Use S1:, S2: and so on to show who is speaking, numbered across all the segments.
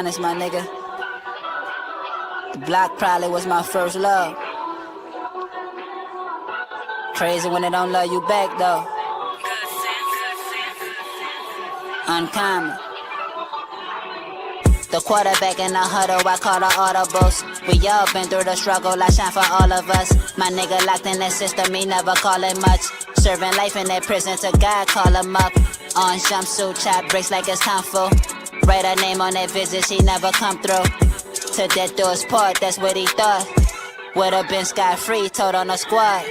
S1: honest, my nigga. The block probably was my first love. Crazy when they don't love you back, though. Uncommon. The quarterback in the huddle, I call the audibles. We all been through the struggle, I shine for all of us. My nigga locked in that system, he never callin' much. Serving life in that prison to God, call him up. On jumpsuit, chop bricks like it's kung fu. Write her name on that visit, she never come through. To death do us part, that's what he thought. Would've been scot-free, told on the squad.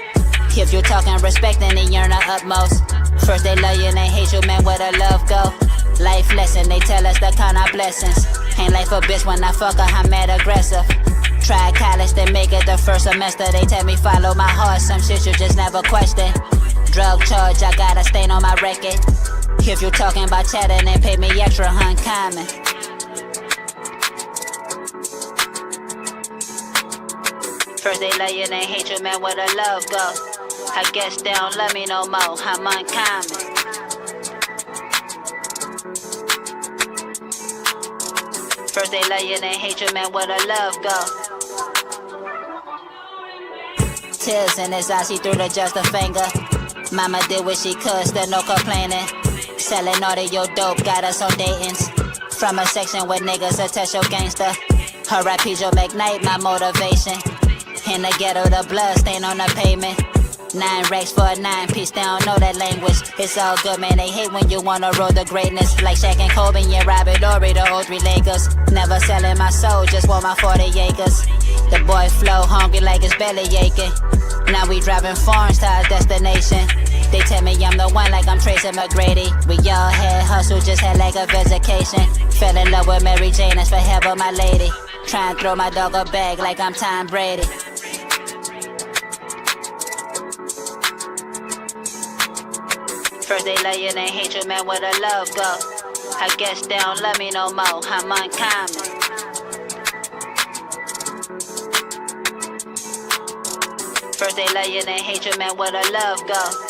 S1: If you talking respect, then they yearn the utmost. First they love you and they hate you, man, where the love go? Life lesson, they tell us the kind of blessings. Ain't like a bitch when I fuck her, I'm mad aggressive. Tried college, they make it the first semester. They tell me follow my heart, some shit you just never question. Drug charge, I got a stain on my record. If you talking about cheddar, then pay me extra, uncommon. First they love you, then hate you, man, where the love go? I guess they don't love me no more, I'm uncommon. First they love you, then hate you, man, where the love go? Tears in his eyes, he threw the just a finger. Mama did what she could, still no complaining. Selling all of your dope, got us on datings. From a section with niggas, a test your gangster. R.I.P. Joe McKnight, my motivation. In the ghetto, the blood stain on the pavement. 9 racks for a 9-piece, they don't know that language. It's all good, man, they hate when you wanna roll the greatness. Like Shaq and Kobe, yeah, Robert Ory, the old 3 Lakers. Never selling my soul, just want my 40 acres. The boy flow, hungry like his belly aching. Now we driving foreigns to our destination. They tell me I'm the one like I'm Tracy McGrady. We all had hustle, just had like a vacation. Fell in love with Mary Jane, that's forever my lady. Try and throw my dog a bag like I'm Tom Brady. First they love you, then hate you, man, where the love go? I guess they don't love me no more, I'm uncommon. First they love you, then hate you, man, where the love go?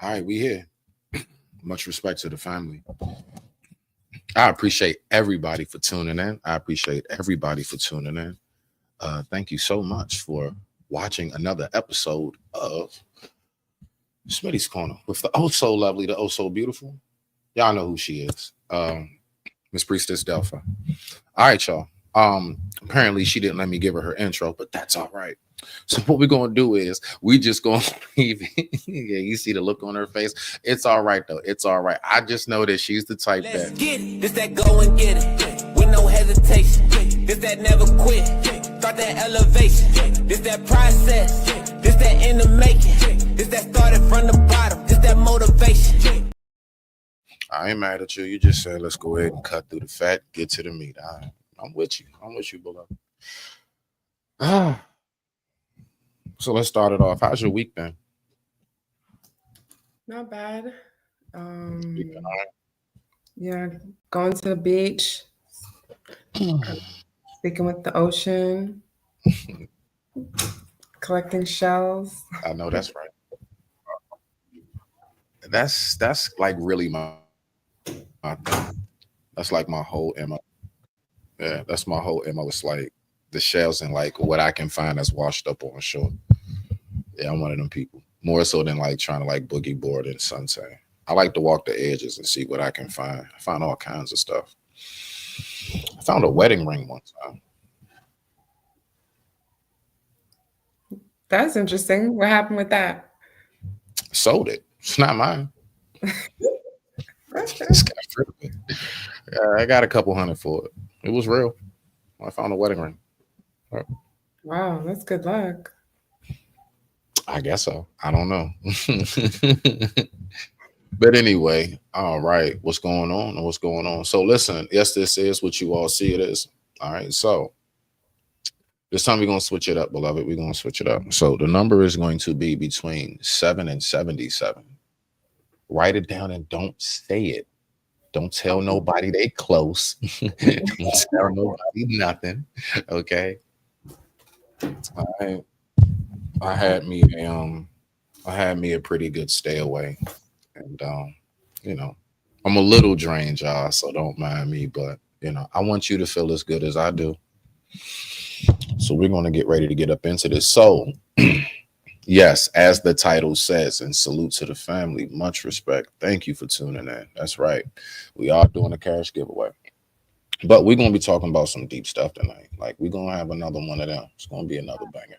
S2: All right, we here. Much respect to the family. I appreciate everybody for tuning in. Thank you so much for watching another episode of Smitty's Corner with the oh so lovely, the oh so beautiful. Y'all know who she is. Miss Priestess Delphi. All right, y'all. Apparently she didn't let me give her intro, but that's all right. So what we're gonna do is we just gonna leave. Yeah, you see the look on her face. It's all right though. It's all right. I just know that she's the type
S3: Let's
S2: that
S3: get it. This that go and get it. With no hesitation. This that never quit. Start that elevation. This that process. This that in the making. This that started from the bottom. This that motivation.
S2: I ain't mad at you. You just said let's go ahead and cut through the fat, get to the meat. I'm with you. I'm with you, beloved. So let's start it off. How's your week been?
S4: Not bad.
S2: You been all right?
S4: Yeah, going to the beach, speaking with the ocean, collecting shells.
S2: I know that's right. That's like really my thing. That's like my whole MO. Yeah, that's my whole MO. It's like the shells and like what I can find that's washed up on shore. Yeah, I'm one of them people. More so than like trying to like boogie board and sunset. I like to walk the edges and see what I can find. I find all kinds of stuff. I found a wedding ring one time.
S4: That's interesting. What happened with that?
S2: Sold it. It's not mine. Just got rid of it. I got a couple hundred for it. It was real. I found a wedding ring.
S4: Wow, that's good luck.
S2: I guess so. I don't know. But anyway, all right. What's going on? What's going on? So listen, yes, this is what you all see it is. All right. So this time we're going to switch it up, beloved. We're going to switch it up. So the number is going to be between 7 and 77. Write it down and don't say it. Don't tell nobody they close. Don't tell nobody nothing. Okay. All right. I had me a pretty good stay away. And you know, I'm a little drained, y'all, so don't mind me, but you know, I want you to feel as good as I do. So we're gonna get ready to get up into this. So yes, as the title says, and salute to the family, much respect. Thank you for tuning in. That's right. We are doing a cash giveaway. But we're gonna be talking about some deep stuff tonight. Like we're gonna have another one of them. It's gonna be another banger.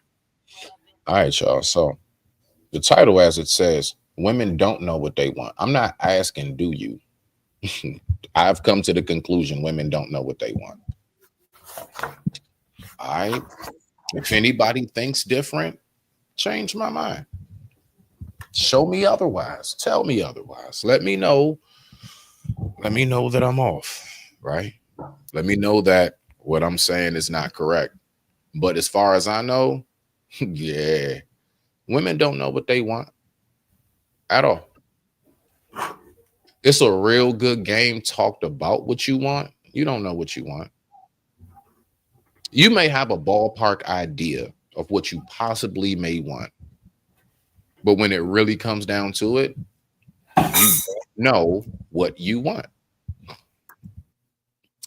S2: All right, y'all. So the title, as it says, women don't know what they want. I'm not asking, do you? I've come to the conclusion women don't know what they want. All right. If anybody thinks different, change my mind. Show me otherwise. Tell me otherwise. Let me know. Let me know that I'm off. Right. Let me know that what I'm saying is not correct. But as far as I know, yeah, women don't know what they want at all. It's a real good game talked about what you want. You don't know what you want. You may have a ballpark idea of what you possibly may want. But when it really comes down to it, you don't know what you want.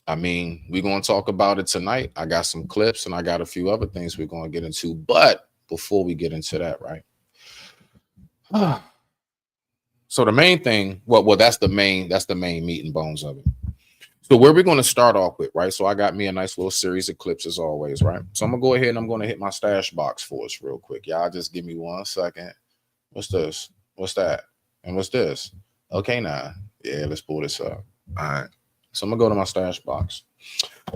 S2: I mean, we're going to talk about it tonight. I got some clips and I got a few other things we're going to get into. But before we get into that, right? So the main thing, well, that's the main meat and bones of it. So where we're going to start off with, right? So I got me a nice little series of clips as always, right? So I'm going to go ahead and I'm going to hit my stash box for us real quick. Y'all just give me 1 second. What's this? What's that? And what's this? Okay, now. Yeah, let's pull this up. All right. So I'm going to go to my stash box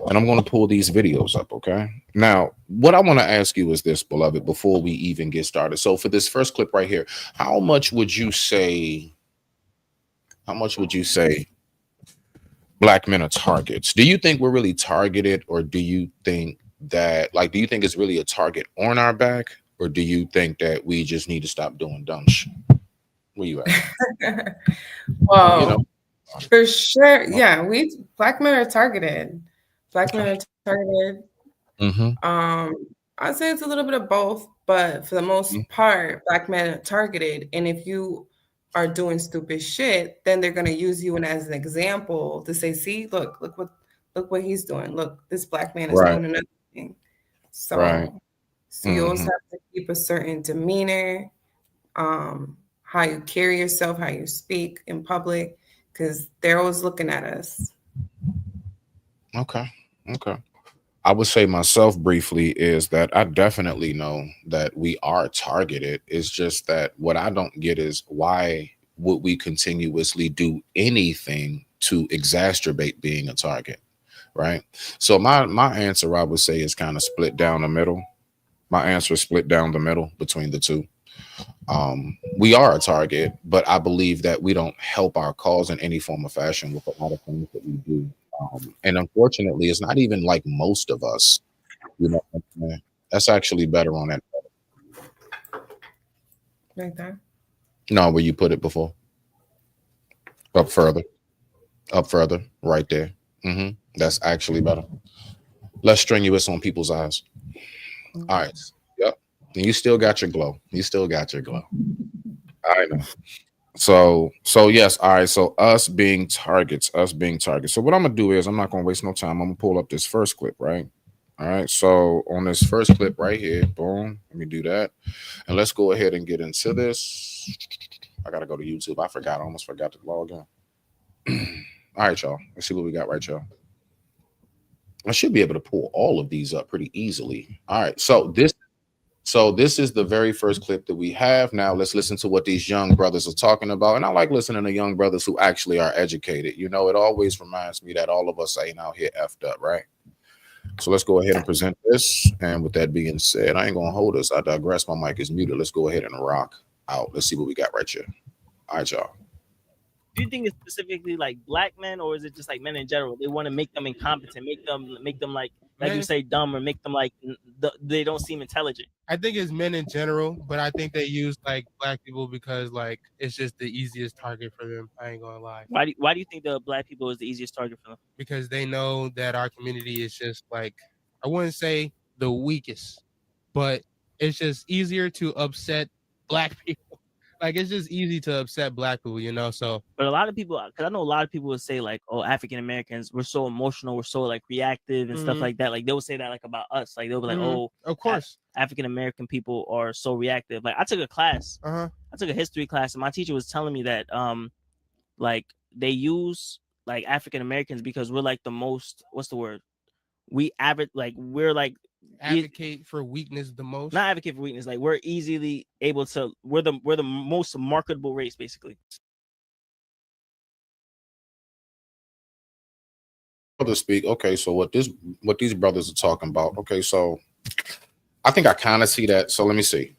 S2: and I'm going to pull these videos up, okay? Now, what I want to ask you is this, beloved, before we even get started. So for this first clip right here, how much would you say black men are targets? Do you think we're really targeted, or do you think that, like, do you think it's really a target on our back, or do you think that we just need to stop doing dumb shit? Where you at?
S4: Well,
S2: You know,
S4: for sure. Yeah, black men are targeted. Black men are targeted. I'd say it's a little bit of both, but for the most part, black men are targeted. And if you are doing stupid shit, then they're gonna use you as an example to say, see, look what he's doing. Look, this black man is doing another thing. So you always have to keep a certain demeanor, how you carry yourself, how you speak in public, because they're always looking at us.
S2: Okay. Okay. I would say myself briefly is that I definitely know that we are targeted. It's just that what I don't get is why would we continuously do anything to exacerbate being a target, right? So my answer I would say is kind of split down the middle. My answer is split down the middle between the two. We are a target, but I believe that we don't help our cause in any form or fashion with a lot of things that we do. And unfortunately, it's not even like most of us, you know, what I'm saying? That's actually better on that.
S4: Like that.
S2: No, where you put it before, up further, right there. That's actually better. Less strenuous on people's eyes. All right. Yep. And you still got your glow. You still got your glow. I know. So yes, all right. So us being targets. So what I'm gonna do is I'm not gonna waste no time. I'm gonna pull up this first clip, right? All right. So on this first clip right here, boom. Let me do that, and let's go ahead and get into this. I gotta go to YouTube. I forgot. I almost forgot to log in. All right, y'all. Let's see what we got right, y'all. I should be able to pull all of these up pretty easily. All right. So this is the very first clip that we have. Now let's listen to what these young brothers are talking about. And I like listening to young brothers who actually are educated. You know, it always reminds me that all of us ain't out here effed up, right? So let's go ahead and present this. And with that being said, I ain't gonna hold us. I digress. My mic is muted. Let's go ahead and rock out. Let's see what we got right here. All right, y'all.
S5: Do you think it's specifically like black men, or is it just like men in general? They want to make them incompetent, make them like you say dumb, or make them like they don't seem intelligent.
S6: I think it's men in general, but I think they use like black people because like it's just the easiest target for them. I ain't gonna lie.
S5: Why do you think the black people is the easiest target for them?
S6: Because they know that our community is just like, I wouldn't say the weakest, but it's just easier to upset black people. Like it's just easy to upset black people, you know. So,
S5: but a lot of people, because I know a lot of people would say like, "Oh, African Americans, we're so emotional, we're so like reactive and stuff like that." Like they would say that like about us. Like they'll be like, "Oh,
S6: of course,
S5: African American people are so reactive." Like I took a class, I took a history class, and my teacher was telling me that like they use like African Americans because we're like the most. What's the word? We average like we're like.
S6: Advocate for weakness the most.
S5: Not advocate for weakness, like we're easily able to. We're the most marketable race, basically.
S2: To speak. Okay, so what these brothers are talking about. Okay, so I think I kind of see that. So let me see.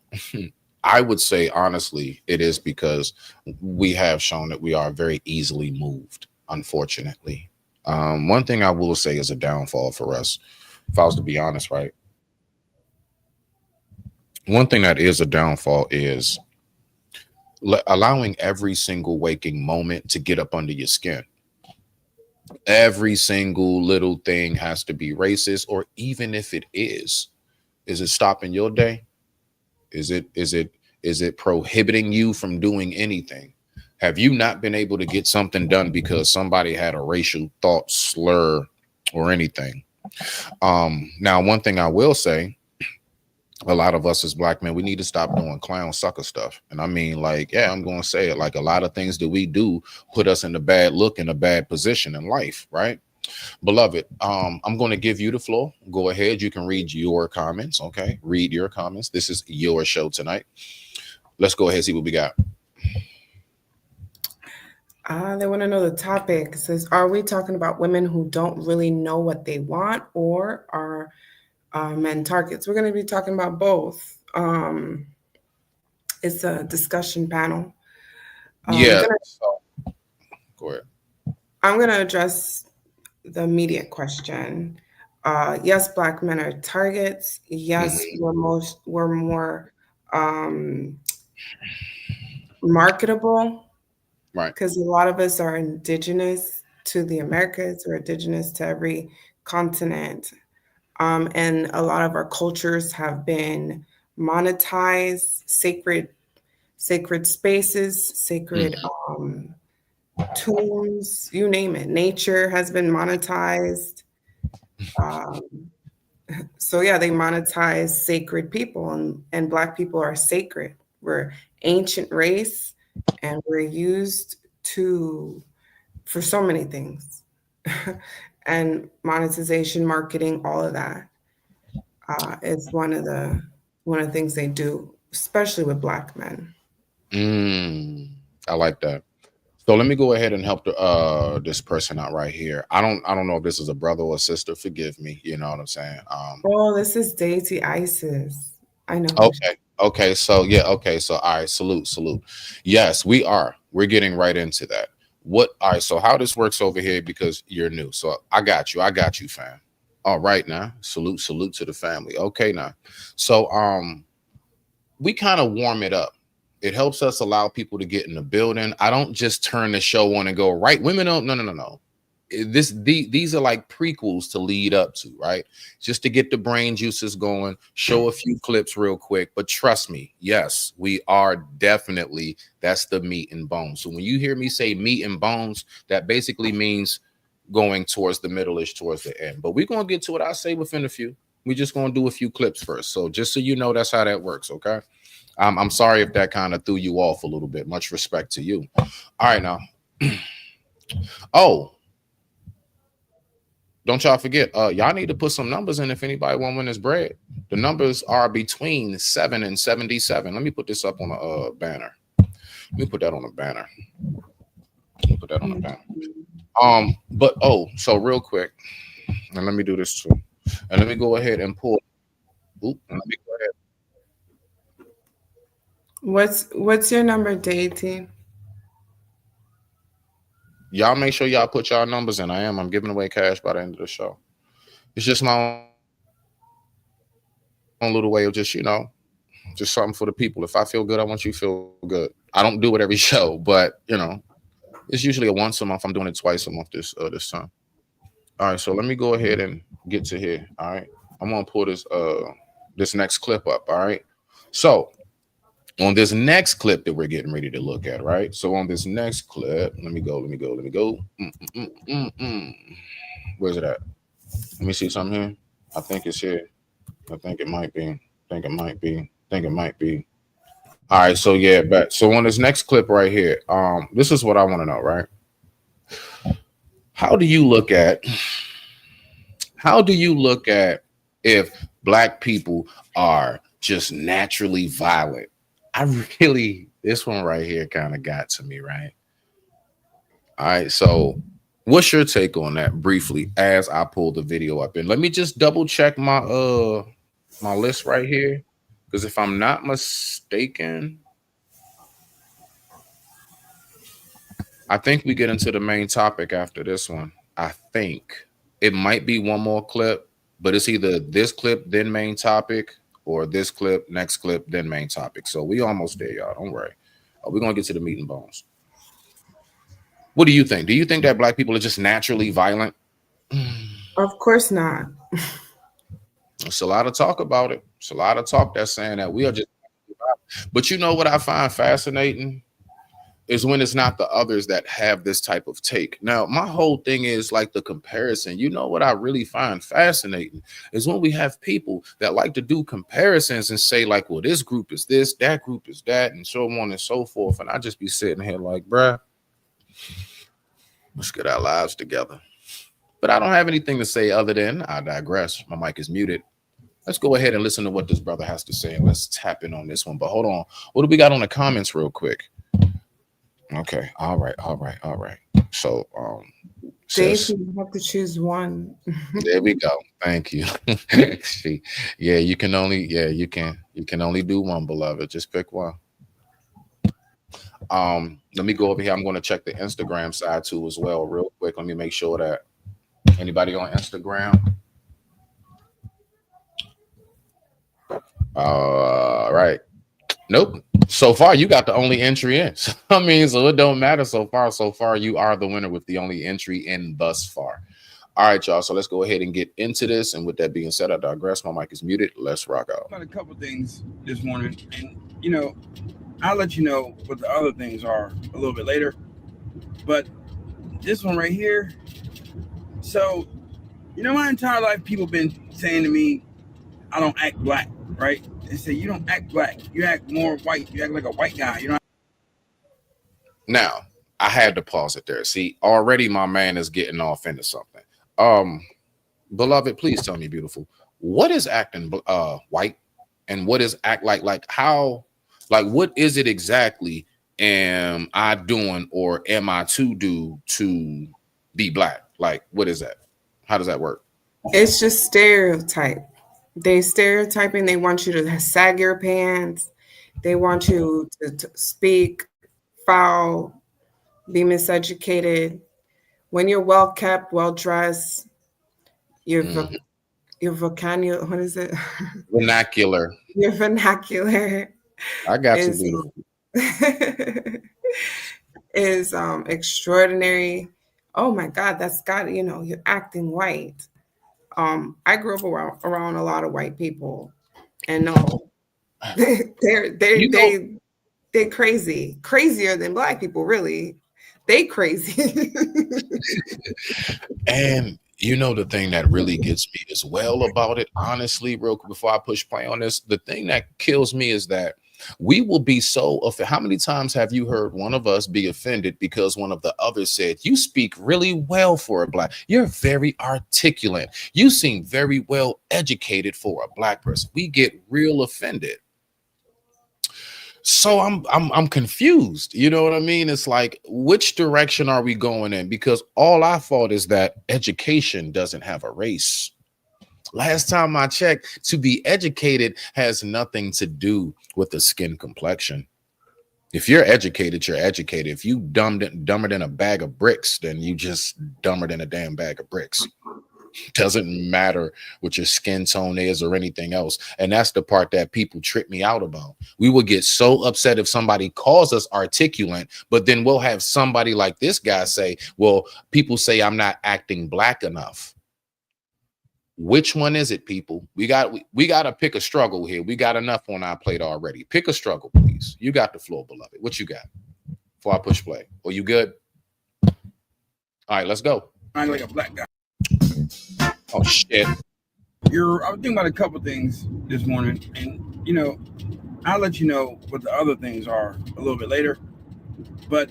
S2: I would say honestly, it is because we have shown that we are very easily moved. Unfortunately, one thing I will say is a downfall for us. If I was to be honest, right? One thing that is a downfall is allowing every single waking moment to get up under your skin. Every single little thing has to be racist, or even if it is it stopping your day? Is it prohibiting you from doing anything? Have you not been able to get something done because somebody had a racial thought slur or anything? Now, one thing I will say, a lot of us as black men, we need to stop doing clown sucker stuff. And I mean, like, yeah, I'm going to say it, like a lot of things that we do put us in a bad look, in a bad position in life, right? Beloved, I'm going to give you the floor. Go ahead. You can read your comments. Okay. Read your comments. This is your show tonight. Let's go ahead and see what we got.
S4: They want to know the topic. It says, are we talking about women who don't really know what they want, or are men targets? We're going to be talking about both. It's a discussion panel.
S2: Go ahead.
S4: I'm going to address the immediate question. Yes, black men are targets. Yes, we're more marketable.
S2: Right.
S4: Because a lot of us are indigenous to the Americas, or indigenous to every continent. And a lot of our cultures have been monetized, sacred spaces, sacred tombs, you name it. Nature has been monetized. So yeah, they monetize sacred people, and black people are sacred. We're ancient race, and we're used for so many things. and monetization, marketing, all of that is one of the things they do, especially with Black men.
S2: I like that. So let me go ahead and help this person out right here. I don't know if this is a brother or a sister. Forgive me. You know what I'm saying?
S4: Oh, this is Deity Isis. I know.
S2: Okay. So yeah. Okay. So all right. Salute. Yes, we are. We're getting right into that. All right. So how this works over here, because you're new. So I got you, fam. All right now. Salute to the family. Okay now. So we kind of warm it up. It helps us allow people to get in the building. I don't just turn the show on and go, right, women don't. No. These are like prequels to lead up to, right? Just to get the brain juices going, show a few clips real quick. But trust me, yes, we are definitely, that's the meat and bones. So when you hear me say meat and bones, that basically means going towards the middle-ish, towards the end. But we're going to get to what I say within a few. We're just going to do a few clips first. So just so you know, that's how that works, okay? I'm sorry if that kind of threw you off a little bit. Much respect to you. All right, now. Oh, don't y'all forget, y'all need to put some numbers in if anybody want to win this bread. The numbers are between 7 and 77. Let me put this up on a banner. Let me put that on a banner. So real quick, and let me do this too. And let me go ahead and pull. Oop, and let me go ahead.
S4: What's your number, Deity?
S2: Y'all make sure y'all put y'all numbers in. I'm giving away cash by the end of the show. It's just my own little way of just something for the people. If I feel good, I want you to feel good. I don't do it every show, but it's usually a once a month. I'm doing it twice a month this time. All right, so let me go ahead and get to here. All right, I'm gonna pull this next clip up. All right, so on this next clip that we're getting ready to look at, right? So on this next clip, let me go. Where's it at? Let me see something here. I think it's here. I think it might be. All right, so yeah, but so on this next clip right here, this is what I want to know, right? How do you look at if Black people are just naturally violent? This one right here kind of got to me, right? All right, so what's your take on that briefly as I pull the video up? And let me just double check my my list right here, because if I'm not mistaken, I think we get into the main topic after this one. I think it might be one more clip, but it's either this clip, then main topic, or this clip, next clip, then main topic. So we almost there, y'all. Don't worry. We're going to get to the meat and bones. What do you think? Do you think that Black people are just naturally violent?
S4: Of course not.
S2: It's a lot of talk about it. It's a lot of talk that's saying that we are just violent. But you know what I find fascinating is when it's not the others that have this type of take. Now, my whole thing is like the comparison. You know what I really find fascinating is when we have people that like to do comparisons and say like, well, this group is this, that group is that, and so on and so forth. And I just be sitting here like, bruh, let's get our lives together. But I don't have anything to say other than I digress. My mic is muted. Let's go ahead and listen to what this brother has to say, and let's tap in on this one. But hold on. What do we got on the comments real quick? Okay. All right. So,
S4: Dave, you have to choose one.
S2: There we go. Thank you. You can only do one, beloved. Just pick one. Let me go over here. I'm going to check the Instagram side too as well, real quick. Let me make sure that anybody on Instagram. All right. Nope. So far, you got the only entry in. So it don't matter so far. So far, you are the winner with the only entry in thus far. All right, y'all. So let's go ahead and get into this. And with that being said, I digress. My mic is muted. Let's rock out.
S7: Got a couple things this morning, and I'll let you know what the other things are a little bit later. But this one right here. So, my entire life, people been saying to me, I don't act Black, right? They say, you don't act Black. You act more white. You act like a white guy.
S2: Now, I had to pause it there. See, already my man is getting off into something. Beloved, please tell me, beautiful, what is acting white, and what is act like how, like what is it exactly am I doing or am I to do to be black? Like what is that? How does that work?
S4: It's just stereotype. They stereotyping. They want you to sag your pants. They want you to speak foul, be miseducated. When you're well kept, well dressed, your vocabulary, what is it?
S2: Vernacular.
S4: Your vernacular
S2: I got
S4: is,
S2: you, beautiful.
S4: is extraordinary. Oh my God, that's got, you know, you're acting white. I grew up around a lot of white people, and no, they're crazy, crazier than black people. Really, they crazy.
S2: And you know the thing that really gets me as well about it, honestly, real quick before I push play on this, the thing that kills me is that we will be so offended. How many times have you heard one of us be offended because one of the others said, you speak really well for a black, you're very articulate, you seem very well educated for a black person? We get real offended. So I'm confused. You know what I mean? It's like, which direction are we going in? Because all I thought is that education doesn't have a race. Last time I checked, to be educated has nothing to do with the skin complexion. If you're educated, you're educated. If you dumber than a bag of bricks, then you just dumber than a damn bag of bricks. Doesn't matter what your skin tone is or anything else. And that's the part that people trip me out about. We will get so upset if somebody calls us articulate, but then we'll have somebody like this guy say, well, people say I'm not acting black enough. Which one is it, people? We got to pick a struggle here. We got enough on our plate already. Pick a struggle, please. You got the floor, beloved. What you got before I push play? Are you good? All right, let's go.
S7: I'm like a black guy.
S2: Oh shit.
S7: I was thinking about a couple things this morning, and you know, I'll let you know what the other things are a little bit later. But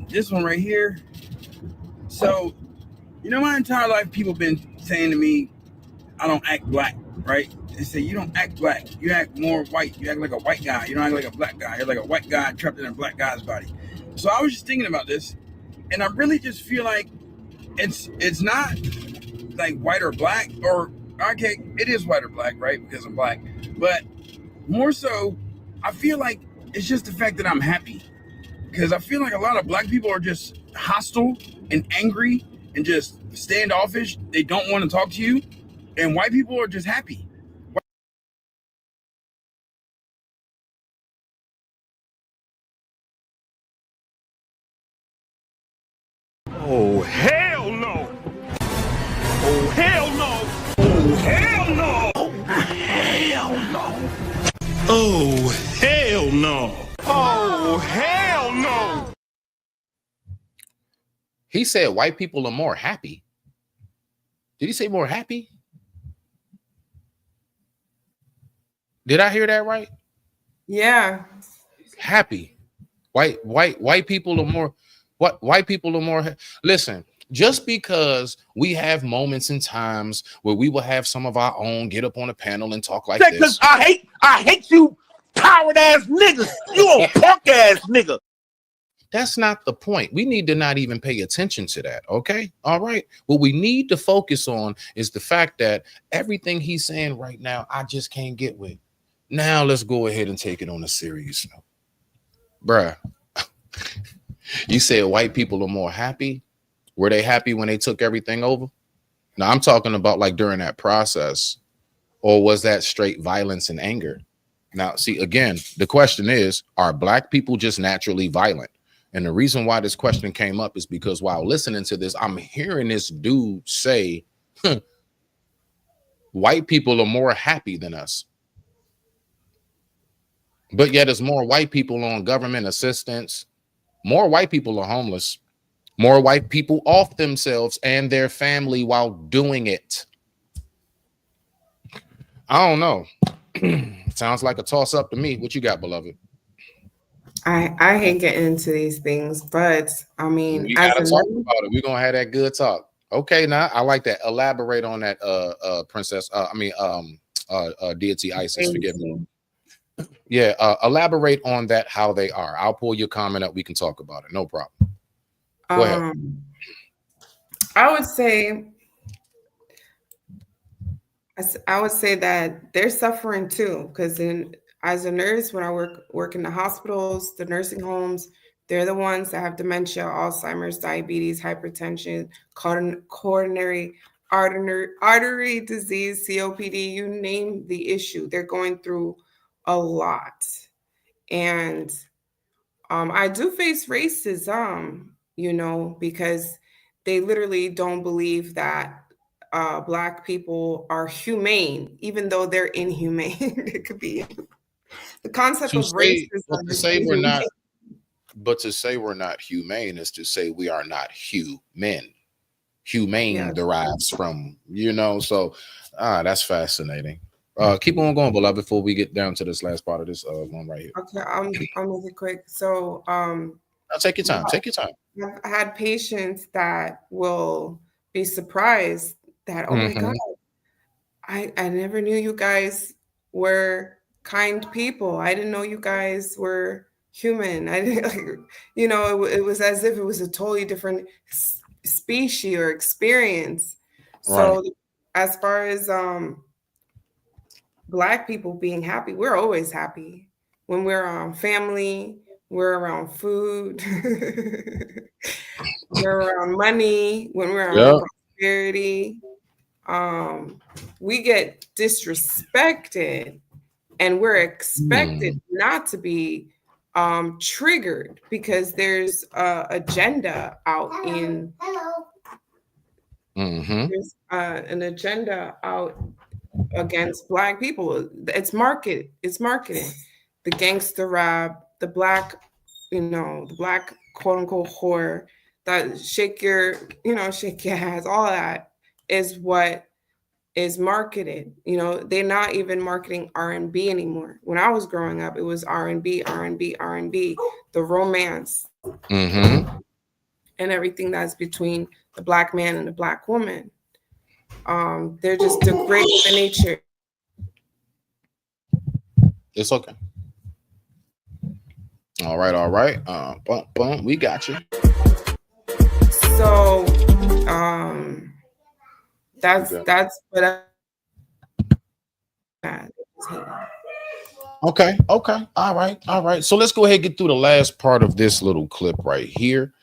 S7: this one right here. So, you know, my entire life people been saying to me, I don't act black, right? They say you don't act black, you act more white, you act like a white guy, you don't act like a black guy, you're like a white guy trapped in a black guy's body. So I was just thinking about this, and I really just feel like it's not like white or black, or okay, it is white or black, right? Because I'm black, but more so, I feel like it's just the fact that I'm happy, because I feel like a lot of black people are just hostile and angry and just standoffish. They don't want to talk to you, and white people are just happy.
S8: Oh, hell no! Oh, hell no! Oh, hell no! Oh, hell no! Oh, hell no! Oh, hell no!
S2: He said white people are more happy. Did he say more happy? Did I hear that right?
S4: Yeah.
S2: Happy. White people are more. White people are more. Listen, just because we have moments and times where we will have some of our own get up on a panel and talk like this.
S8: I hate you, coward ass niggas. You a punk ass nigga.
S2: That's not the point. We need to not even pay attention to that. Okay. All right. What we need to focus on is the fact that everything he's saying right now, I just can't get with. Now let's go ahead and take it on a serious note. Bruh, you said white people are more happy. Were they happy when they took everything over? Now I'm talking about like during that process, or was that straight violence and anger? Now, see, again, the question is, are black people just naturally violent? And the reason why this question came up is because while listening to this, I'm hearing this dude say, white people are more happy than us. But yet there's more white people on government assistance. More white people are homeless. More white people off themselves and their family while doing it. I don't know. Sounds like a toss up to me. What you got, beloved?
S4: I hate getting into these things, but I mean,
S2: we gotta talk about it. We're gonna have that good talk. Okay, now I like that. Elaborate on that, princess. Deity Isis. Forgive me. Yeah, elaborate on that. How they are. I'll pull your comment up. We can talk about it. No problem. Go ahead.
S4: I would say that they're suffering too, because as a nurse, when I work in the hospitals, the nursing homes, they're the ones that have dementia, Alzheimer's, diabetes, hypertension, coronary artery disease, COPD, you name the issue. They're going through a lot. And I do face racism, because they literally don't believe that Black people are humane, even though they're inhumane. It could be the concept of racism.
S2: But to say we're not humane is to say we are not human. Humane derives from, so that's fascinating. Keep on going, beloved, before we get down to this last part of this one right here.
S4: Okay, I'll make it quick. So
S2: take your time. Take your time.
S4: I've had patients that will be surprised that, oh my God, I never knew you guys were kind people. I didn't know you guys were human. I didn't, it was as if it was a totally different species or experience. So as far as Black people being happy, we're always happy when we're around family, we're around food, we're around money, when we're around prosperity. We get disrespected, and we're expected not to be triggered because there's agenda out in. There's an agenda out against Black people. It's marketing. The gangster rap, the Black, the Black quote unquote whore, that shake your ass, all that is what is marketed. They're not even marketing R&B anymore. When I was growing up, it was R&B, the romance, and everything that's between the Black man and the Black woman. They're just degrading the nature.
S2: It's okay. All right. Boom. We got you.
S4: So, that's what
S2: Okay. All right. So let's go ahead and get through the last part of this little clip right here.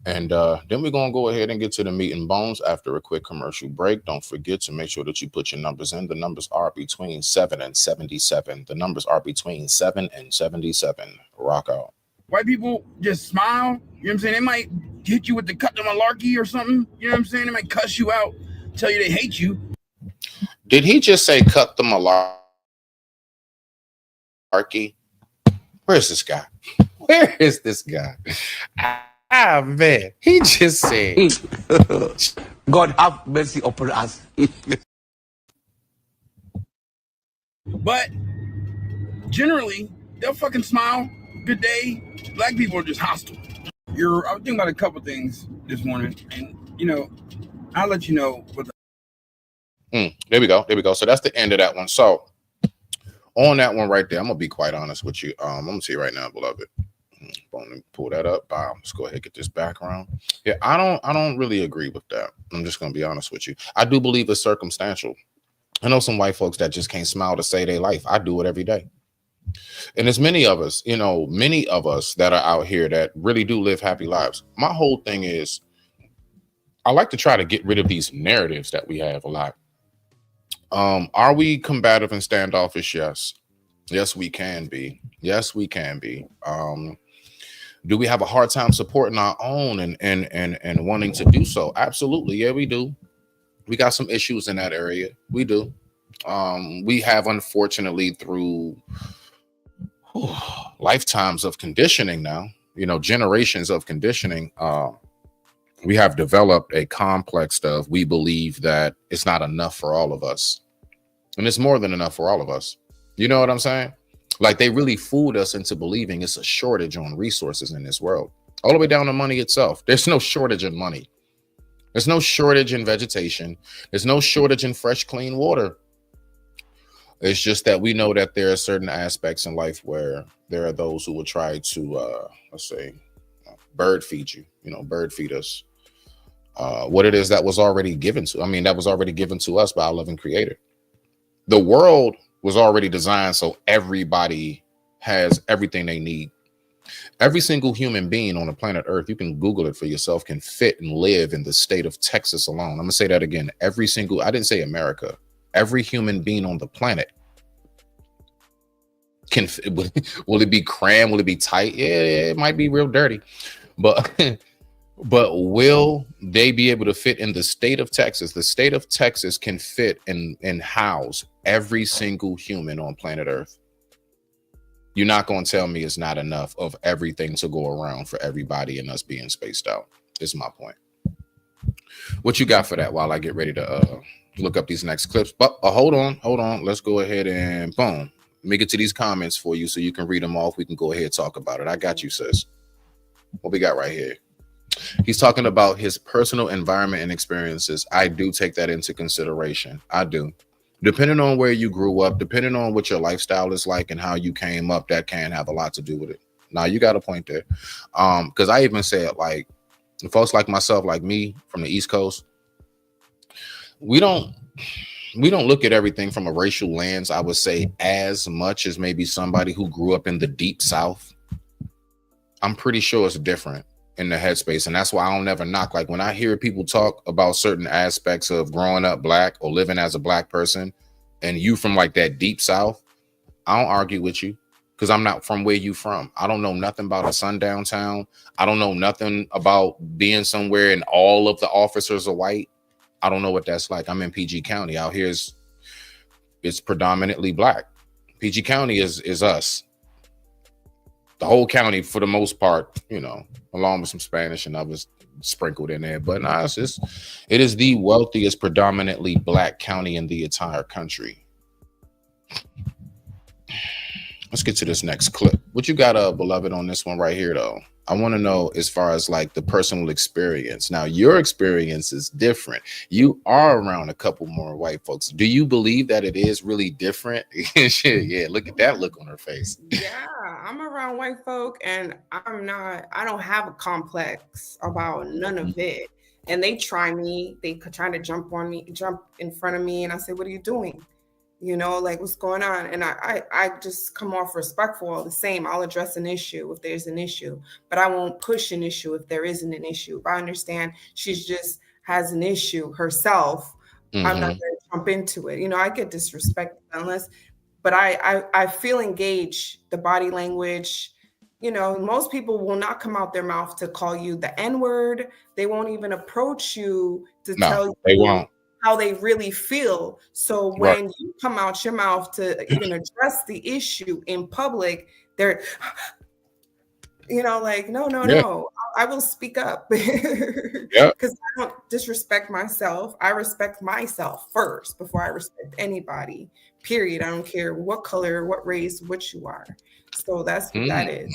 S2: And then we're going to go ahead and get to the meat and bones after a quick commercial break. Don't forget to make sure that you put your numbers in. The numbers are between 7 and 77. The numbers are between 7 and 77. Rock out.
S7: White people just smile. You know what I'm saying? They might hit you with the cut the malarkey or something. You know what I'm saying? They might cuss you out, tell you they hate you.
S2: Did he just say cut the malarkey? Where's this guy? Where is this guy? Man, he just said,
S8: God have mercy upon us.
S7: But generally, they'll fucking smile. Good day. Black people are just hostile. I was thinking about a couple things this morning, and I'll let you know what
S2: there we go. So that's the end of that one. So on that one right there, I'm gonna be quite honest with you. I'm gonna see right now, beloved. Pull that up. Let's go ahead and get this background. Yeah, I don't really agree with that. I'm just gonna be honest with you. I do believe it's circumstantial. I know some white folks that just can't smile to save their life. I do it every day. And there's many of us that are out here that really do live happy lives. My whole thing is I like to try to get rid of these narratives that we have a lot. Are we combative and standoffish? Yes, we can be. Do we have a hard time supporting our own and wanting to do so? Absolutely. Yeah, we do. We got some issues in that area. We do. We have, unfortunately, through lifetimes of conditioning now, generations of conditioning, we have developed a complex of we believe that it's not enough for all of us. And it's more than enough for all of us. You know what I'm saying? Like they really fooled us into believing it's a shortage on resources in this world. All the way down to money itself. There's no shortage in money. There's no shortage in vegetation. There's no shortage in fresh, clean water. It's just that we know that there are certain aspects in life where there are those who will try to, let's say, bird feed you, bird feed us. What it is that was already given to, that was already given to us by our loving creator. The world was already designed so everybody has everything they need. Every single human being on the planet Earth, you can Google it for yourself, can fit and live in the state of Texas alone. I'm going to say that again. I didn't say America. Every human being on the planet can, will it be crammed? Will it be tight? Yeah, it might be real dirty, but will they be able to fit in the state of Texas? The state of Texas can fit and house every single human on planet Earth. You're not going to tell me it's not enough of everything to go around for everybody and us being spaced out. Is my point. What you got for that while I get ready to look up these next clips? But hold on. Let's go ahead and boom. Let me get to these comments for you so you can read them off. We can go ahead and talk about it. I got you, sis. What we got right here? He's talking about his personal environment and experiences. I do take that into consideration. I do. Depending on where you grew up, depending on what your lifestyle is like and how you came up, that can have a lot to do with it. Now, you got a point there. Because I even said, like, folks like myself, like me from the East Coast, we don't look at everything from a racial lens, I would say, as much as maybe somebody who grew up in the deep South. I'm pretty sure it's different in the headspace. And that's why I don't ever knock. Like when I hear people talk about certain aspects of growing up black or living as a black person, and you from like that deep South, I don't argue with you because I'm not from where you from. I don't know nothing about a sundown town. I don't know nothing about being somewhere and all of the officers are white. I don't know what that's like. I'm in PG County. Out here it's predominantly black. PG County is us. The whole county, for the most part, along with some Spanish and others sprinkled in there. But nah, it is the wealthiest, predominantly black county in the entire country. Let's get to this next clip. What you got, beloved, on this one right here, though? I want to know as far as like the personal experience. Now, your experience is different. You are around a couple more white folks. Do you believe that it is really different? Yeah, look at that look on her face.
S4: Yeah, I'm around white folk and I don't have a complex about none of it. And they try to jump in front of me. And I say, what are you doing? Like what's going on? And I just come off respectful all the same. I'll address an issue if there's an issue, but I won't push an issue if there isn't an issue. If I understand she's just has an issue herself, I'm not going to jump into it. I get disrespected but I feel engaged, the body language. Most people will not come out their mouth to call you the N-word. They won't even approach you to tell you.
S2: They won't.
S4: How they really feel. So when you come out your mouth to even address the issue in public, they're, like, no, I will speak up because I don't disrespect myself. I respect myself first before I respect anybody, period. I don't care what color, what race, what you are. So that's what that is.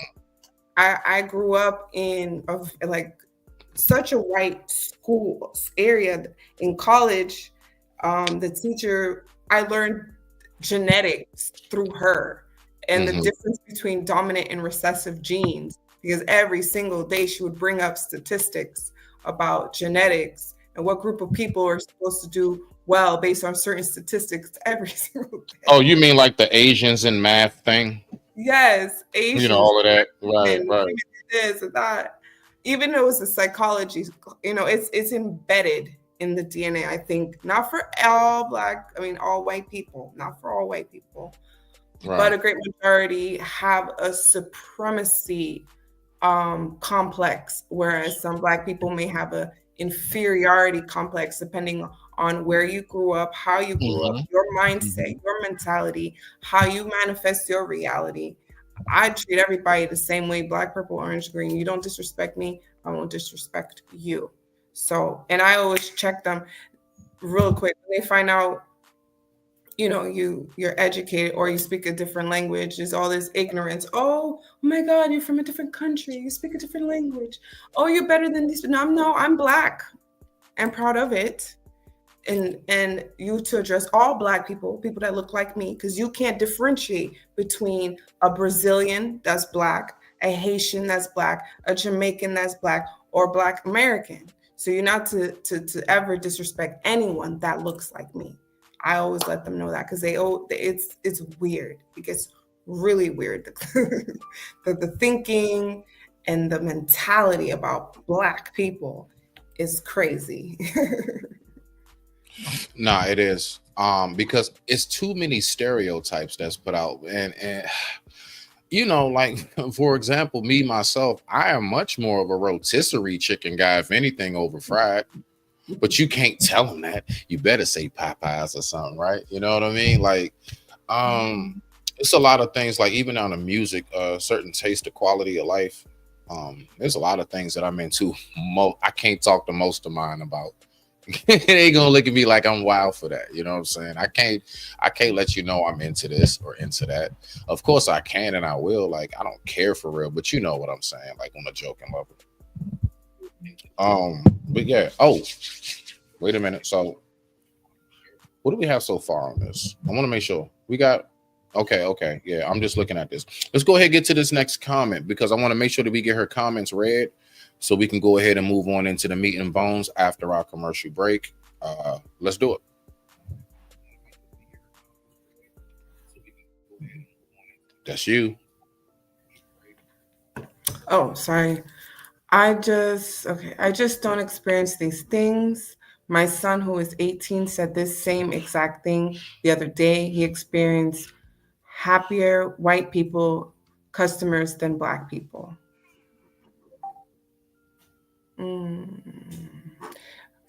S4: I grew up in such a white school area. In college, the teacher, I learned genetics through her and the difference between dominant and recessive genes, because every single day she would bring up statistics about genetics and what group of people are supposed to do well based on certain statistics every single day.
S2: Oh, you mean like the Asians in math thing?
S4: Yes, Asians.
S2: All of that. Right.
S4: This and that. Even though it's a psychology, it's embedded in the DNA, I think, not for all all white people, not for all white people, but a great majority have a supremacy complex, whereas some black people may have a inferiority complex depending on where you grew up, how you grew up, your mindset, your mentality, how you manifest your reality. I treat everybody the same way, black, purple, orange, green. You don't disrespect me, I won't disrespect you. So, and I always check them real quick. When they find out, you're educated or you speak a different language, there's all this ignorance. Oh my God, you're from a different country. You speak a different language. Oh, you're better than these. No, I'm black. and proud of it. And you to address all Black people that look like me, because you can't differentiate between a Brazilian that's Black, a Haitian that's Black, a Jamaican that's Black, or Black American. So you're not to ever disrespect anyone that looks like me. I always let them know that, because it's weird. It gets really weird. The thinking and the mentality about Black people is crazy.
S2: Nah, it is. Because it's too many stereotypes that's put out, and you know, like for example, me myself, I am much more of a rotisserie chicken guy, if anything, over fried. But you can't tell them that. You better say Popeyes or something, right? You know what I mean? Like, it's a lot of things. Like even on the music, certain taste, the quality of life. There's a lot of things that I'm into. I can't talk to most of mine about. It ain't gonna look at me like I'm wild for that. You know what I'm saying? I can't let you know I'm into this or into that. Of course I can and I will. Like I don't care for real, but you know what I'm saying, like on a joking level. But yeah. Oh, wait a minute. So what do we have so far on this? I want to make sure we got okay. Yeah, I'm just looking at this. Let's go ahead and get to this next comment because I want to make sure that we get her comments read. So we can go ahead and move on into the meat and bones after our commercial break. Let's do it. That's you.
S4: Oh, sorry. I just don't experience these things. My son, who is 18, said this same exact thing the other day. He experienced happier white people customers than Black people.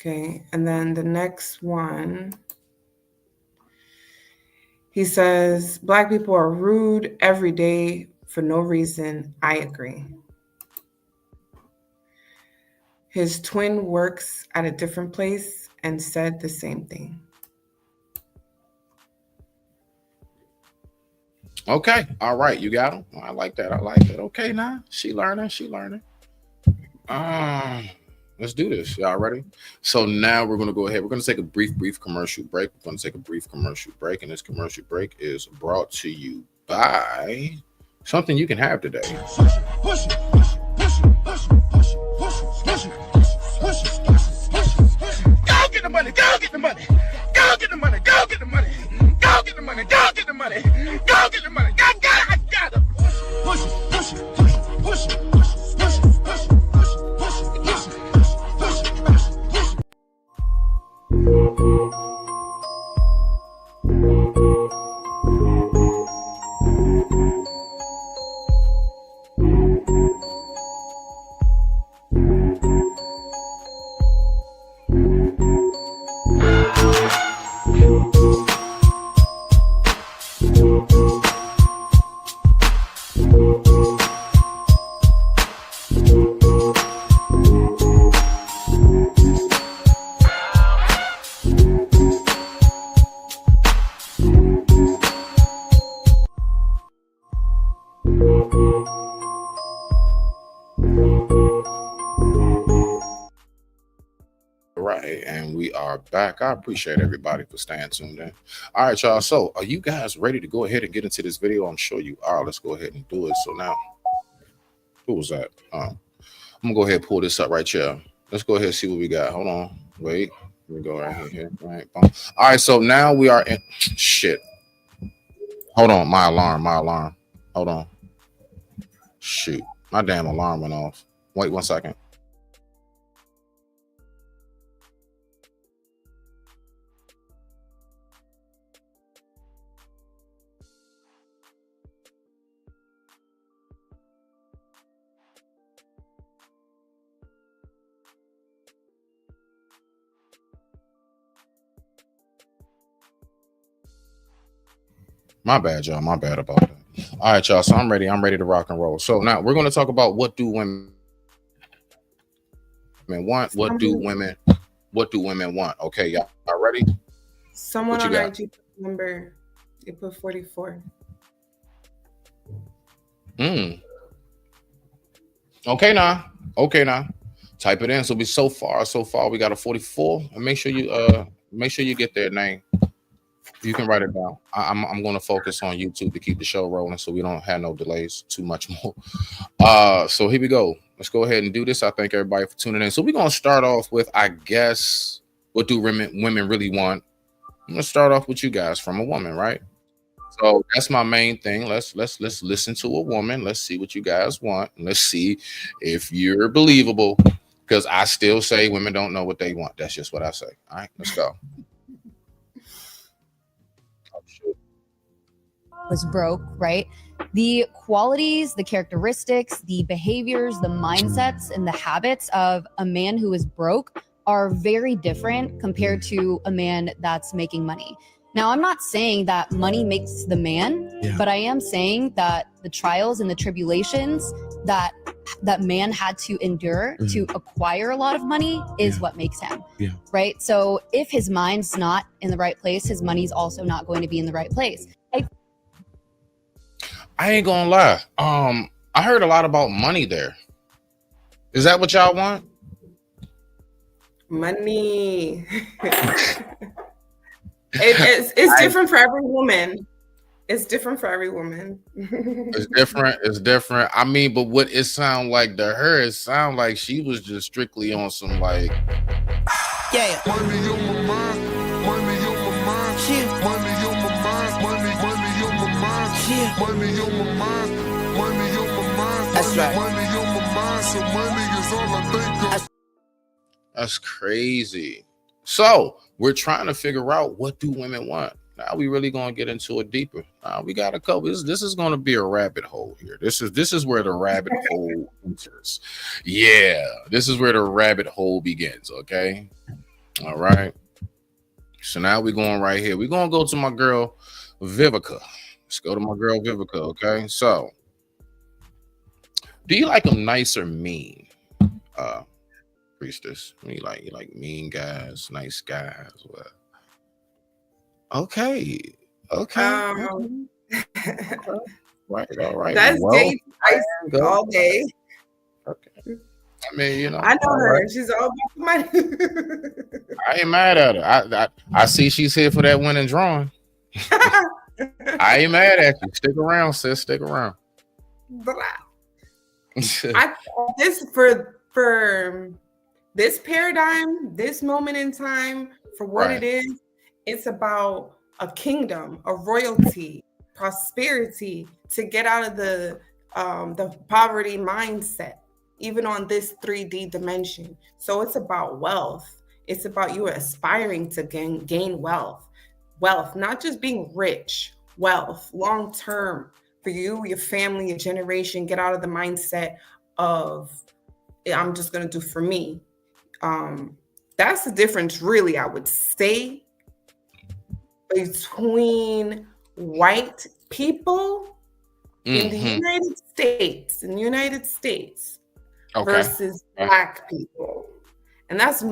S4: Okay, and then the next one, he says, Black people are rude every day for no reason. I agree. His twin works at a different place and said the same thing.
S2: Okay, all right, you got him. I like that. Okay, now she learning. Let's do this. Y'all ready? So now we're going to go ahead. We're going to take a brief commercial break. We're going to take a brief commercial break. And this commercial break is brought to you by something you can have today. Push it. Go get the money. Go get the money. Go get the money. Go get the money. Go get the money. Go get the money. Go get the money. I got it. Push it. And we are back. I appreciate everybody for staying tuned in. All right, y'all. So are you guys ready to go ahead and get into this video? I'm sure you are. Let's go ahead and do it. So now, who was that? I'm gonna go ahead and pull this up right here. Let's go ahead and see what we got. Hold on. Wait. Let me go right here. Right. Boom. All right. So now we are in shit. Hold on. My alarm. Hold on. Shoot. My damn alarm went off. Wait 1 second. My bad, y'all. My bad about that. All right, y'all. So I'm ready. I'm ready to rock and roll. So now we're going to talk about what do women want? What do women want? Okay, y'all ready?
S4: Someone on IG number, they put 44. Okay, now.
S2: Type it in. So so far we got a 44. And make sure you get their name. You can write it down. I'm going to focus on YouTube to keep the show rolling so we don't have no delays too much more. So here we go. Let's go ahead and do this. I thank everybody for tuning in. So we're going to start off with, I guess, what do women really want? I'm going to start off with you guys from a woman, right? So that's my main thing. Let's listen to a woman. Let's see what you guys want. And let's see if you're believable, because I still say women don't know what they want. That's just what I say. All right, let's go.
S9: Was broke, right? The qualities, the characteristics, the behaviors, the mindsets, and the habits of a man who is broke are very different compared to a man that's making money. Now, I'm not saying that money makes the man, but I am saying that the trials and the tribulations that man had to endure to acquire a lot of money is what makes him, right? So if his mind's not in the right place, his money's also not going to be in the right place.
S2: I ain't gonna lie. I heard a lot about money there. Is that what y'all want?
S4: Money. It's different for every woman. It's different for every woman.
S2: It's different. It's different. I mean, but what it sound like to her, it sound like she was just strictly on some like,
S3: Yeah.
S10: Money on my mind, money on my mind, money on my mind, money on my mind, money on my mind, money on my mind.
S3: That's right.
S10: Money on my mind, so money is all I think of.
S2: that's crazy. So we're trying to figure out, what do women want? Now we really gonna get into it deeper. We got a couple. This is gonna be a rabbit hole here. This is where the rabbit hole enters. Yeah, this is where the rabbit hole begins. Okay, all right. So now we're going right here. We're gonna go to my girl Vivica. Let's go to my girl Vivica. Okay, so do you like them nice or mean, Priestess? You like mean guys, nice guys? What? Okay. Right. All right.
S4: That's Dave all day.
S2: Okay. I mean, you know,
S4: I know her.
S2: Right.
S4: She's all about money.
S2: I ain't mad at her. I see she's here for that winning drawing. I ain't mad at you. Stick around, sis. Stick around.
S4: This for this paradigm, this moment in time, for what it is, it's about a kingdom, a royalty, prosperity, to get out of the poverty mindset, even on this 3D dimension. So it's about wealth. It's about you aspiring to gain wealth, not just being rich, wealth, long term for you, your family, your generation. Get out of the mindset of, I'm just going to do for me. That's the difference, really, I would say, between white people in the United States versus black people. And this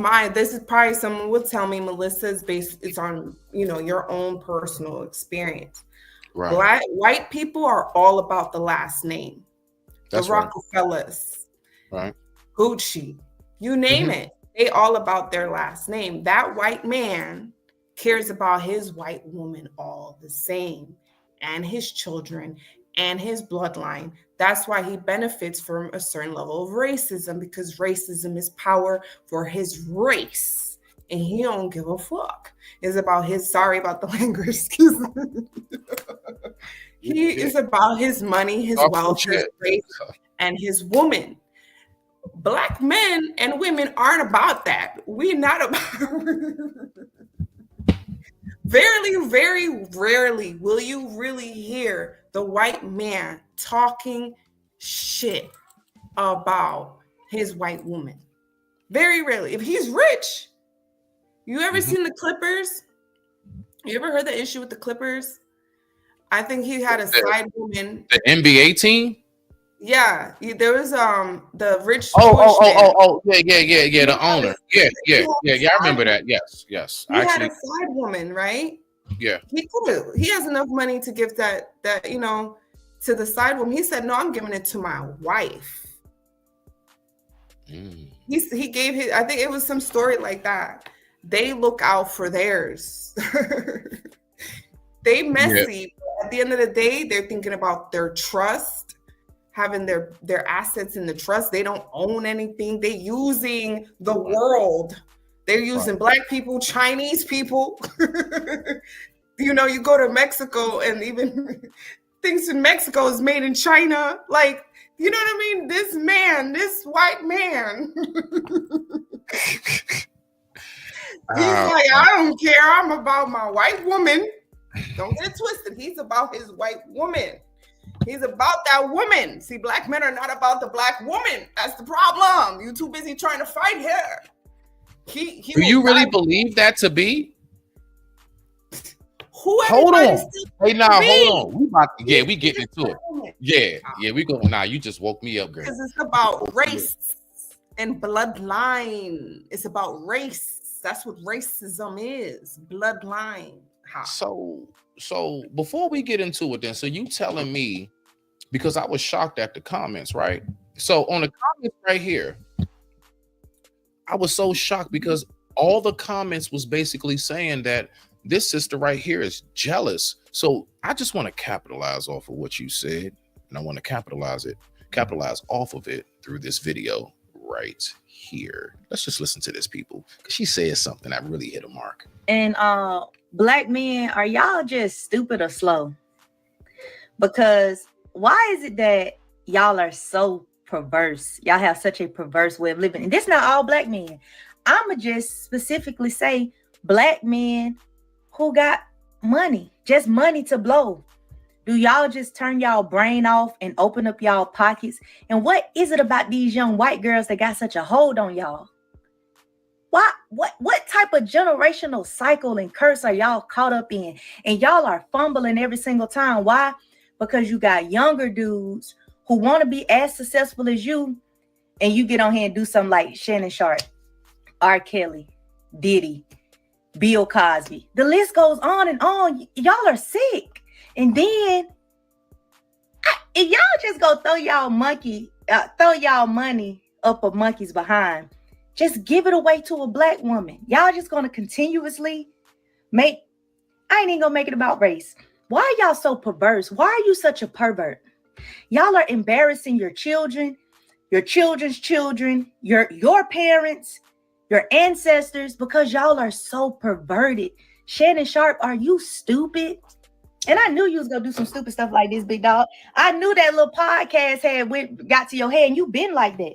S4: is probably, someone would tell me, Melissa, it's on, your own personal experience. Right. White people are all about the last name. That's the Rockefellers, right? Gucci, you name it. They all about their last name. That white man cares about his white woman all the same, and his children and his bloodline. That's why he benefits from a certain level of racism, because racism is power for his race, and he don't give a fuck. It's about sorry about the language, excuse me. He is about his money, his wealth, his race, and his woman. Black men and women aren't about that. We're not about. Very rarely will you really hear the white man talking shit about his white woman. Very rarely. If he's rich, you ever seen the Clippers? You ever heard the issue with the Clippers? I think he had a side woman.
S2: The NBA team?
S4: Yeah, there was the rich.
S2: Yeah, the owner. Yeah. I remember that. Yes.
S4: He had a side woman, right?
S2: Yeah.
S4: He has enough money to give that to the side woman. He said, "No, I'm giving it to my wife." He he gave his, I think it was some story like that. They look out for theirs. They messy. At the end of the day, they're thinking about their trust, having their assets in the trust. They don't own anything. They're using the world. They're using Black people, Chinese people. You know, you go to Mexico and even things in Mexico is made in China. Like, you know what I mean? This man, this white man. He's like, I don't care. I'm about my white woman. Don't get it twisted. He's about his white woman. He's about that woman. See, Black men are not about the Black woman. That's the problem. You too busy trying to fight her. He
S2: Do you really believe that to be?
S4: Hold
S2: on. Hey, now hold on. We about to, we getting into it. Yeah, we going. Nah, you just woke me up, girl.
S4: Because it's about race and bloodline. It's about race. That's what racism is. Bloodline.
S2: So before we get into it, then, so you telling me, because I was shocked at the comments, right? So on the comments right here, I was so shocked because all the comments was basically saying that this sister right here is jealous. So I just want to capitalize off of what you said, and I want to capitalize off of it through this video right here. Let's just listen to this, people, because she said something that really hit a mark.
S11: And Black men, are y'all just stupid or slow? Because why is it that y'all are so perverse? Y'all have such a perverse way of living. And this not all Black men. I'ma just specifically say Black men who got money, just money to blow. Do y'all just turn y'all brain off and open up y'all pockets? And what is it about these young white girls that got such a hold on y'all? What type of generational cycle and curse are y'all caught up in? And y'all are fumbling every single time. Why? Because you got younger dudes who want to be as successful as you, and you get on here and do something like Shannon Sharp, R. Kelly, Diddy, Bill Cosby. The list goes on and on. Y'all are sick. And then if y'all just go throw y'all money up a monkey's behind, just give it away to a Black woman. Y'all just gonna continuously I ain't even gonna make it about race. Why are y'all so perverse? Why are you such a pervert? Y'all are embarrassing your children, your children's children, your parents, your ancestors, because y'all are so perverted. Shannon Sharp, are you stupid? And I knew you was gonna do some stupid stuff like this, big dog. I knew that little podcast got to your head, and you've been like that.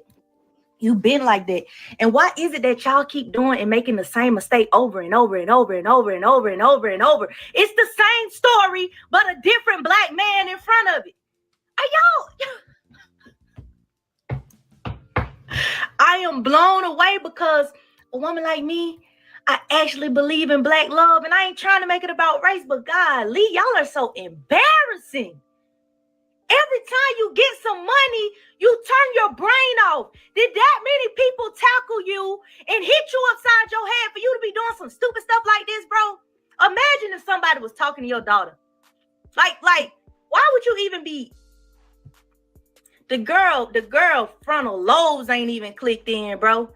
S11: You've been like that. And why is it that y'all keep doing and making the same mistake over and over and over and over and over and over and over? It's the same story, but a different Black man in front of it. I am blown away because a woman like me, I actually believe in Black love, and I ain't trying to make it about race, but golly, y'all are so embarrassing. Every time you get some money, you turn your brain off. Did that many people tackle you and hit you upside your head for you to be doing some stupid stuff like this, bro? Imagine if somebody was talking to your daughter. Like, why would you even be? The girl frontal lobes ain't even clicked in, bro.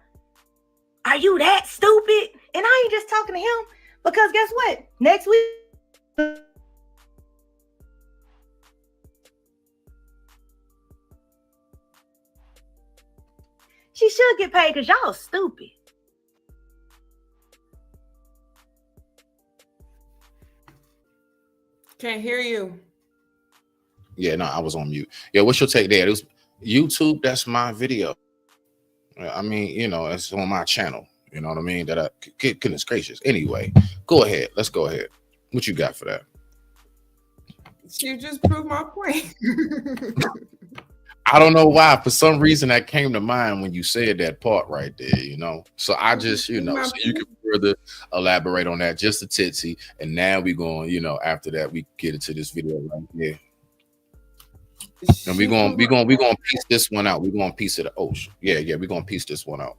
S11: Are you that stupid? And I ain't just talking to him, because guess what? Next week, she should get paid because y'all stupid.
S4: Can't hear you.
S2: Yeah, no, I was on mute. Yeah, what's your take there? It was YouTube. That's my video. I mean, you know, it's on my channel. You know what I mean? Goodness gracious. Anyway, go ahead. Let's go ahead. What you got for that?
S4: You just proved my point.
S2: I don't know why. For some reason, that came to mind when you said that part right there, you know? So I just, you know, so you can further elaborate on that just a titsy. And now we're going, you know, after that, we get into this video right here. And we're going to piece this one out. We're going to piece it. Oh, yeah, we're going to piece this one out.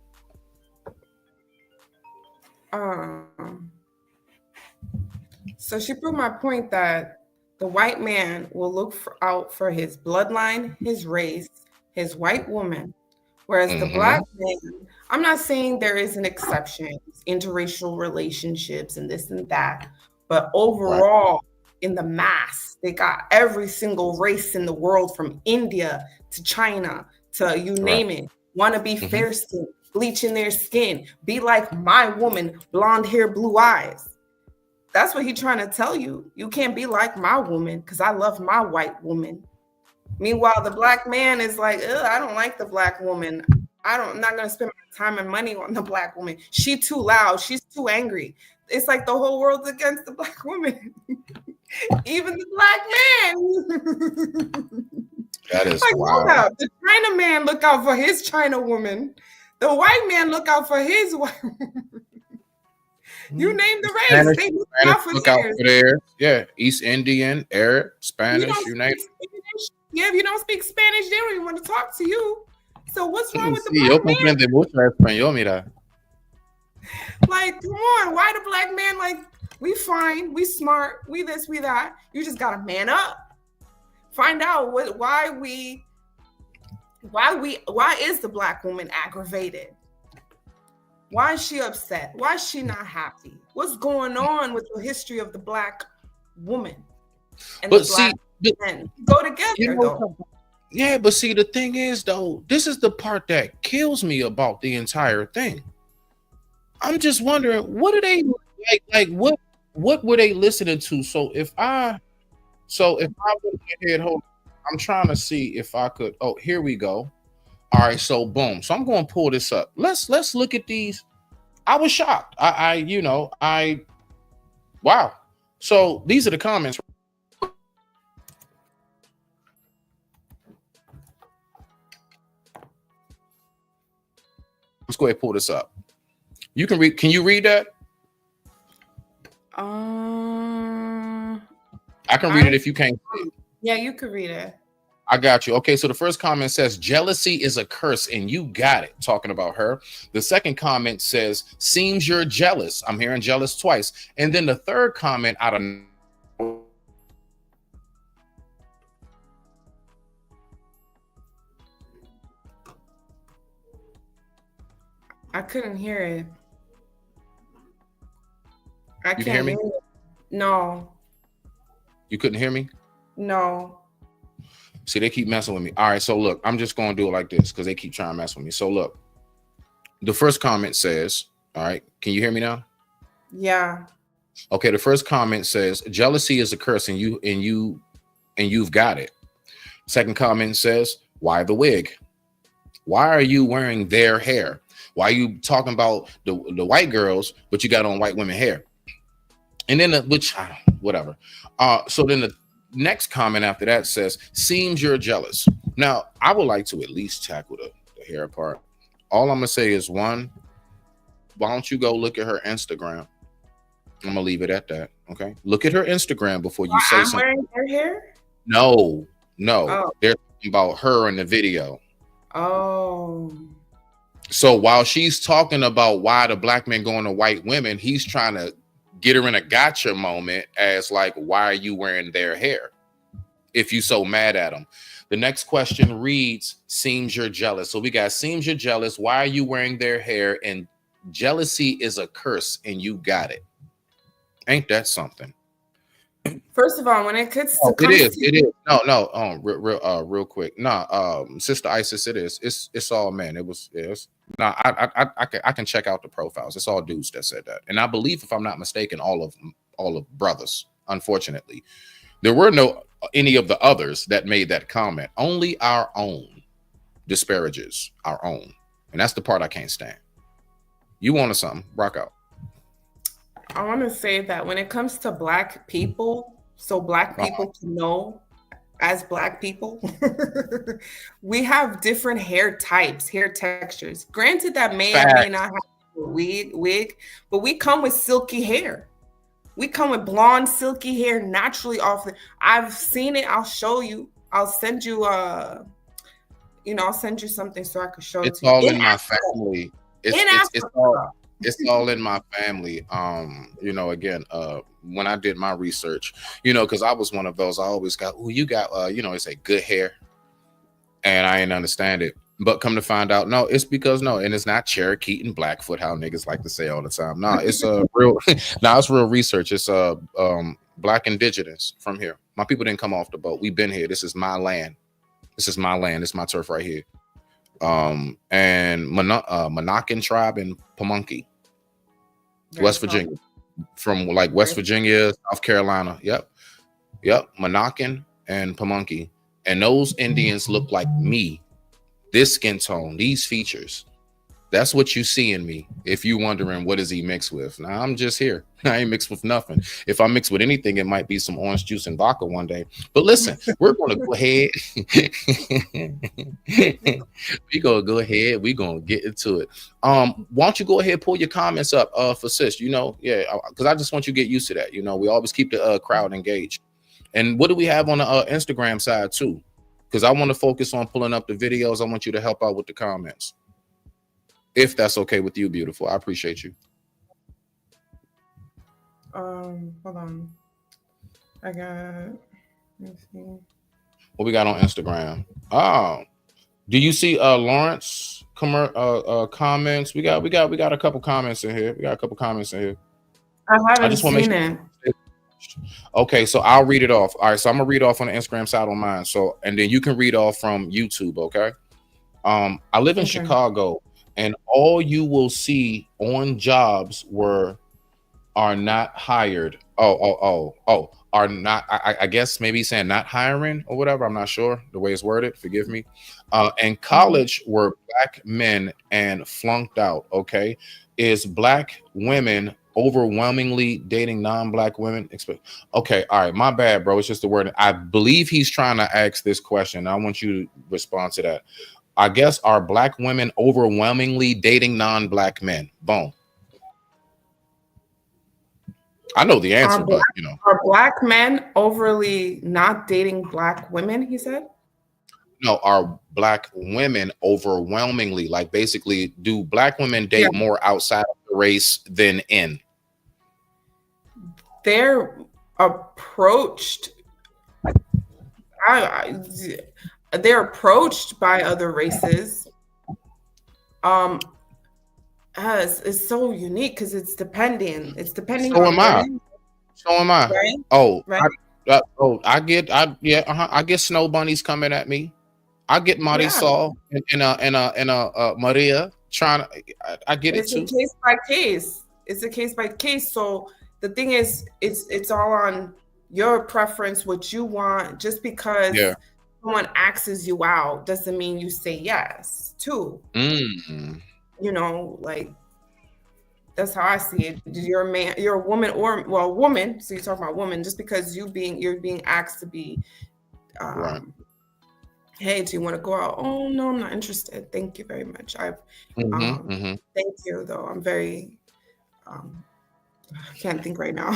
S4: So she proved my point that the white man will look out for his bloodline, his race, his white woman, Whereas the black man, I'm not saying there isn't exceptions, interracial relationships and this and that, but overall, in the mass, they got every single race in the world from India to China to you name it, want to be fair skinned, bleaching their skin, be like my woman, blonde hair, blue eyes. That's what he's trying to tell you. You can't be like my woman because I love my white woman. Meanwhile, the black man is like, I don't like the black woman. I'm not going to spend my time and money on the black woman. She's too loud. She's too angry. It's like the whole world's against the black woman. Even the black man.
S2: That is
S4: like,
S2: wild.
S4: The China man look out for his China woman. The white man look out for his white woman. You name the race.
S2: Spanish,
S4: they look
S2: out for theirs. Yeah, East Indian, Arab, Spanish, you name it.
S4: Yeah, if you don't speak Spanish, they don't even want to talk to you. So what's wrong with the black man?
S2: Mira.
S4: Like, come on, why the black man? Like, we fine, we smart, we this, we that. You just gotta man up. Find out why is the black woman aggravated? Why is she upset? Why is she not happy? What's going on with the history of the black woman and the black men? Go together, though.
S2: Yeah, but see, the thing is, though, this is the part that kills me about the entire thing. I'm just wondering, what are they like? What were they listening to? So if I went ahead, I'm trying to see if I could. Oh, here we go. All right, so boom. So I'm going to pull this up. Let's look at these. I was shocked. Wow. So these are the comments. Let's go ahead and pull this up. You can read. Can you read that? I can read it if you can't.
S4: Yeah, you can read it.
S2: I got you. Okay, so the first comment says, jealousy is a curse, and you got it, talking about her. The second comment says, seems you're jealous. I'm hearing jealous twice. And then the third comment out of
S4: I couldn't hear it.
S2: You can hear me?
S4: No.
S2: You couldn't hear me?
S4: No.
S2: See, they keep messing with me. All right, so look, I'm just going to do it like this because they keep trying to mess with me. So look, the first comment says, all right, can you hear me now?
S4: Yeah.
S2: Okay, the first comment says, jealousy is a curse, and you've got it. Second comment says, why the wig? Why are you wearing their hair? Why are you talking about the white girls, but you got on white women hair? And then whatever. So then the next comment after that says, seems you're jealous. Now, I would like to at least tackle the hair part. All I'm gonna say is, one, why don't you go look at her Instagram? I'm gonna leave it at that. Okay, look at her Instagram before you say something.
S4: Wearing her hair?
S2: No. They're talking about her in the video.
S4: Oh.
S2: So while she's talking about why the black men going to white women, he's trying to get her in a gotcha moment as like, why are you wearing their hair if you so mad at them? The next question reads, seems you're jealous. So we got seems you're jealous. Why are you wearing their hair? And jealousy is a curse, and you got it. Ain't that something?
S4: First of all, when it comes to
S2: it is. No. Real quick. Sister Isis, it is. It's all men. I can check out the profiles. It's all dudes that said that. And I believe, if I'm not mistaken, all of brothers, unfortunately. There were no any of the others that made that comment. Only our own disparages our own. And that's the part I can't stand. You wanted something, rock out.
S4: I want to say that when it comes to black people, so black people can know as black people, we have different hair types, hair textures. Granted, that may or may not have a wig, but we come with silky hair. We come with blonde, silky hair naturally off. I've seen it. I'll show you. I'll send you I'll send you something so I can show it to you.
S2: It's all in my family. It's all in my family. Again, when I did my research, because I was one of those, I always got, you got, it's a good hair. And I didn't understand it. But come to find out, no, it's because no, and it's not Cherokee and Blackfoot, how niggas like to say all the time. No, it's real. Now it's real research. It's Black indigenous from here. My people didn't come off the boat. We've been here. This is my land. This is my land. This is my turf right here. And Monacan tribe in Pamunkey, West Virginia, from like West Virginia, South Carolina. Yep. Monacan and Pamunkey, and those Indians look like me. This skin tone, these features. That's what you see in me. If you wondering what is he mixed with, now I'm just here. I ain't mixed with nothing. If I mix with anything, it might be some orange juice and vodka one day. But listen, we're gonna go ahead. We're gonna go ahead. We're gonna get into it. Why don't you go ahead, pull your comments up for sis? You know, yeah, because I just want you to get used to that. You know, we always keep the crowd engaged. And what do we have on the Instagram side too? Because I want to focus on pulling up the videos. I want you to help out with the comments, if that's okay with you, beautiful. I appreciate you.
S4: Hold on. I got. Let's see.
S2: What we got on Instagram? Oh, do you see Lawrence comments? We got a couple comments in here.
S4: I haven't seen it.
S2: Okay, so I'll read it off. All right, so I'm gonna read off on the Instagram side on mine. So, and then you can read off from YouTube. Okay. I live in Chicago, and all you will see on jobs are not hired. Are not. I guess maybe saying not hiring or whatever. I'm not sure the way it's worded. Forgive me. And college were Black men and flunked out. Okay, is Black women overwhelmingly dating non-Black women? Okay, all right, my bad, bro. It's just the word. I believe he's trying to ask this question. I want you to respond to that. I guess, are Black women overwhelmingly dating non-Black men? Boom. I know the answer, but you know,
S4: are Black men overly not dating Black women? He said.
S2: No, are Black women overwhelmingly, like basically, do Black women date more outside of the race than in?
S4: They're approached. They're approached by other races. It's so unique because it's depending. It's depending.
S2: So am I.
S4: Right?
S2: Oh,
S4: right.
S2: I get snow bunnies coming at me. I get Marisol and Maria trying to. I get it too.
S4: It's a case by case. It's a case by case. So the thing is, it's all on your preference, what you want. Just because someone asks you out doesn't mean you say yes too.
S2: Mm-hmm.
S4: You know, like that's how I see it. You're a man, you're a woman, or woman. So you're talking about woman. Just because you're being asked to be.
S2: Right.
S4: Hey, do you want to go out? Oh no, I'm not interested. Thank you very much. Thank you though. I'm very I can't think right now.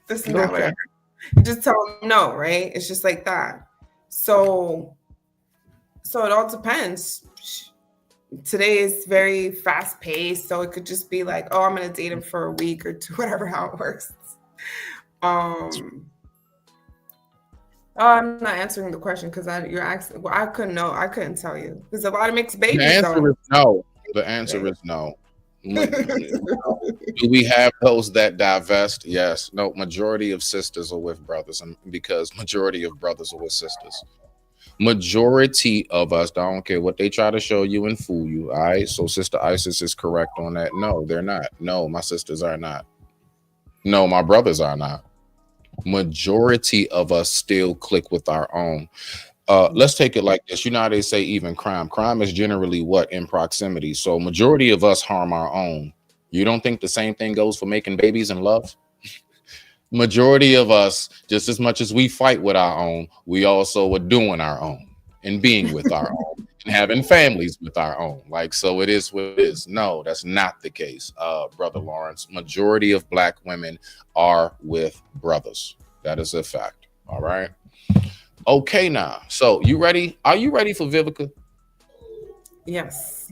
S4: This is not whatever. You just tell them no, right? It's just like that. So it all depends. Today is very fast paced, so it could just be like, oh, I'm gonna date him for a week or two, whatever, how it works. I'm not answering the question because you're asking. Well, I couldn't know. I couldn't tell you. There's a lot of mixed babies.
S2: The answer is no. The answer is no. Do we have those that divest? Yes. No. Majority of sisters are with brothers, and because majority of brothers are with sisters. Majority of us, I don't care what they try to show you and fool you. All right. So Sister Isis is correct on that. No, they're not. No, my sisters are not. No, my brothers are not. Majority of us still click with our own. Let's take it like this. You know how they say even crime is generally what? In proximity. So majority of us harm our own. You don't think the same thing goes for making babies and love? Majority of us, just as much as we fight with our own, we also are doing our own and being with our own and having families with our own. Like, so it is what it is. No, that's not the case, Brother Lawrence. Majority of Black women are with brothers. That is a fact. All right. Okay, now. So you ready? Are you ready for Vivica?
S4: Yes.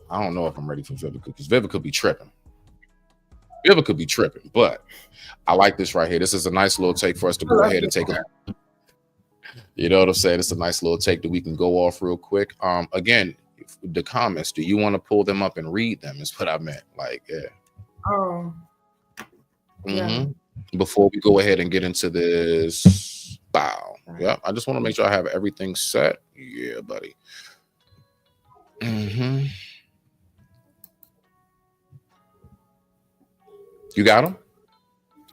S2: I don't know if I'm ready for Vivica because Vivica be tripping. Vivica be tripping, but I like this right here. This is a nice little take for us to go ahead and take a You know what I'm saying? It's a nice little take that we can go off real quick. Again, the comments, do you want to pull them up and read them? Is what I meant. Like, yeah.
S4: Oh. Yeah.
S2: Before we go ahead and get into this, bow. Yeah, I just want to make sure I have everything set. Yeah, buddy. You got them?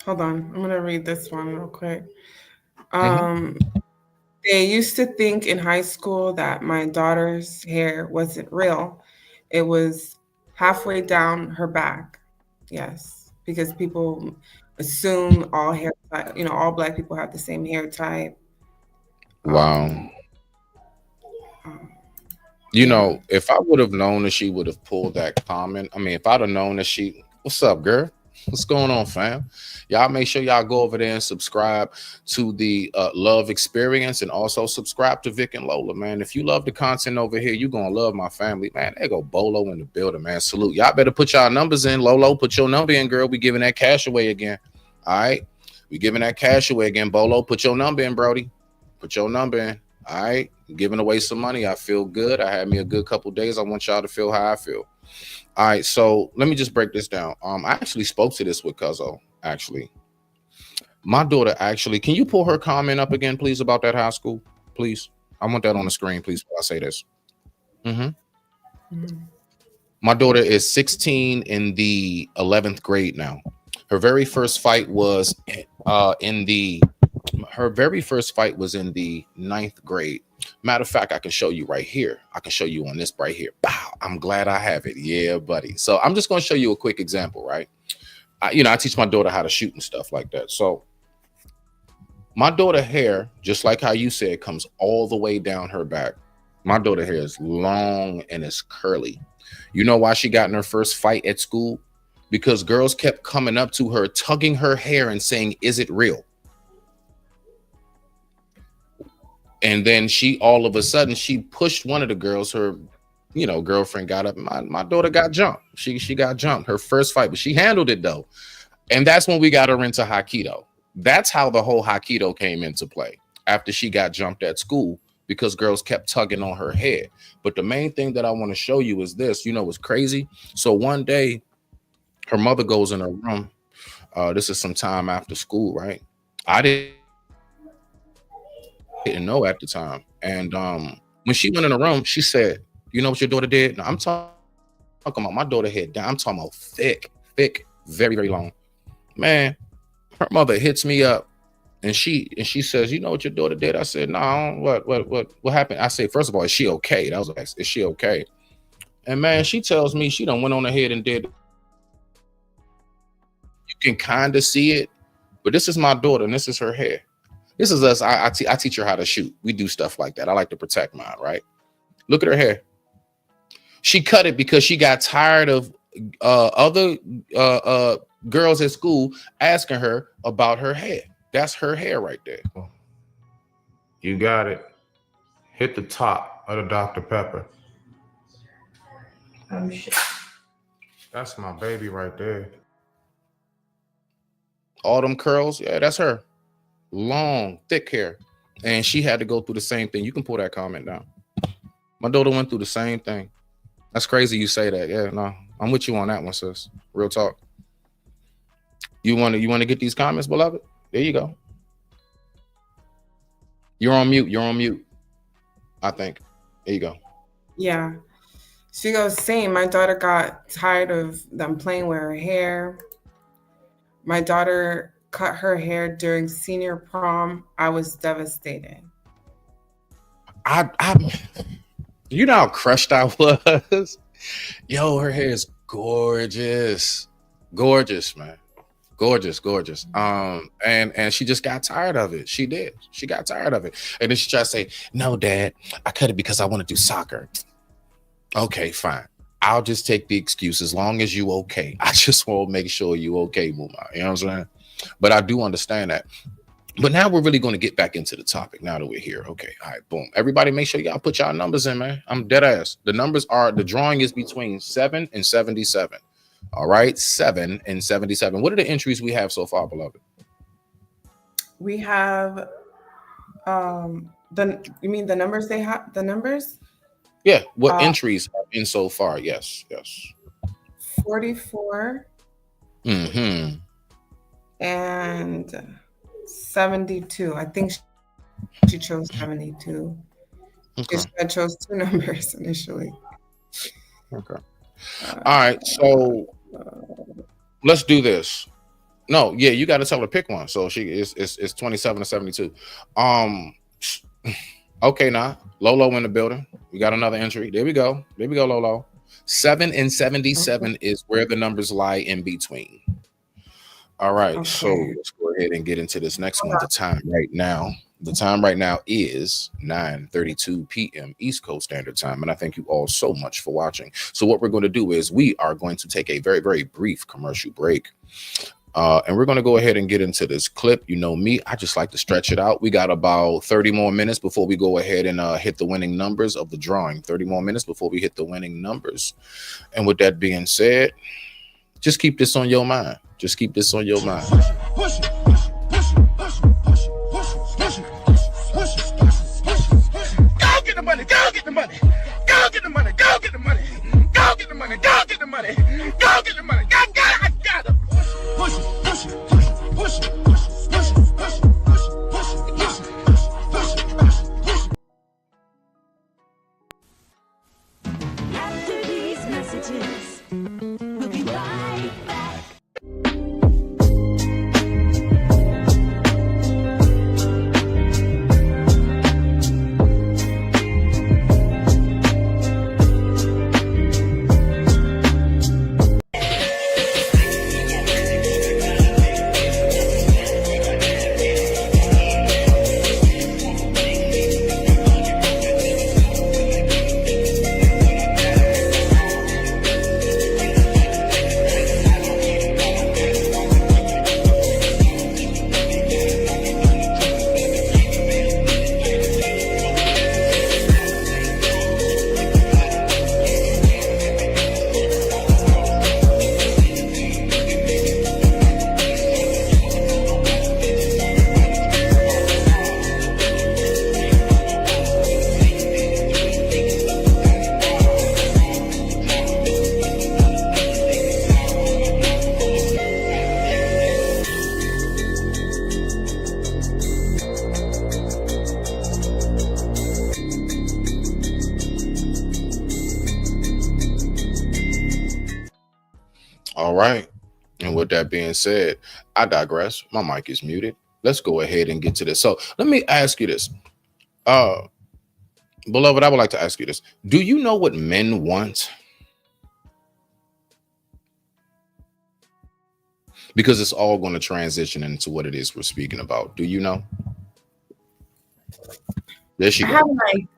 S4: Hold on. I'm going to read this one real quick. They used to think in high school that my daughter's hair wasn't real. It was halfway down her back. Yes, because people assume all hair type, all Black people have the same hair type.
S2: Wow. You know, if I would have known that she would have pulled that comment, I mean, if I'd have known that what's up, girl? What's going on, fam? Y'all make sure y'all go over there and subscribe to the Love Experience, and also subscribe to Vic and Lola, man. If you love the content over here, you're going to love my family, man. There go Bolo in the building, man. Salute. Y'all better put y'all numbers in. Lolo, put your number in, girl. We giving that cash away again. All right? We giving that cash away again. Bolo, put your number in, Brody. Put your number in. All right? Giving away some money. I feel good. I had me a good couple days. I want y'all to feel how I feel. All right, so let me just break this down. I actually spoke to this with Cuzzo, actually. My daughter actually, can you pull her comment up again, please, about that high school? Please. I want that on the screen, please, while I say this. My daughter is 16 in the 11th grade now. Her very first fight was in the 9th grade. Matter of fact, I can show you right here. I can show you on this right here. Wow, I'm glad I have it. Yeah, buddy. So I'm just going to show you a quick example, right? I teach my daughter how to shoot and stuff like that. So my daughter hair, just like how you said, comes all the way down her back. My daughter hair is long and it's curly. You know why she got in her first fight at school? Because girls kept coming up to her, tugging her hair and saying, "Is it real?" And then all of a sudden, she pushed one of the girls, her, girlfriend got up. My daughter got jumped. She got jumped, her first fight, but she handled it though. And that's when we got her into Hapkido. That's how the whole Hapkido came into play, after she got jumped at school, because girls kept tugging on her head. But the main thing that I want to show you is this, it's crazy. So one day her mother goes in her room. This is some time after school, right? I didn't know at the time. And when she went in the room, she said, "You know what your daughter did?" Now, I'm talking about my daughter head down. I'm talking about thick, very, very long. Man, her mother hits me up and she says, "You know what your daughter did?" I said, "No, what happened?" I said, "First of all, is she okay?" That was like, "Is she okay?" And man, she tells me she done went on ahead and did. You can kind of see it, but this is my daughter and this is her hair. This is us. I teach her how to shoot. We do stuff like that. I like to protect mine, right? Look at her hair. She cut it because she got tired of other girls at school asking her about her hair. That's her hair right there.
S12: You got it. Hit the top of the Dr. Pepper.
S11: Oh, shit.
S12: That's my baby right there.
S2: All them curls, yeah, that's her. Long, thick hair. And she had to go through the same thing. You can pull that comment down. My daughter went through the same thing. That's crazy you say that. Yeah, no, I'm with you on that one, sis. Real talk. You want to get these comments, beloved? There you go. You're on mute. I think. There you go.
S4: Yeah. She goes, "Same. My daughter got tired of them playing with her hair. My daughter cut her hair during senior prom. I was devastated."
S2: You know how crushed I was? Yo, her hair is gorgeous. Gorgeous, man. Gorgeous. And she just got tired of it. She did. She got tired of it. And then she tried to say, "No, Dad, I cut it because I want to do soccer." Okay, fine. I'll just take the excuse as long as you okay. I just want to make sure you okay, Muma. You know what I'm saying? But I do understand that. But now we're really going to get back into the topic now that we're here. Okay. All right. Boom. Everybody make sure y'all put y'all numbers in, man. I'm dead ass. The drawing is between 7 and 77. All right. 7 and 77. What are the entries we have so far, beloved?
S4: We have You mean the numbers they have? The numbers?
S2: Yeah. What entries are in so far? Yes.
S4: 44
S2: Mm-hmm.
S4: and 72. I think she chose 72.
S2: Okay.
S4: I chose 2 numbers initially.
S2: Okay. All right. So let's do this. No, yeah, you got to tell her to pick one. So it's 27 to 72. Okay, now Lolo in the building. We got another entry. There we go, Lolo. 7 and 77 is where the numbers lie in between. All right, so let's go ahead and get into this next one. The time right now is 9:32 p.m. East Coast Standard Time, and I thank you all so much for watching. So what we're going to do is we are going to take a very, very brief commercial break. And we're going to go ahead and get into this clip. You know me, I just like to stretch it out. We got about 30 more minutes before we go ahead and hit the winning numbers of the drawing. 30 more minutes before we hit the winning numbers. And with that being said, just keep this on your mind. Just keep this on your mind.
S10: Push it. Go get the money. Go get the money. Go get the money. Go get the money. Go get the money. Go get the money. Go get the money. I got it. Push it.
S13: After these messages, we'll be right back.
S2: All right. And with that being said, I digress. My mic is muted. Let's go ahead and get to this. So let me ask you this. Beloved, I would like to ask you this. Do you know what men want? Because it's all going to transition into what it is we're speaking about. Do you know? There she goes.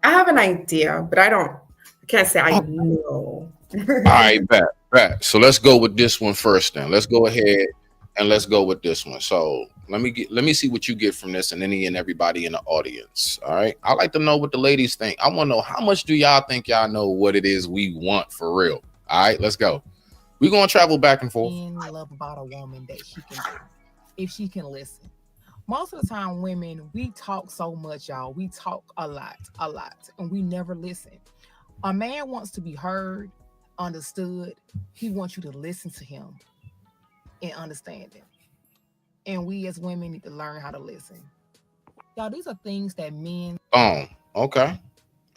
S4: I have an idea, but I can't say I know.
S2: All right, bet. So let's go with this one first then. Let's go ahead and let's go with this one. So let me see what you get from this and any and everybody in the audience. All right. I like to know what the ladies think. I want to know, how much do y'all think y'all know what it is we want for real? All right, let's go. We're gonna travel back and forth.
S14: I love about a woman that she can do, if she can listen. Most of the time, women, we talk so much, y'all. We talk a lot, and we never listen. A man wants to be heard, understood. He wants you to listen to him and understand him. And we as women need to learn how to listen. Y'all, these are things that men.
S2: Okay.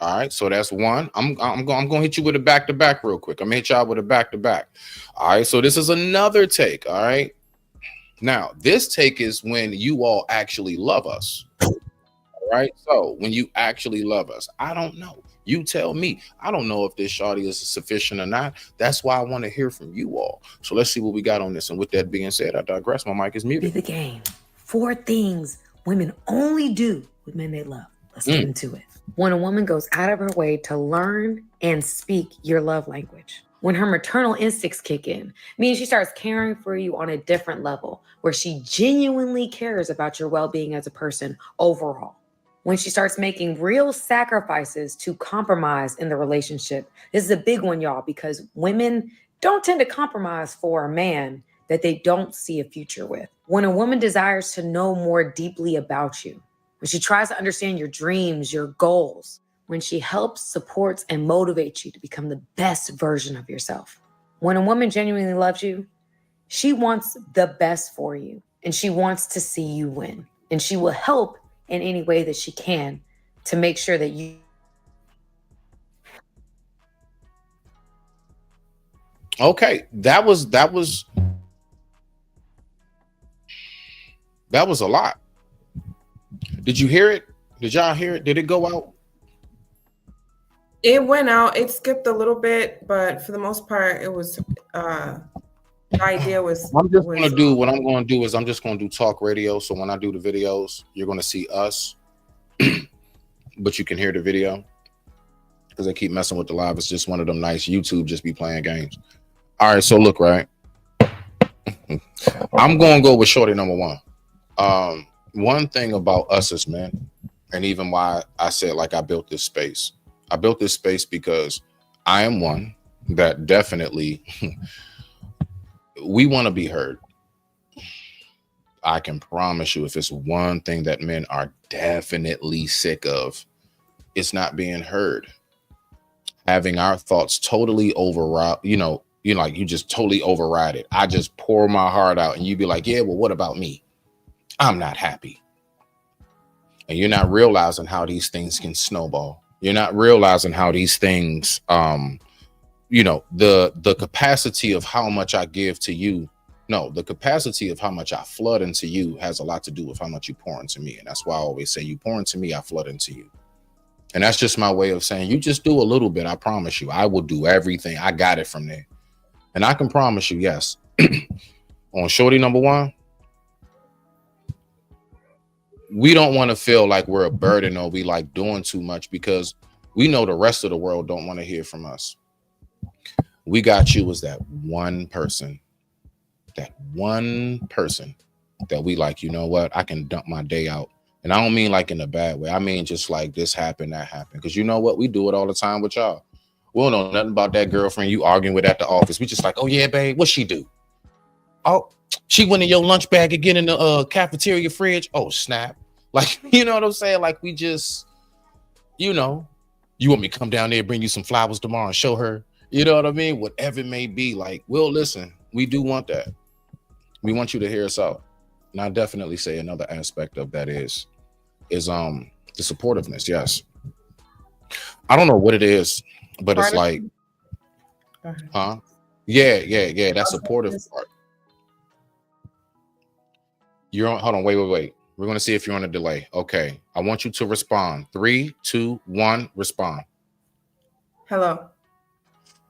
S2: All right, so that's one. I'm gonna hit you with a back-to-back real quick. I'm gonna hit y'all with a back-to-back. All right, so this is another take. All right. Now, this take is when you all actually love us. All right. So when you actually love us, I don't know. You tell me. I don't know if this shawty is sufficient or not. That's why I want to hear from you all. So let's see what we got on this. And with that being said, I digress. My mic is muted.
S15: Be the game. 4 things women only do with men they love. Let's get into it. When a woman goes out of her way to learn and speak your love language. When her maternal instincts kick in, means she starts caring for you on a different level, where she genuinely cares about your well-being as a person overall. When she starts making real sacrifices to compromise in the relationship. This is a big one, y'all, because women don't tend to compromise for a man that they don't see a future with. When a woman desires to know more deeply about you, when she tries to understand your dreams, your goals, when she helps, supports, and motivates you to become the best version of yourself. When a woman genuinely loves you, she wants the best for you, and she wants to see you win. And she will help in any way that she can to make sure that you.
S2: Okay, that was a lot. Did you hear it? Did y'all hear it? Did it go out?
S4: It went out. It skipped a little bit, but for the most part, it was. The idea was.
S2: I'm just gonna do what I'm gonna do is I'm just gonna do talk radio. So when I do the videos, you're gonna see us, but you can hear the video because they keep messing with the live. It's just one of them nice YouTube just be playing games. All right, so look, right. I'm gonna go with shorty number one. One thing about us as men, and even why I said like I built this space. I built this space because I am one that definitely we want to be heard. I can promise you, if it's one thing that men are definitely sick of, it's not being heard. Having our thoughts totally override, like you just totally override it. I just pour my heart out and you be like, yeah, well, what about me? I'm not happy. And you're not realizing how these things can snowball. You're not realizing how these things, the capacity of how much I give to you. No, the capacity of how much I flood into you has a lot to do with how much you pour into me. And that's why I always say, you pour into me, I flood into you. And that's just my way of saying, you just do a little bit. I promise you, I will do everything. I got it from there. And I can promise you, yes, on shorty number one, we don't want to feel like we're a burden or we like doing too much, because we know the rest of the world don't want to hear from us. We got you as that one person that we like, you know what, I can dump my day out. And I don't mean like in a bad way. I mean just like this happened, that happened. Because you know what, we do it all the time with y'all. We don't know nothing about that girlfriend you arguing with at the office. We just like, oh yeah, babe, what she do? Oh, she went in your lunch bag again in the cafeteria fridge. Oh snap. Like, you know what I'm saying? Like we just, you want me to come down there and bring you some flowers tomorrow and show her, you know what I mean? Whatever it may be, like, we'll listen. We do want that. We want you to hear us out. And I definitely say another aspect of that is the supportiveness. Yes. I don't know what it is, but it's like, huh? Yeah. That supportive part. You're on, hold on, wait. We're going to see if you're on a delay. Okay. I want you to respond. 3, 2, 1, respond.
S4: Hello.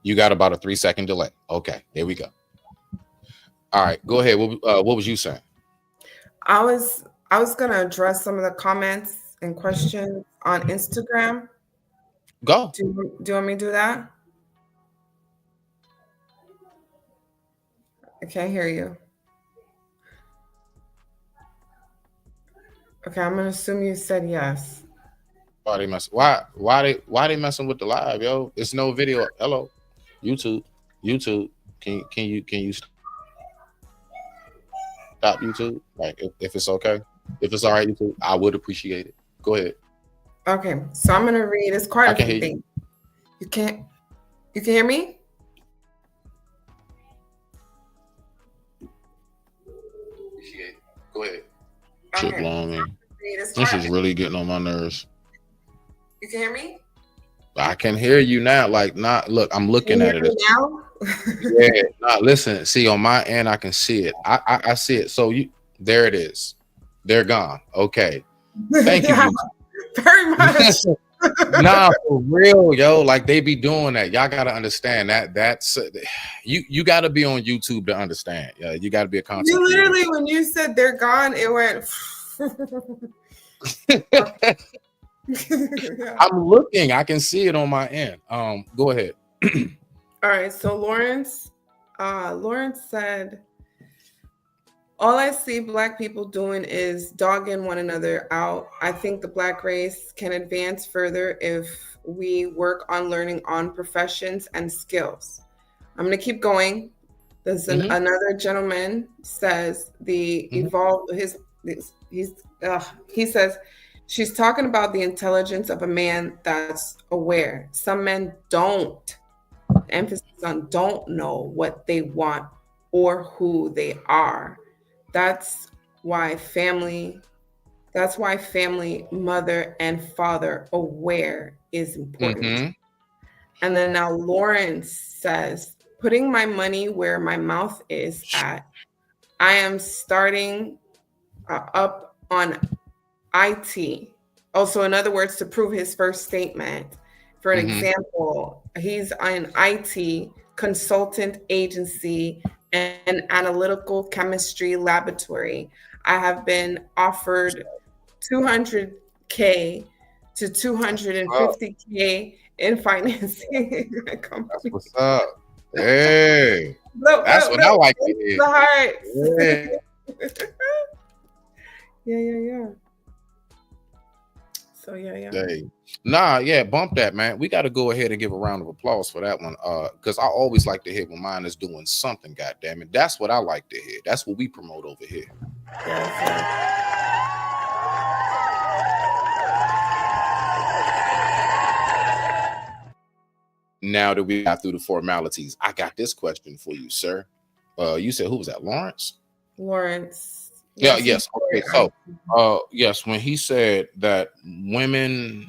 S2: You got about a 3-second delay. Okay, there we go. All right, go ahead. What was you saying?
S4: I was gonna address some of the comments and questions on Instagram.
S2: Go.
S4: Do you want me to do that? I can't hear you. Okay, I'm gonna assume you said yes.
S2: Why they messing with the live, yo? It's no video. Hello, YouTube. Can you stop YouTube? Like if it's okay, if it's all right, YouTube, I would appreciate it. Go ahead.
S4: Okay, so I'm gonna read. It's quite a few things. You can hear me?
S2: Go ahead. Shit blowing me. This is really getting on my nerves.
S4: You can hear me?
S2: I can hear you now. Like, not look, I'm looking at it
S4: now.
S2: Yeah, nah, listen. See, on my end, I can see it. I see it. So there it is. They're gone. Okay. Thank you.
S4: Very much.
S2: Nah, for real, yo. Like they be doing that. Y'all gotta understand that's you gotta be on YouTube to understand. Yeah, you gotta be a content.
S4: You literally, when you said they're gone, it went.
S2: I'm looking. I can see it on my end. Go ahead.
S4: All right. So Lawrence said, all I see Black people doing is dogging one another out. I think the Black race can advance further if we work on learning on professions and skills. I'm going to keep going. There's another gentleman says he says, She's talking about the intelligence of a man that's aware. Some men don't, emphasis on don't know what they want or who they are. That's why family, mother and father aware is important.
S2: Mm-hmm.
S4: And then now Lauren says, putting my money where my mouth is at. I am starting up on IT. Also, in other words, to prove his first statement. For an example, he's an IT consultant agency and analytical chemistry laboratory. I have been offered 200K to 250K in financing.
S2: What's up? Hey, that's what I like to hear.
S4: The heart.
S2: Yeah.
S4: Yeah. So yeah.
S2: Hey. Nah, yeah, bump that, man. We got to go ahead and give a round of applause for that one. Because I always like to hear when mine is doing something, goddamn it. That's what I like to hear. That's what we promote over here. Now that we got through the formalities, I got this question for you, sir. You said, who was that? Lawrence?
S4: Lawrence.
S2: Yeah, yes. Okay, so yes, when he said that men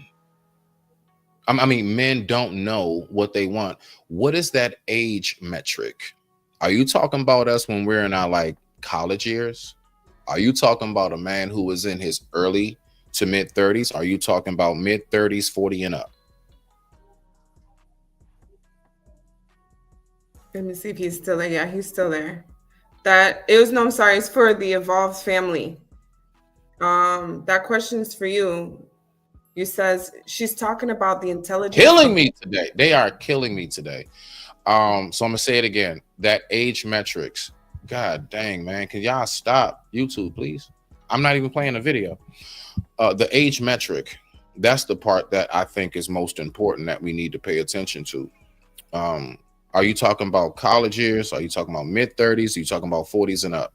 S2: don't know what they want, what is that age metric? Are you talking about us when we're in our like college years? Are you talking about a man who is in his early to mid 30s? Are you talking about mid 30s, 40 and up?
S4: Let me see if he's still there. Yeah, he's still there. It's for the evolved family. That question's for you. You says she's talking about the intelligence.
S2: Killing me today. They are killing me today. So I'm gonna say it again. That age metrics. God dang, man. Can y'all stop YouTube, please? I'm not even playing a video. The age metric. That's the part that I think is most important that we need to pay attention to. Are you talking about college years? Are you talking about mid 30s? Are you talking about 40s and up?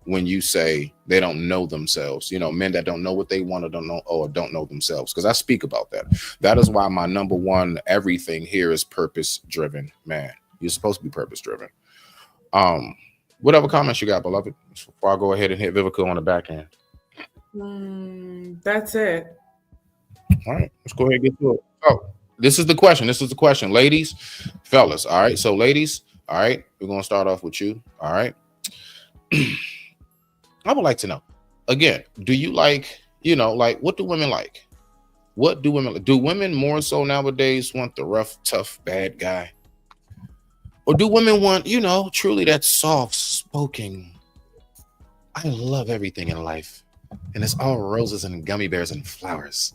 S2: When you say they don't know themselves, men that don't know what they want or don't know themselves. Because I speak about that. That is why my number one everything here is purpose driven, man. You're supposed to be purpose driven. Whatever comments you got, beloved, before I go ahead and hit Vivica on the back end.
S4: That's it.
S2: All right, let's go ahead and get to it. Oh, this is the question. Ladies, fellas. All right. So ladies, all right, we're going to start off with you. All right. I would like to know, again, do you like, what do women like? What do women like? Do women more so nowadays want the rough, tough, bad guy? Or do women want, truly that soft-spoken, I love everything in life, and it's all roses and gummy bears and flowers?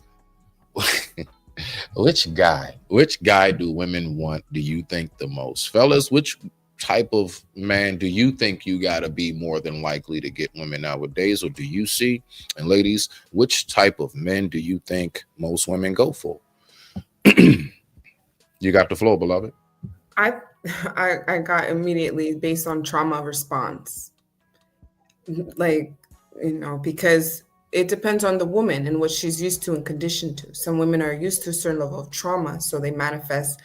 S2: Which guy do women want, do you think, the most? Fellas, which type of man do you think you gotta be more than likely to get women nowadays, or do you see? And ladies, which type of men do you think most women go for? You got the floor, beloved.
S4: I got immediately based on trauma response, because it depends on the woman and what she's used to and conditioned to. Some women are used to a certain level of trauma, so they manifest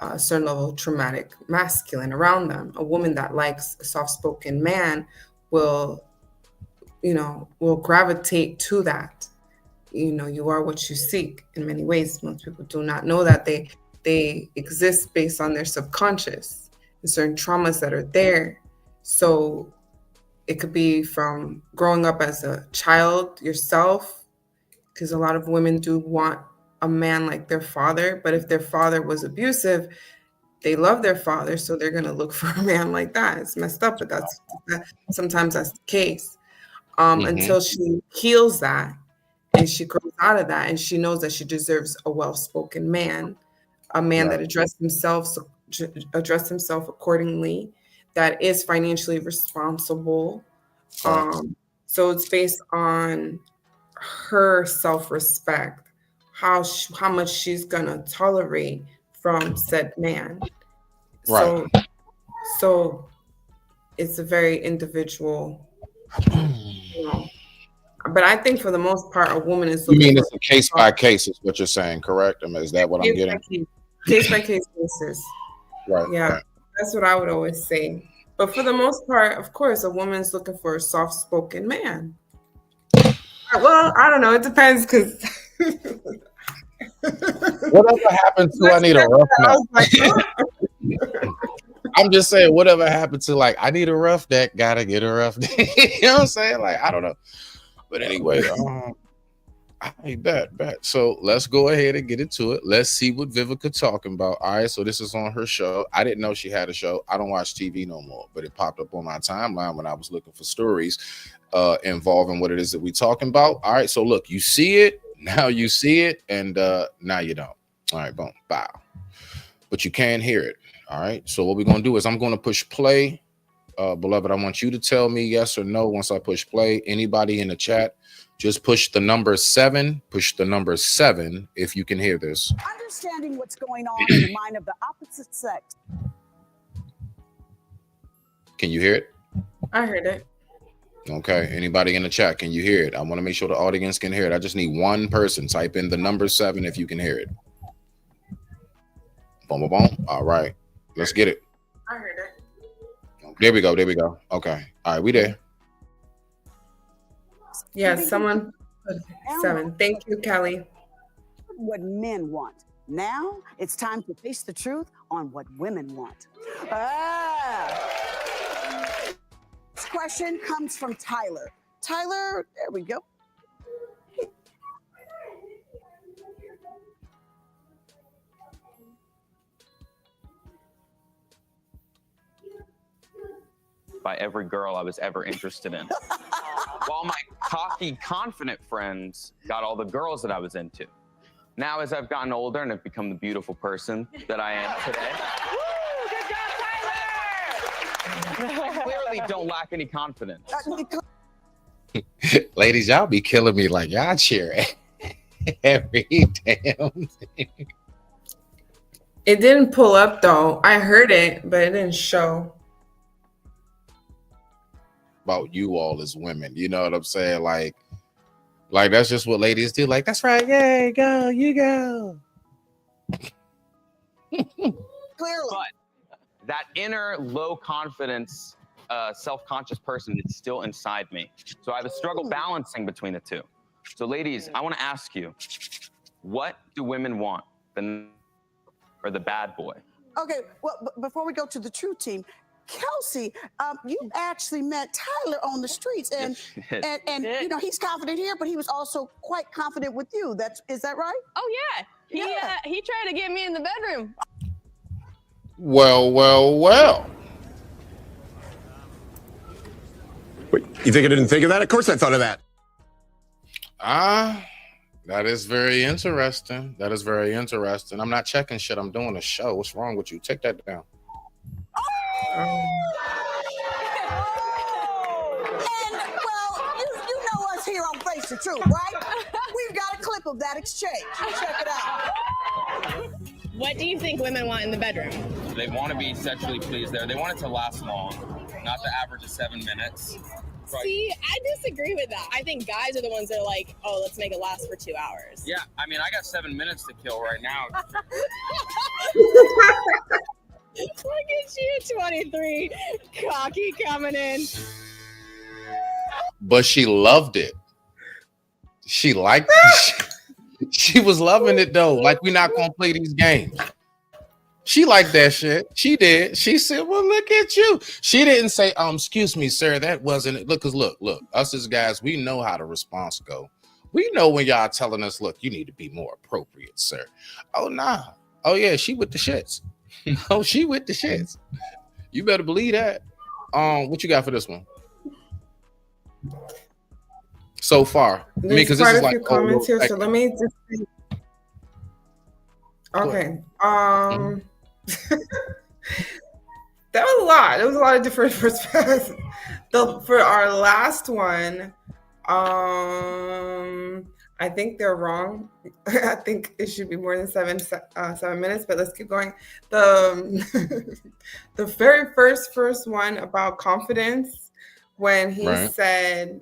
S4: a certain level of traumatic masculine around them. A woman that likes a soft-spoken man will gravitate to that. You are what you seek in many ways. Most people do not know that they exist based on their subconscious and certain traumas that are there. So it could be from growing up as a child yourself, because a lot of women do want a man like their father, but if their father was abusive, they love their father, so they're going to look for a man like that. It's messed up, but sometimes that's the case. Until she heals that and she grows out of that and she knows that she deserves a well-spoken man, a man that addressed himself accordingly, that is financially responsible. So it's based on her self-respect, how much she's gonna tolerate from said man.
S2: Right.
S4: So it's a very individual. But I think for the most part, a woman is
S2: You
S4: looking
S2: mean
S4: for
S2: it's a case by case is what you're saying, correct? I mean, is that what I'm getting?
S4: Case by case basis.
S2: Right.
S4: Yeah,
S2: right.
S4: that's what I would always say. But for the most part, of course, a woman's looking for a soft-spoken man. Well, I don't know. It depends because.
S2: Whatever happened to I need a roughneck. I'm just saying, whatever happened to like I need a roughneck, gotta get a roughneck. You know what I'm saying? Like I don't know, but anyway, I bet. So let's go ahead and get into it. Let's see what Vivica talking about. All right, so this is on her show. I didn't know she had a show. I don't watch TV no more, but it popped up on my timeline when I was looking for stories involving what it is that we talking about. All right, so look, you see it now, you see it, and now you don't. All right, boom, bow. But you can hear it. All right, so what we're gonna do is I'm gonna push play. Beloved, I want you to tell me yes or no once I push play. Anybody in the chat, just push the number 7. Push the number 7 if you can hear this.
S16: Understanding what's going on in the mind of the opposite sex.
S2: Can you hear it?
S4: I heard it.
S2: Okay. Anybody in the chat, can you hear it? I want to make sure the audience can hear it. I just need one person. Type in the number 7 if you can hear it. Boom, boom, boom. All right. Let's get it.
S4: I heard it.
S2: There we go. Okay. All right, we there.
S4: Yeah, someone put 7. Thank you, Kelly.
S16: What men want. Now it's time to face the truth on what women want. This question comes from Tyler. Tyler, there we go.
S17: By every girl I was ever interested in. While my cocky, confident friends got all the girls that I was into. Now, as I've gotten older and have become the beautiful person that I am today, I clearly don't lack any confidence.
S2: Ladies, y'all be killing me like y'all cheer every damn thing.
S4: It didn't pull up though. I heard it, but it didn't show.
S2: About you all as women, you know what I'm saying? Like that's just what ladies do. Like, that's right, yay, go, you go.
S16: Clearly.
S17: But that inner low confidence, self-conscious person is still inside me. So I have a struggle balancing between the two. So ladies, I want to ask you, what do women want? Or the bad boy?
S16: Okay, well, before we go to the true team, Kelsey, you actually met Tyler on the streets, and you know he's confident here, but he was also quite confident with you. Is that right?
S18: Oh yeah, he tried to get me in the bedroom.
S2: Well.
S19: Wait, you think I didn't think of that? Of course I thought of that.
S2: That is very interesting. I'm not checking shit. I'm doing a show. What's wrong with you? Take that down.
S16: And well, you know us here on Face the Truth, right? We've got a clip of that exchange. Check it out.
S18: What do you think women want in the bedroom?
S17: They want to be sexually pleased there. They want it to last long, not the average of 7 minutes. Right.
S18: See, I disagree with that. I think guys are the ones that are like, oh, let's make it last for 2 hours.
S17: Yeah, I mean, I got 7 minutes to kill right now.
S18: Look at you, 23, cocky coming in.
S2: But she loved it. She liked it. She was loving it though. Like, we're not gonna play these games. She liked that shit. She did. She said, well, look at you. She didn't say, excuse me, sir, that wasn't it. Look, us as guys, we know how the response go. We know when y'all telling us, look, you need to be more appropriate, sir. Oh, nah. Oh, yeah, she with the shits. Oh, she with the shits. You better believe that. What you got for this one? So far,
S4: There's quite a few comments here, so let me just see. Okay. That was a lot. There was a lot of different perspectives. For our last one, I think they're wrong. I think it should be more than 7 minutes, but let's keep going. The very first one about confidence, when he said,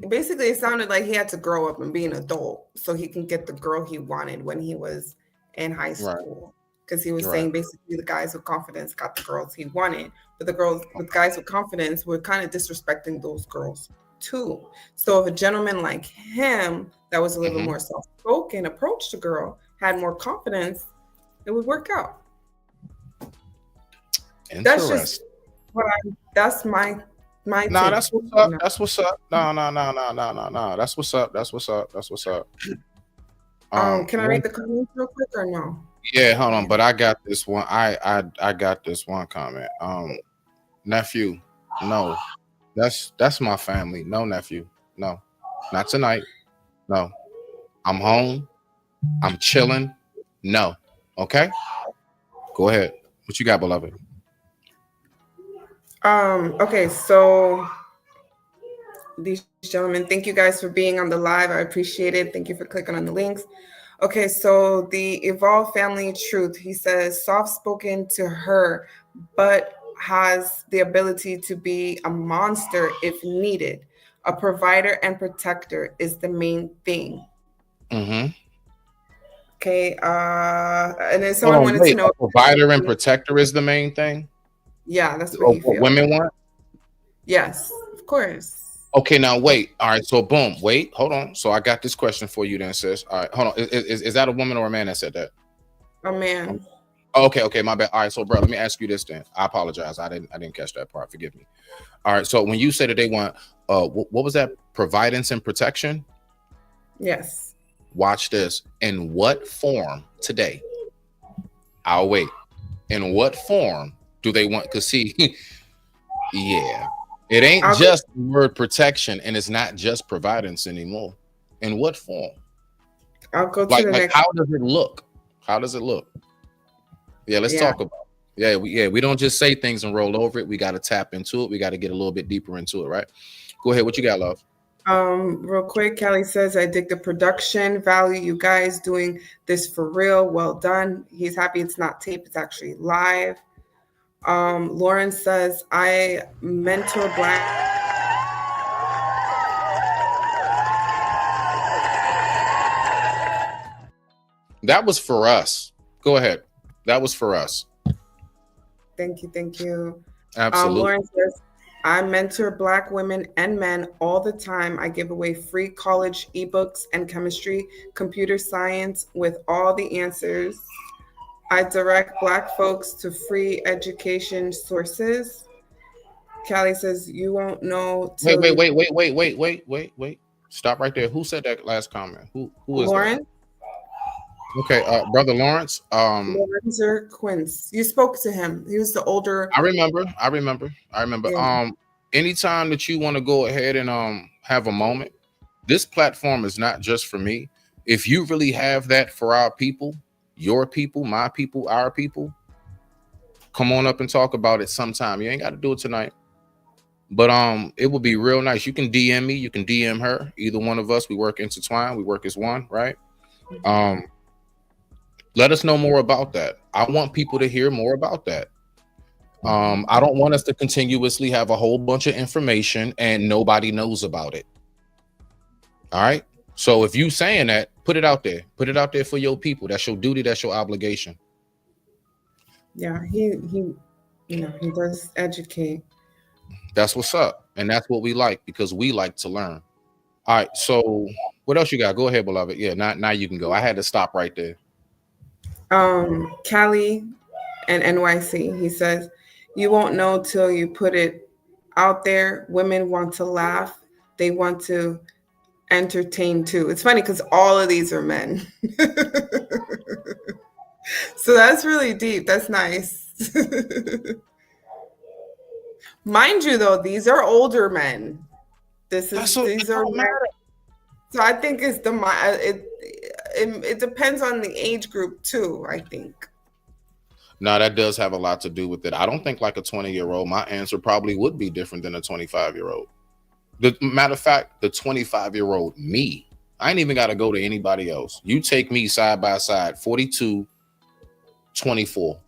S4: Basically, it sounded like he had to grow up and be an adult so he can get the girl he wanted when he was in high school. Because he was saying basically the guys with confidence got the girls he wanted, but the girls with guys with confidence were kind of disrespecting those girls too. So if a gentleman like him that was a little more soft-spoken approached a girl, had more confidence, it would work out. That's just what that's my
S2: Nah,
S4: take.
S2: that's what's up. That's what's up. No. That's what's up. That's what's up. That's what's up.
S4: Can I read the comments real quick or no?
S2: Yeah, hold on. But I got this one. I got this one comment. Nephew, no. That's my family. No, nephew. No. Not tonight. No. I'm home. I'm chilling. No. Okay? Go ahead. What you got, beloved?
S4: Okay, so these gentlemen, thank you guys for being on the live. I appreciate it. Thank you for clicking on the links. Okay, so the Evolve Family Truth, he says, soft-spoken to her, but has the ability to be a monster if needed. A provider and protector is the main thing. Okay, and then someone wanted to know.
S2: A provider and protector is the main thing?
S4: Yeah, that's what he feels.
S2: Women want?
S4: Yes, of course.
S2: Okay, now wait. All right, so boom. Wait, hold on. So I got this question for you then, sis. All right, hold on. Is that a woman or a man that said that?
S4: A man.
S2: Okay, my bad. All right, so bro, let me ask you this then. I apologize. I didn't catch that part. Forgive me. All right, so when you say that they want what was that? Providence and protection?
S4: Yes.
S2: Watch this. In what form today? I'll wait. In what form do they want? Because see, yeah, it ain't just the word protection, and it's not just providence anymore. In what form?
S4: I'll go to the next.
S2: How does it look? How does it look? Yeah, let's talk about it. We don't just say things and roll over it. We got to tap into it. We got to get a little bit deeper into it, right? Go ahead. What you got, love?
S4: Real quick, Kelly says, I dig the production value. You guys doing this for real. Well done. He's happy it's not tape, it's actually live. Lauren says, I mentor Black.
S2: That was for us. Go ahead. That was for us.
S4: Thank you.
S2: Absolutely.
S4: Lauren says, I mentor Black women and men all the time. I give away free college ebooks and chemistry, computer science with all the answers. I direct Black folks to free education sources. Callie says, you won't know.
S2: Wait. Stop right there. Who said that last comment? Who is
S4: Lauren?
S2: That? Okay, brother Lawrence.
S4: Lorenzer Quince. You spoke to him. He was the older.
S2: I remember.
S4: Yeah.
S2: Anytime that you want to go ahead and have a moment, this platform is not just for me. If you really have that for our people, your people, my people, our people, come on up and talk about it sometime. You ain't got to do it tonight. But it will be real nice. You can DM me, you can DM her. Either one of us, we work intertwined, we work as one, right? Let us know more about that. I want people to hear more about that. I don't want us to continuously have a whole bunch of information and nobody knows about it. All right. So if you saying that, put it out there. Put it out there for your people. That's your duty. That's your obligation.
S4: Yeah, he does educate.
S2: That's what's up. And that's what we like, because we like to learn. All right. So what else you got? Go ahead, beloved. Yeah, now you can go. I had to stop right there.
S4: Callie and NYC, he says, you won't know till you put it out there. Women want to laugh. They want to entertain too. It's funny because all of these are men. So that's really deep. That's nice. Mind you, though, these are older men. These are men. So I think it's it depends on the age group too, I think.
S2: No, that does have a lot to do with it. I don't think like a 20-year-old, my answer probably would be different than a 25-year-old. The matter of fact, the 25-year-old me, I ain't even got to go to anybody else. You take me side by side, 42, 24.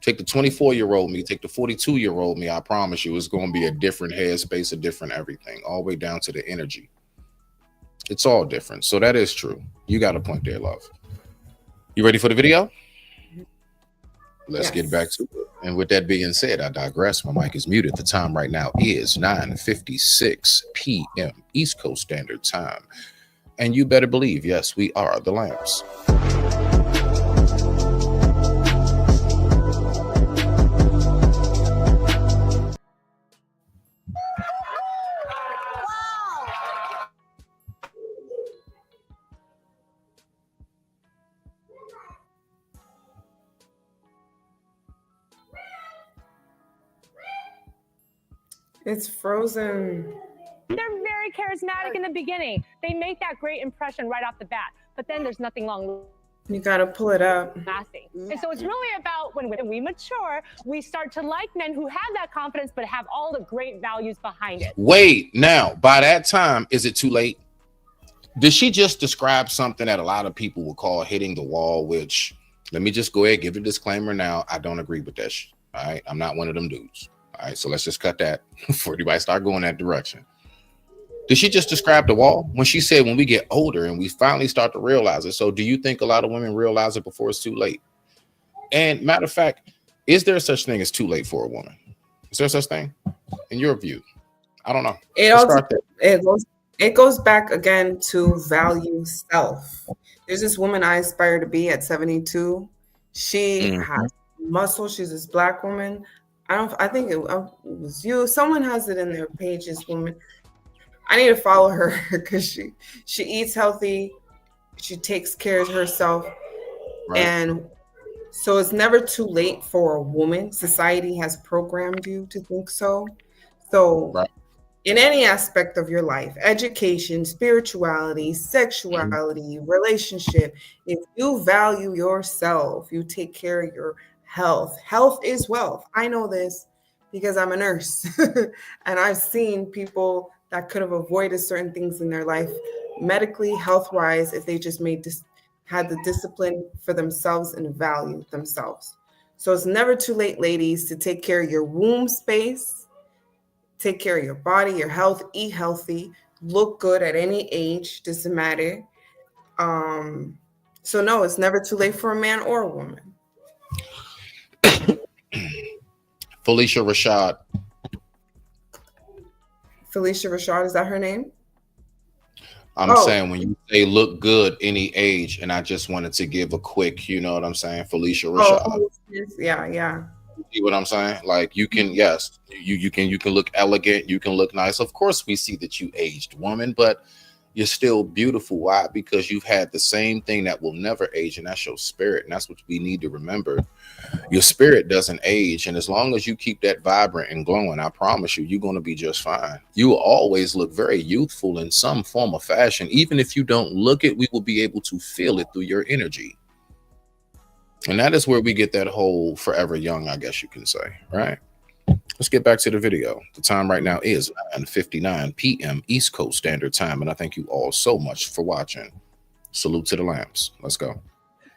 S2: Take the 24-year-old me, take the 42-year-old me. I promise you, it's going to be a different headspace, a different everything, all the way down to the energy. It's all different. So that is true. You got a point there, love. You ready for the video? Let's get back to it. And with that being said, I digress. My mic is muted. The time right now is 9:56 p.m. East Coast Standard Time. And you better believe, yes, we are the Lamps.
S4: It's Frozen.
S20: They're very charismatic in the beginning. They make that great impression right off the bat, but then there's nothing long
S4: You gotta pull it up.
S20: lasting. And so it's really about when we mature, we start to like men who have that confidence, but have all the great values behind it.
S2: Wait, now, by that time, is it too late? Did she just describe something that a lot of people would call hitting the wall, which, let me just go ahead, give a disclaimer now. I don't agree with that shit. All right. I'm not one of them dudes. All right. So let's just cut that before anybody start going that direction. Did she just describe the wall when she said when we get older and we finally start to realize it? So do you think a lot of women realize it before it's too late? And matter of fact, is there such thing as too late for a woman? Is there such thing in your view? I don't know.
S4: It goes back again to value self. There's this woman I aspire to be at 72. She has muscle. She's this black woman. I think it was you. Someone has it in their page. This woman. I need to follow her because she eats healthy. She takes care of herself. Right. And so it's never too late for a woman. Society has programmed you to think so. So in any aspect of your life, education, spirituality, sexuality, relationship, if you value yourself, you take care of your health. Health is wealth. I know this because I'm a nurse and I've seen people that could have avoided certain things in their life, medically, health-wise, if they just had the discipline for themselves and valued themselves. So it's never too late, ladies, to take care of your womb space, take care of your body, your health, eat healthy, look good at any age, doesn't matter. So no, it's never too late for a man or a woman.
S2: Felicia Rashad.
S4: Felicia Rashad, is that her name?
S2: I'm saying when you say look good any age, and I just wanted to give a quick, you know what I'm saying, Felicia Rashad.
S4: Yeah.
S2: See what I'm saying? Like you can, yes, you can look elegant, you can look nice. Of course, we see that you aged, woman, but you're still beautiful. Why? Because you've had the same thing that will never age, and that's your spirit. And that's what we need to remember. Your spirit doesn't age, and as long as you keep that vibrant and glowing, I promise you, you're going to be just fine. You will always look very youthful in some form of fashion. Even if you don't look it, we will be able to feel it through your energy. And that is where we get that whole forever young, I guess you can say, right? Let's get back to the video. The time right now is 9:59 p.m. East Coast Standard Time, and I thank you all so much for watching. Salute to the lamps. Let's go.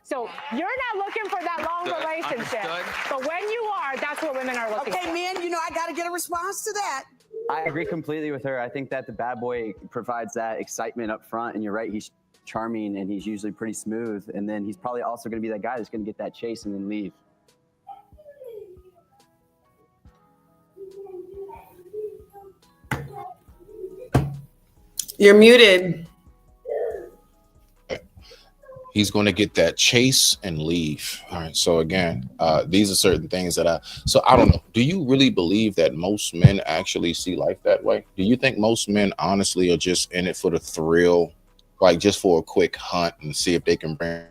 S20: So you're not looking for that long relationship, but when you are, that's what women are looking for.
S16: Okay, men, I got to get a response to that.
S21: I agree completely with her. I think that the bad boy provides that excitement up front, and you're right, he's charming and he's usually pretty smooth, and then he's probably also going to be that guy that's going to get that chase and then leave.
S4: You're muted.
S2: He's going to get that chase and leave. All right. So again, these are certain things that I don't know. Do you really believe that most men actually see life that way? Do you think most men honestly are just in it for the thrill, like just for a quick hunt and see if they can bring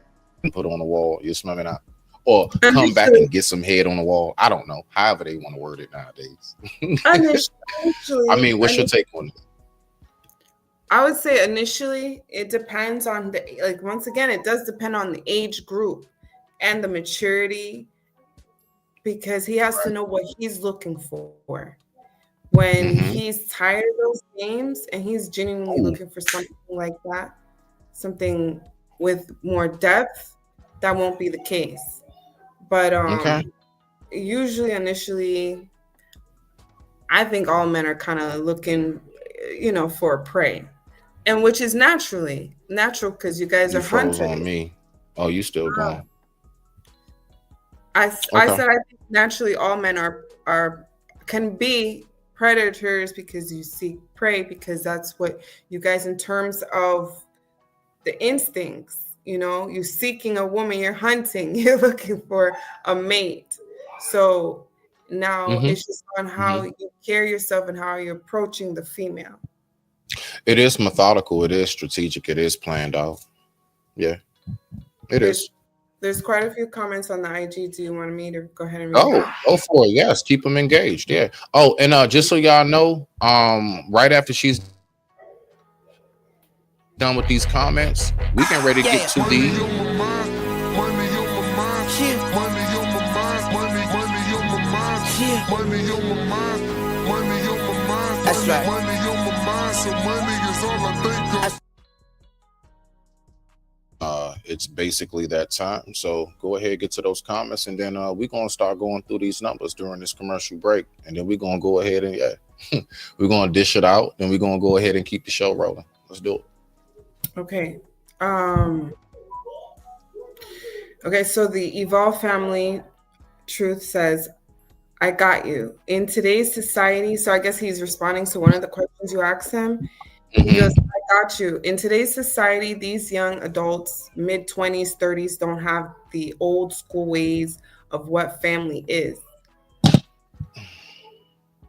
S2: and put on the wall? You smell me out? Or come back and get some head on the wall? I don't know. However they want to word it nowadays. I mean, what's your take on it?
S4: I would say initially it depends on once again, it does depend on the age group and the maturity, because he has to know what he's looking for. When he's tired of those games and he's genuinely looking for something like that, something with more depth, that won't be the case. But usually initially, I think all men are kind of looking, for prey, and which is natural because you guys
S2: You
S4: are
S2: froze
S4: hunters.
S2: on me. Oh, you still going?
S4: I
S2: Okay.
S4: said I think naturally all men can be predators because you seek prey, because that's what you guys, in terms of the instincts, you're seeking a woman, you're hunting, you're looking for a mate. So now it's just on how you carry yourself and how you're approaching the female.
S2: It is methodical. It is strategic. It is planned out. Yeah, it is.
S4: There's quite a few comments on the IG. Do you want me to go ahead and read
S2: Oh, go for it. Yes, keep them engaged. Yeah. Oh, and just so y'all know, right after she's done with these comments, we getting ready to get to the.
S3: That's right.
S2: It's basically that time. So go ahead, get to those comments, and then we're gonna start going through these numbers during this commercial break, and then we're gonna go ahead and we're gonna dish it out, and we're gonna go ahead and keep the show rolling. Let's do it.
S4: Okay. Okay, so the Evolve Family Truth says, I got you. In today's society, so I guess he's responding to one of the questions you asked him. He goes, I got you. In today's society, these young adults, mid-20s, 30s, don't have the old school ways of what family is.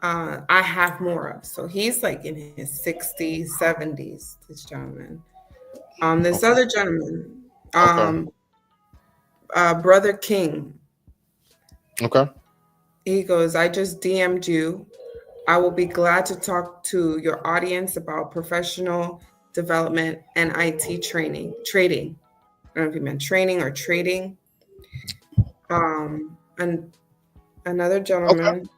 S4: I have more of. So he's like in his 60s, 70s, this gentleman. This other gentleman, Brother King.
S2: Okay.
S4: He goes, I just DM'd you. I will be glad to talk to your audience about professional development and IT trading. I don't know if you meant training or trading. And another gentleman,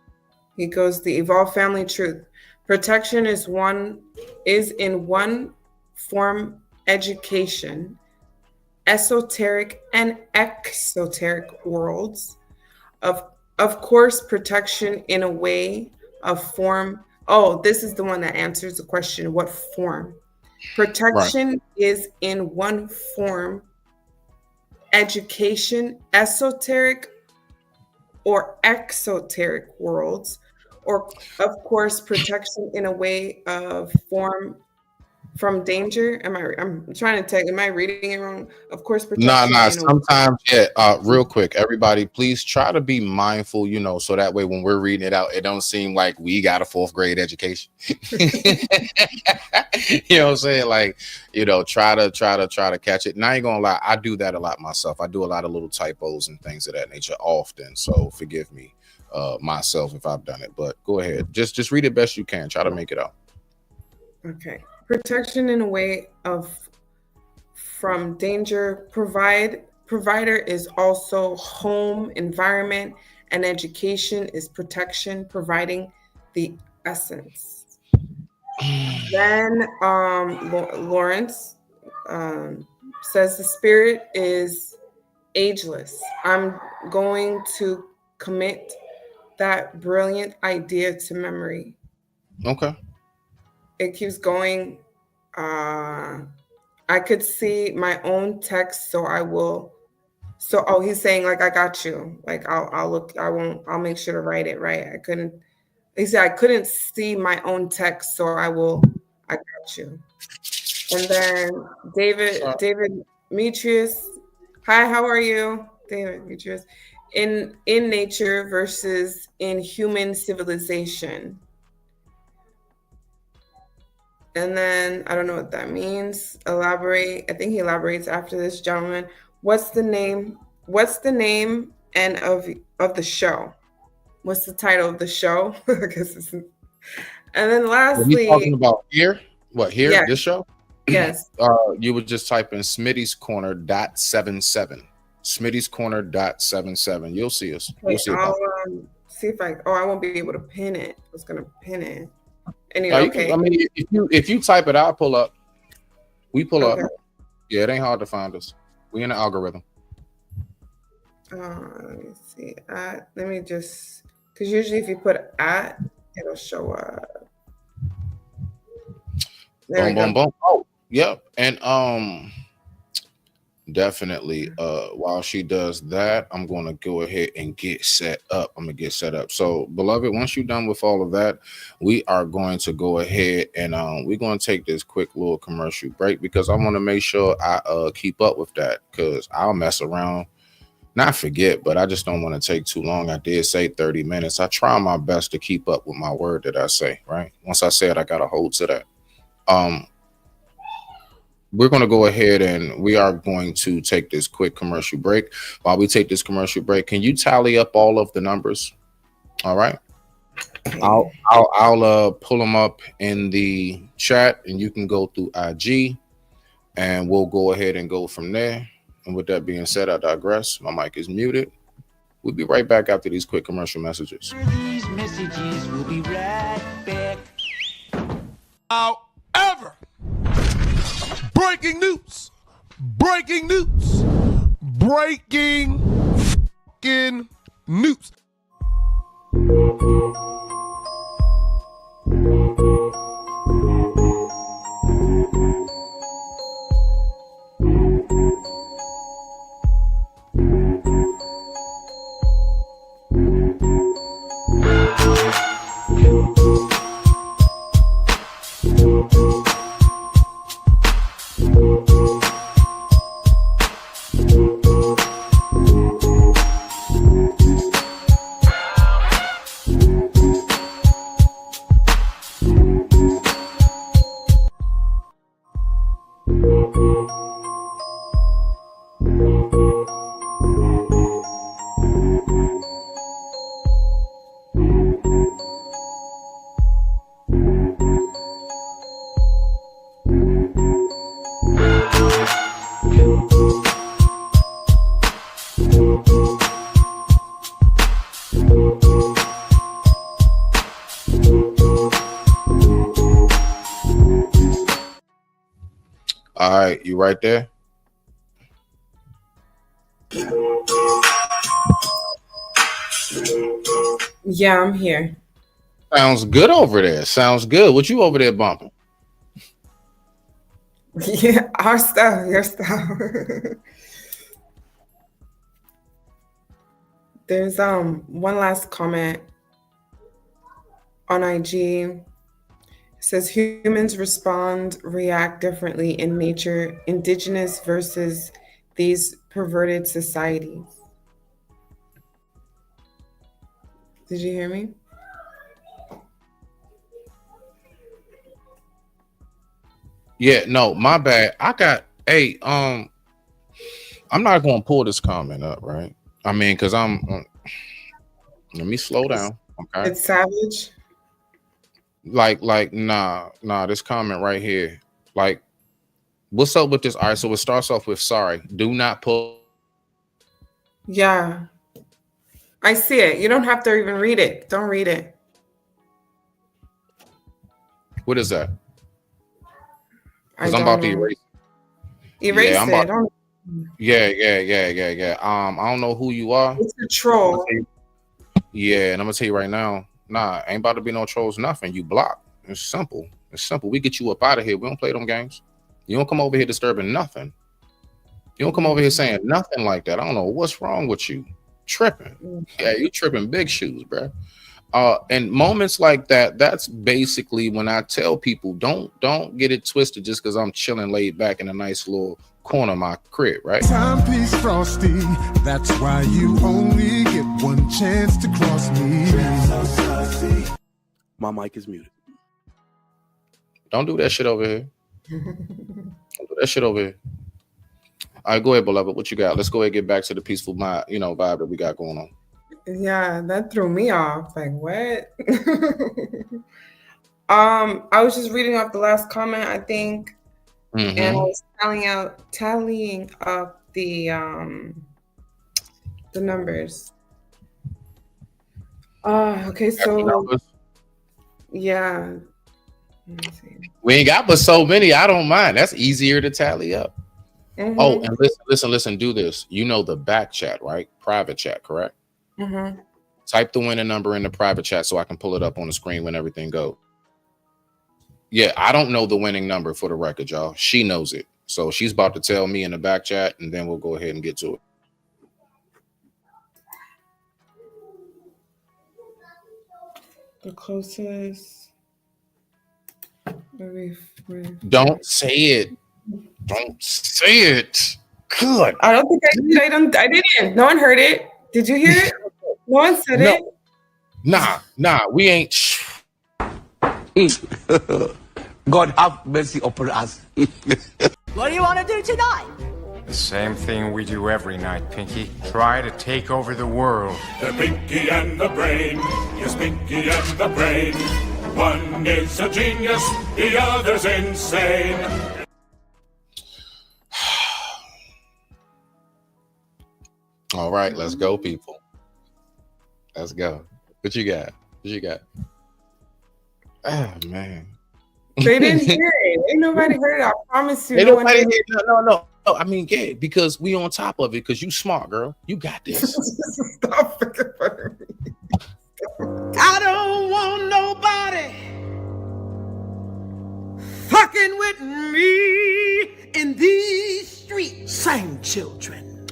S4: he goes, the Evolve Family Truth. Protection is in one form education, esoteric and exoteric worlds. Of course, protection in a way of form. Oh, this is the one that answers the question, what form? Protection is in one form, education, esoteric or exoteric worlds, or of course, protection in a way of form from danger. I'm trying to tell. Am I reading it wrong? Of course, protection.
S2: Nah. Sometimes, real quick, everybody, please try to be mindful. So that way, when we're reading it out, it don't seem like we got a 4th grade education. You know what I'm saying? Like, try to catch it. And I ain't gonna lie, I do that a lot myself. I do a lot of little typos and things of that nature often. So forgive me, myself, if I've done it. But go ahead, just read it best you can. Try to make it out.
S4: Okay. Protection in a way of from danger. Provider is also home, environment, and education is protection, providing the essence. Then Lawrence says the spirit is ageless. I'm going to commit that brilliant idea to memory.
S2: Okay.
S4: It keeps going. I could see my own text, so I will. So, he's saying like, I got you. Like, I'll look. I'll make sure to write it right. He said I couldn't see my own text, so I got you. And then David Demetrius. Hi, how are you, David Demetrius? In nature versus in human civilization. And then I don't know what that means. Elaborate. I think he elaborates after this gentleman. What's the name and of the show? What's the title of the show? I guess it's. And then lastly,
S2: are you talking about here? What here?
S4: Yes.
S2: This show?
S4: Yes.
S2: You would just type in Smitty's Corner .77. Smitty's Corner .77. You'll see us.
S4: Okay,
S2: You'll see
S4: I'll
S2: it.
S4: see if I won't be able to pin it. I was gonna pin it. Anyway, okay.
S2: If you type it, I'll pull up. We pull
S4: Okay.
S2: up. Yeah, it ain't hard to find us. We in the algorithm.
S4: Let me see. Let me just, because usually if you put at, it'll show up. There
S2: Boom,
S4: we
S2: boom,
S4: go.
S2: boom. Oh, yep. And definitely while she does that, I'm going to go ahead and get set up. I'm gonna get set up. So beloved, once you're done with all of that, we are going to go ahead and we're going to take this quick little commercial break, because I want to make sure I keep up with that, because I'll mess around, not forget, but I just don't want to take too long. I did say 30 minutes. I try my best to keep up with my word that I say, right? Once I say it, I got to hold to that. We're going to go ahead and we are going to take this quick commercial break. While we take this commercial break, can you tally up all of the numbers? All right. I'll pull them up in the chat, and you can go through IG, and we'll go ahead and go from there. And with that being said, I digress. My mic is muted. We'll be right back after these quick commercial messages.
S3: These messages will be right back.
S8: However, breaking news, breaking news, breaking fucking news.
S2: All right, you right there?
S4: Yeah, I'm here.
S2: Sounds good over there. Sounds good. What you over there bumping?
S4: Yeah, our stuff, your stuff. There's one last comment on IG. It says humans react differently in nature, indigenous versus these perverted societies. Did you hear me?
S2: Yeah, no, my bad. I'm not going to pull this comment up, right? I mean, because let me slow down. Okay.
S4: It's savage.
S2: Nah, this comment right here. Like, what's up with this? All right, so it starts off with sorry. Do not pull.
S4: Yeah. I see it. You don't have to even read it. Don't read it.
S2: What is that?
S4: I
S2: Because I'm about to erase.
S4: Erase
S2: Yeah, I'm
S4: it.
S2: about. Yeah. I don't know who you are.
S4: It's a troll.
S2: Yeah, and I'm gonna tell you right now, nah, ain't about to be no trolls, nothing. You block. It's simple. It's simple. We get you up out of here. We don't play them games. You don't come over here disturbing nothing. You don't come over here saying nothing like that. I don't know what's wrong with you. Tripping. Yeah, you tripping big shoes, bro. And moments like that, that's basically when I tell people don't get it twisted just because I'm chilling laid back in a nice little corner of my crib, right?
S10: Timepiece Frosty, that's why you only get one chance to cross me.
S1: My mic is muted.
S2: Don't do that shit over here. Don't do that shit over here. All right, go ahead, beloved. What you got? Let's go ahead and get back to the peaceful vibe that we got going on.
S4: Yeah, that threw me off. Like, what? I was just reading off the last comment, I think, and I was tallying up the numbers. Okay, so yeah.
S2: We ain't got but so many. I don't mind. That's easier to tally up. Oh, and listen, do this. You know the back chat, right? Private chat, correct?
S4: Mm-hmm.
S2: Type the winning number in the private chat so I can pull it up on the screen when everything goes. Yeah, I don't know the winning number for the record, y'all. She knows it. So she's about to tell me in the back chat, and then we'll go ahead and get to it.
S4: The closest.
S2: Don't say it. Don't say it. Good.
S4: I don't think I did. I didn't. No one heard it. Did you hear it? No one said it.
S2: Nah, we ain't.
S8: God have mercy upon us.
S13: What do you want to do tonight?
S6: The same thing we do every night, Pinky. Try to take over the world.
S22: The Pinky and the Brain. Yes, Pinky and the Brain. One is a genius, the other's insane.
S2: All right, let's go, people. Let's go. What you got? Oh, man.
S4: They didn't hear it. Ain't nobody heard it. I promise you.
S2: Ain't nobody hear it. No. I mean, yeah, because we on top of it, because you smart, girl. You got this.
S4: Stop fucking funny.
S23: I don't want nobody fucking with me in these streets. Sing, children.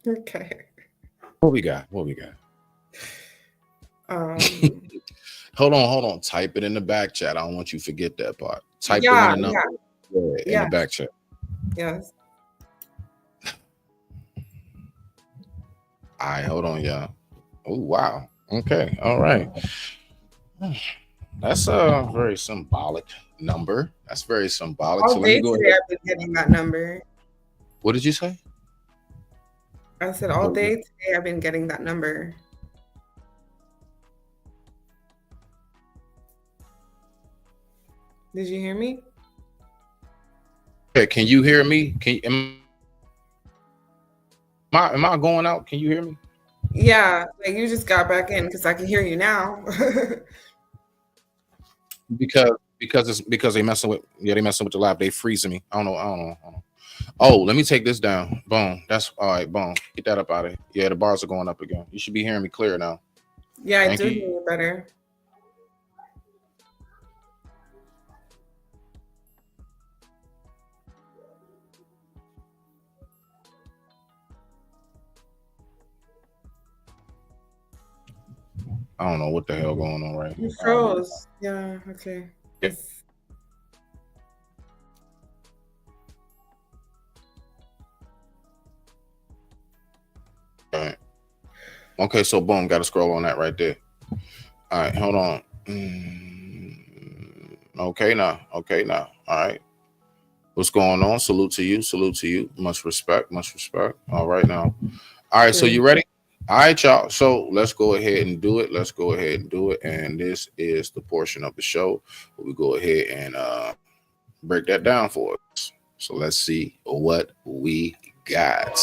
S4: Okay.
S2: What we got? Hold on. Type it in the back chat. I don't want you to forget that part. Type it in the number. In the back chat.
S4: Yes.
S2: All right, hold on, y'all. Oh, wow. Okay. All right. That's a very symbolic number. That's very symbolic.
S4: All
S2: So let
S4: day
S2: me go
S4: today
S2: ahead.
S4: I've been getting that number.
S2: What did you say?
S4: I said all day today I've been getting that number. Did you hear me?
S2: Okay, can you hear me? Am I going out? Can you hear me?
S4: Yeah, like you just got back in because I can hear you now.
S2: Because they messing with the lab. They freezing me. I don't know. Oh, let me take this down. Boom. That's all right. Boom. Get that up out of here. Yeah, the bars are going up again. You should be hearing me clear now.
S4: Yeah, I
S2: Thank
S4: do
S2: you.
S4: hear you better.
S2: I don't know what the hell going on right
S4: You
S2: now.
S4: froze. Yeah, okay.
S2: Yeah. All right. Okay, so boom, got to scroll on that right there. All right, hold on. Okay, now. All right. What's going on? Salute to you. Much respect. All right, now. All right, so you ready? All right, y'all. So let's go ahead and do it. And this is the portion of the show where we go ahead and break that down for us. So let's see what we got.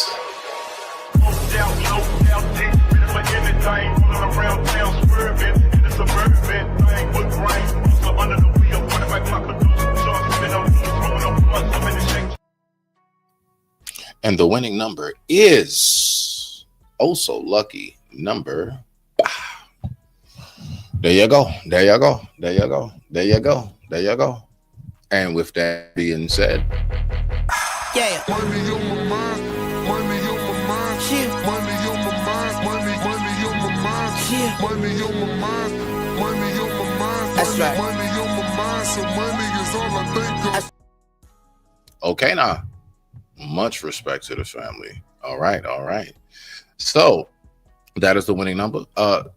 S2: And the winning number is also lucky number. There you go. And with that being said,
S23: Yeah.
S10: Money on my mind, money on my mind, money on my mind, money on my mind, money on my mind, money on my mind.
S23: That's right.
S10: Money on my mind, so money is all I think of.
S2: okay, now, much respect to the family. All right. So that is the winning number.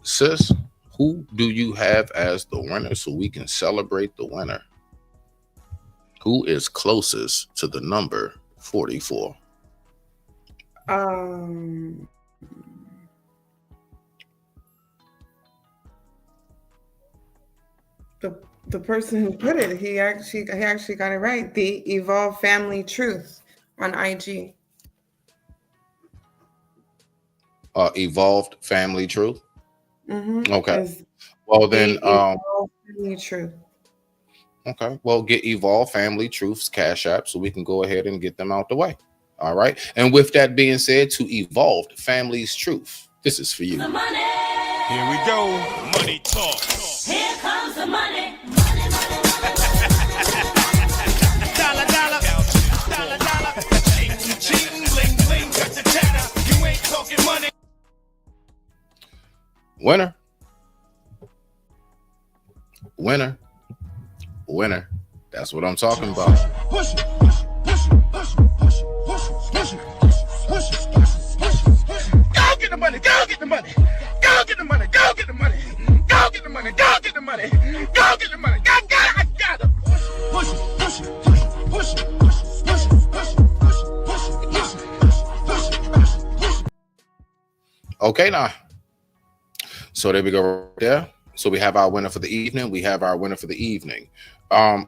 S2: Sis, who do you have as the winner so we can celebrate the winner? Who is closest to the number 44?
S4: The person who put it, he actually got it right. The Evolve Family Truth on IG.
S2: Evolved Family Truth.
S4: Mm-hmm.
S2: Okay. Well, then,
S4: Family Truth.
S2: okay. Well, get Evolve Family Truths Cash App so we can go ahead and get them out the way. All right. And with that being said, to Evolved Family's Truth, this is for you.
S3: The money.
S8: Here we go. Money talk.
S3: Here comes the money.
S8: Dollar, dollar. Dollar, dollar. Cheating, cheating, bling, bling, cut the chatter. You ain't talking money.
S2: Winner. Winner. Winner. That's what I'm talking about.
S8: Push it, push it, push it, push it, push it, push it, push it, push it. Go get the money, go get the money. Go get the money, go get the money. Go get the money, go get the money. Go get the money. I got it. Push it, push it, push it, push it, push it, push it, push it, push it, push it, push it, push it, push it.
S2: Okay, now. So there we go right there. So we have our winner for the evening. We have our winner for the evening.
S4: I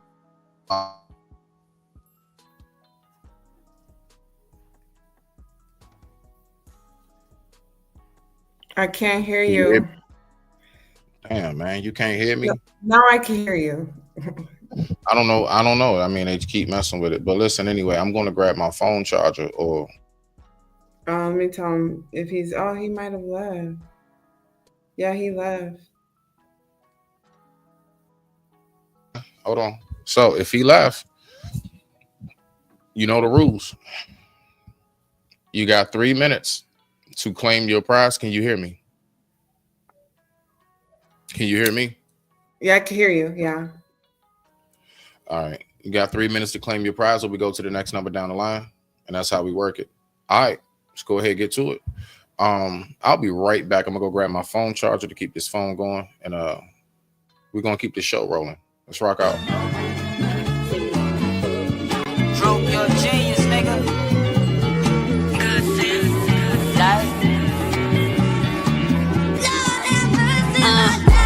S4: can't hear you.
S2: Damn, man, you can't hear me?
S4: Now I can hear you.
S2: I don't know. I mean, they keep messing with it. But listen, anyway, I'm going to grab my phone charger or...
S4: Let me tell him if he's... Oh, he might have left. Yeah, he left.
S2: Hold on. So if he left, you know the rules. You got 3 minutes to claim your prize. Can you hear me? Can you hear me?
S4: Yeah, I can hear you. Yeah.
S2: All right. You got 3 minutes to claim your prize, or we go to the next number down the line, and that's how we work it. All right. Let's go ahead and get to it. I'll be right back. I'm gonna go grab my phone charger to keep this phone going, and we're gonna keep the show rolling. Let's rock out.
S3: Drop your genius, nigga.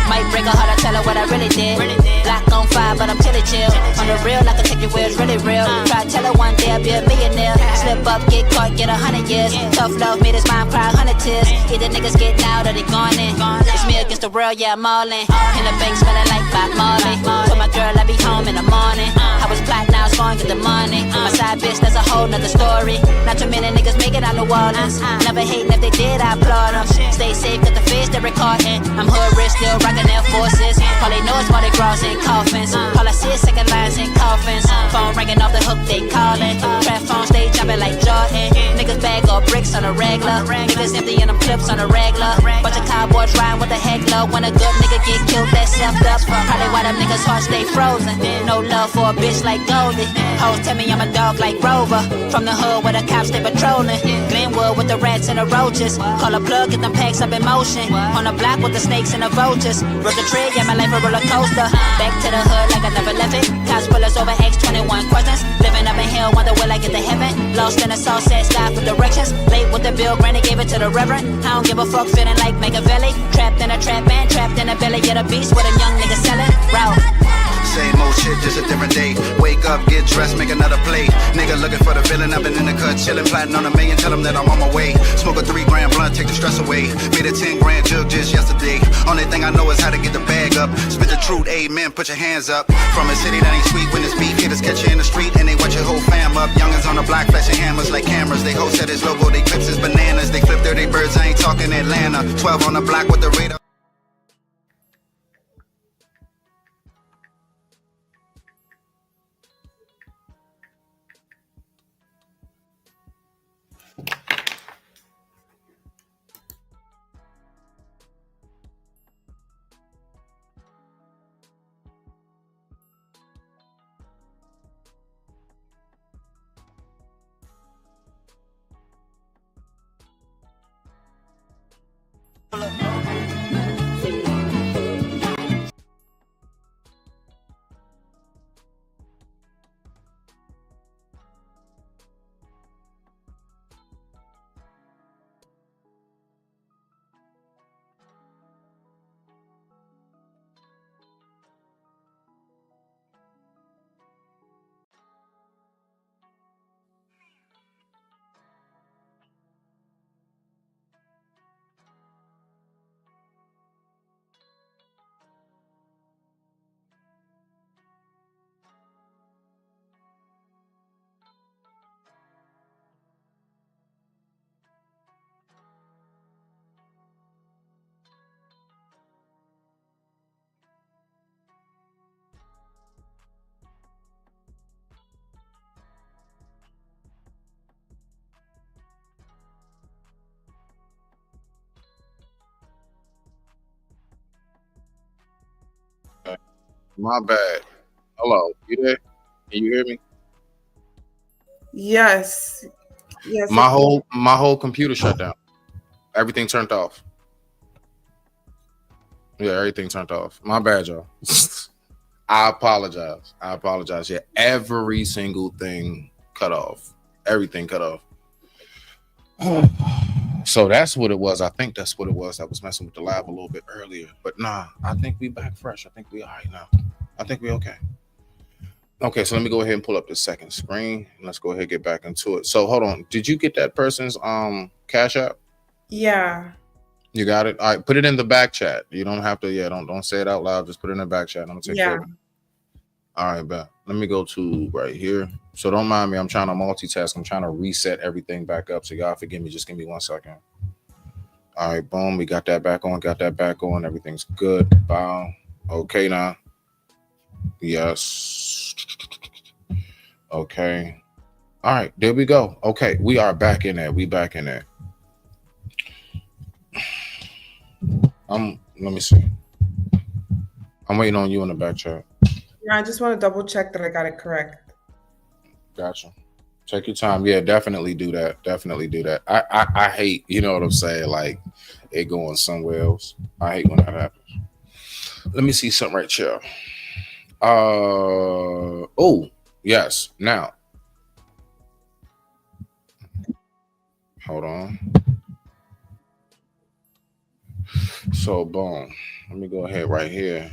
S3: Might break her heart, I tell her what I really did. Black on fire, but I'm chilly chill. On the real, I can take your wheels, really real. Try to tell her one day I'll be a millionaire. Slip up, get caught, get 100 years. Tough love made his mind cry 100 tears. Either niggas getting out or they gone in. It's me against the world, yeah, I'm all in. In the bank smelling like Bob Marley. Told my girl I'll be home in the morning. I was black, now it's going to get the money. My side bitch, that's a whole nother story. Not too many niggas make it out New Orleans. Never hating if they did, I applaud them. Stay safe, got the face they're recording. I'm hood rich, still rocking Air Forces. All they know is Mardi Gras and coffins. All I see is second lines and coffins. Phone ringing off the hook, they calling. Trap phones, they jumping like Jordan. Niggas bag up bricks on a regular. Niggas emptying them clips on a regular. Bunch of cowboys riding with a heckler. When a good nigga get killed, that's self up. Probably why them niggas' hearts stay frozen. No love for a bitch like Goldie. Hoes tell me I'm a dog like Rover. From the hood where the cops stay patrolling. Glenwood with the rats and the roaches. Call a plug, get them packs up in motion. On the block with the snakes and the vultures. Rode the trail, yeah, my life a roller coaster. Back to the hood like I never left it. Cops pull us over, X21 questions. Living up in hell, wonder will I get to heaven. Lost in the sauce, said sky for directions. Late with the bill, granny gave it to the reverend. I don't give a fuck, feeling like Machiavelli. Trapped in a trap band, trapped in a belly of the beast. With a young nigga selling route.
S5: Same old shit, just a different day. Wake up, get dressed, make another play. Nigga looking for the villain, I've been in the cut, chillin', plotting on $1 million, tell him that I'm on my way. Smoke a 3 grand blunt, take the stress away. Made a 10 grand jug just yesterday. Only thing I know is how to get the bag up. Spit the truth, amen, put your hands up. From a city that ain't sweet when it's beef, hitters catch you in the street and they watch your whole fam up. Youngins on the block flashing hammers like cameras. They host at his logo, they clips his bananas. They flip dirty birds, I ain't talking Atlanta. 12 on the block with the radar.
S2: My bad. Hello, you there? Can you hear me?
S4: Yes. Yes.
S2: My whole computer shut down. Everything turned off. Yeah, everything turned off. My bad, y'all. I apologize. Yeah, every single thing cut off. Everything cut off. So that's what it was. I think that's what it was. I was messing with the live a little bit earlier, but nah, I think we back fresh. I think we all right now. I think we okay. Okay, so let me go ahead and pull up the second screen. Let's go ahead and get back into it. So hold on. Did you get that person's Cash App?
S4: Yeah.
S2: You got it? All right, put it in the back chat. You don't have to, don't say it out loud. Just put it in the back chat. I'm gonna take care of it. All right, bet. Let me go to right here. So don't mind me. I'm trying to multitask. I'm trying to reset everything back up. So y'all forgive me. Just give me 1 second. All right, boom. We got that back on. Everything's good. Bow. Okay now. Yes. Okay. All right, there we go. Okay, we are back in there. Let me see. I'm waiting on you in the back chat.
S4: Yeah, I just want to double check that I got it correct.
S2: Gotcha. Take your time. Yeah, definitely do that. I hate, you know what I'm saying? Like it going somewhere else. I hate when that happens. Let me see something right here. Oh, yes. Now. Hold on. So boom. Let me go ahead right here.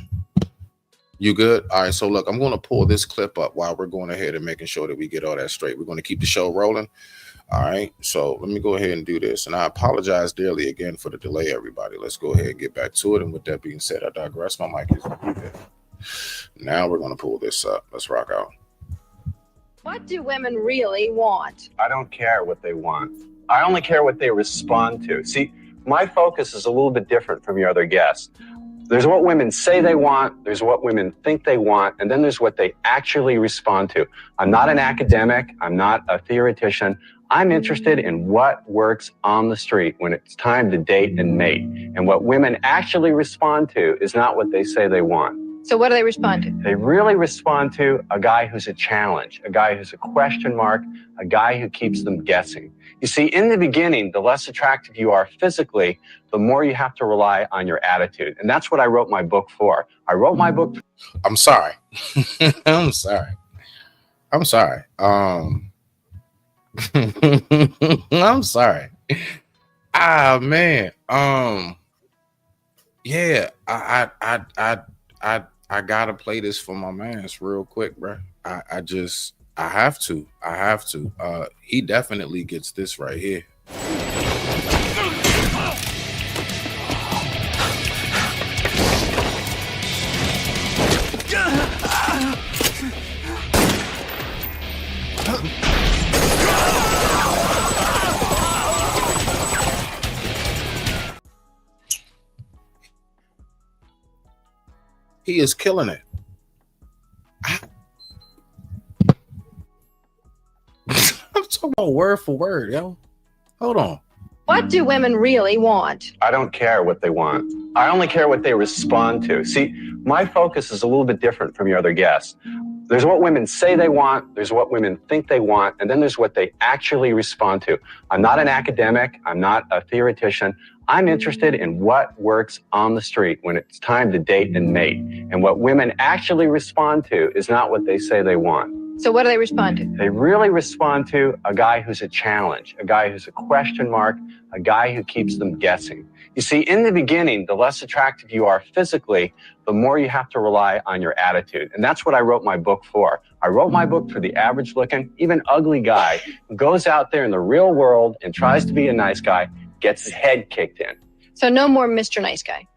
S2: You good? All right. So look, I'm going to pull this clip up while we're going ahead and making sure that we get all that straight. We're going to keep the show rolling. All right. So let me go ahead and do this. And I apologize dearly again for the delay, everybody. Let's go ahead and get back to it. And with that being said, I digress. My mic is muted. Now we're going to pull this up. Let's rock out.
S7: What do women really want?
S9: I don't care what they want. I only care what they respond to. See, my focus is a little bit different from your other guests. There's what women say they want, there's what women think they want, and then there's what they actually respond to. I'm not an academic, I'm not a theoretician. I'm interested in what works on the street when it's time to date and mate. And what women actually respond to is not what they say they want.
S7: So what do they respond to?
S9: They really respond to a guy who's a challenge, a guy who's a question mark, a guy who keeps them guessing. You see, in the beginning, the less attractive you are physically, the more you have to rely on your attitude. And that's what I wrote my book for. I wrote my book.
S2: I'm sorry. I'm sorry. I'm sorry. Ah, man. Yeah, I gotta play this for my mans real quick, bro. I have to. He definitely gets this right here. He is killing it. I'm talking about word for word, yo. Hold on.
S7: What do women really want?
S9: I don't care what they want. I only care what they respond to. See, my focus is a little bit different from your other guests. There's what women say they want, there's what women think they want, and then there's what they actually respond to. I'm not an academic, I'm not a theoretician. I'm interested in what works on the street when it's time to date and mate. And what women actually respond to is not what they say they want.
S7: So what do they respond to?
S9: They really respond to a guy who's a challenge, a guy who's a question mark, a guy who keeps them guessing. You see, in the beginning, the less attractive you are physically, the more you have to rely on your attitude. And that's what I wrote my book for. I wrote my book for the average looking, even ugly guy who goes out there in the real world and tries to be a nice guy, gets his head kicked in.
S7: So no more Mr. Nice Guy.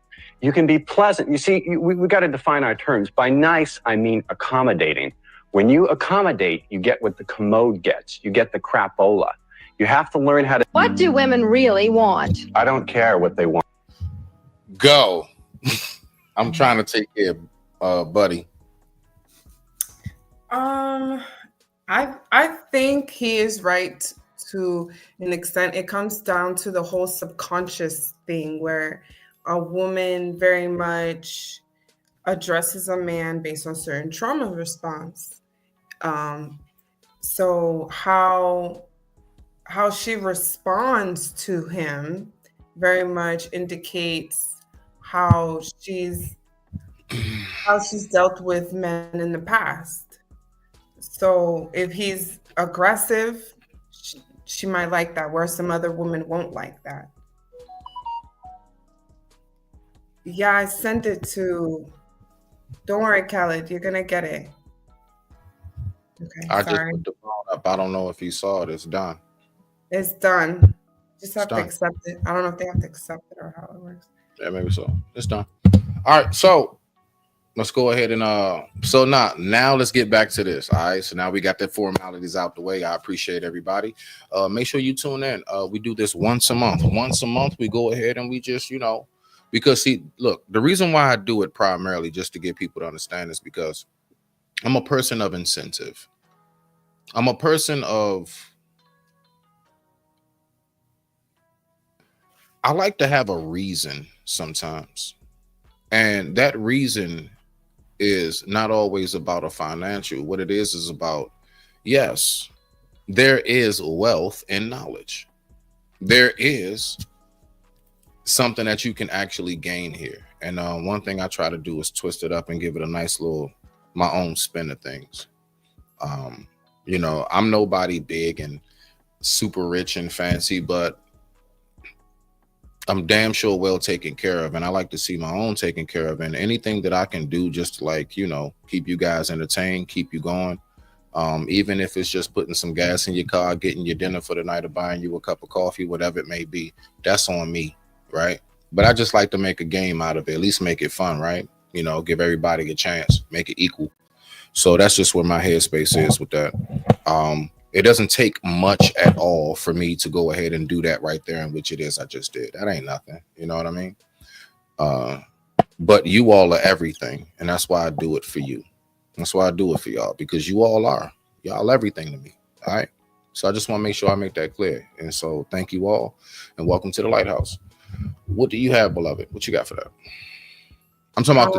S9: You can be pleasant. You see, we got to define our terms. By nice, I mean accommodating. When you accommodate, you get what the commode gets. You get the crapola. You have to learn how to.
S7: What do women really want?
S9: I don't care what they want.
S2: Go. I'm trying to take care of buddy.
S4: I think he is right to an extent. It comes down to the whole subconscious thing where a woman very much addresses a man based on certain trauma response. So how she responds to him very much indicates how she's dealt with men in the past. So if he's aggressive, she might like that, where some other women won't like that. Yeah, I sent it to. Don't worry, Khaled, you're gonna get it. Okay,
S2: I
S4: sorry.
S2: just put the phone up. I don't know if you saw it. It's done.
S4: It's done. Just have to
S2: done.
S4: accept it. I don't know if they have to accept it or how it works.
S2: Yeah, maybe so. It's done. All right, so let's go ahead and so now let's get back to this. All right, so now we got the formalities out the way. I appreciate everybody. Make sure you tune in. We do this once a month. Once a month, we go ahead and we just, because see, look, the reason why I do it primarily just to get people to understand is because I'm a person of incentive. I'm a person of, I like to have a reason sometimes. And that reason is not always about a financial. What it is about, yes, there is wealth in knowledge. There is something that you can actually gain here. And one thing I try to do is twist it up and give it a nice little, my own spin of things. I'm nobody big and super rich and fancy, but I'm damn sure well taken care of, and I like to see my own taken care of, and anything that I can do just to keep you guys entertained, keep you going, even if it's just putting some gas in your car, getting your dinner for the night, or buying you a cup of coffee, whatever it may be, that's on me, right? But I just like to make a game out of it, at least make it fun, right? Give everybody a chance, make it equal. So that's just where my headspace is with that. It doesn't take much at all for me to go ahead and do that right there, in which it is I just did. That ain't nothing. You know what I mean? But you all are everything. And that's why I do it for you. That's why I do it for y'all, because you all are. Y'all everything to me. All right. So I just want to make sure I make that clear. And so thank you all and welcome to the Lighthouse. What do you have, beloved? What you got for that? I'm talking about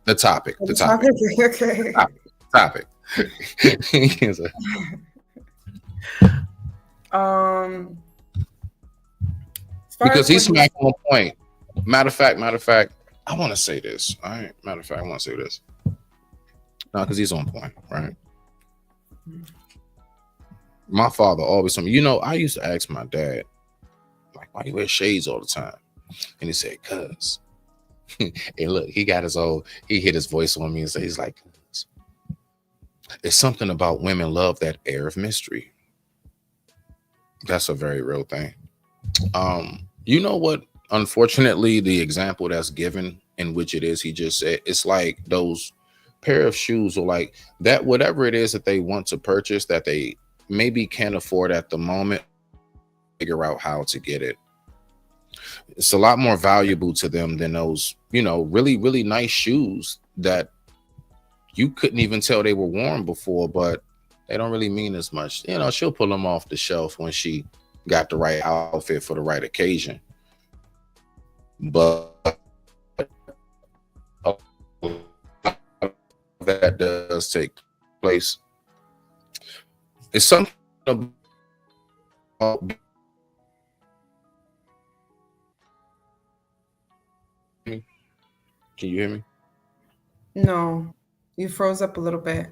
S2: the topic.
S4: Okay.
S2: Topic. Because he's smack on point. Matter of fact, I want to say this. All right. Matter of fact, I want to say this. No, because he's on point, right? My father always told me, I used to ask my dad, like, why you wear shades all the time? And he said, cuz. And look, he hit his voice on me and said, he's like, it's something about women love that air of mystery. That's a very real thing. You know what? Unfortunately, the example that's given, in which it is, he just said, it's like those pair of shoes, or like that, whatever it is that they want to purchase that they maybe can't afford at the moment, figure out how to get it. It's a lot more valuable to them than those, really, really nice shoes that you couldn't even tell they were worn before, but they don't really mean as much. She'll pull them off the shelf when she got the right outfit for the right occasion. But that does take place. It's something about, can you hear me?
S4: No, you froze up a little bit.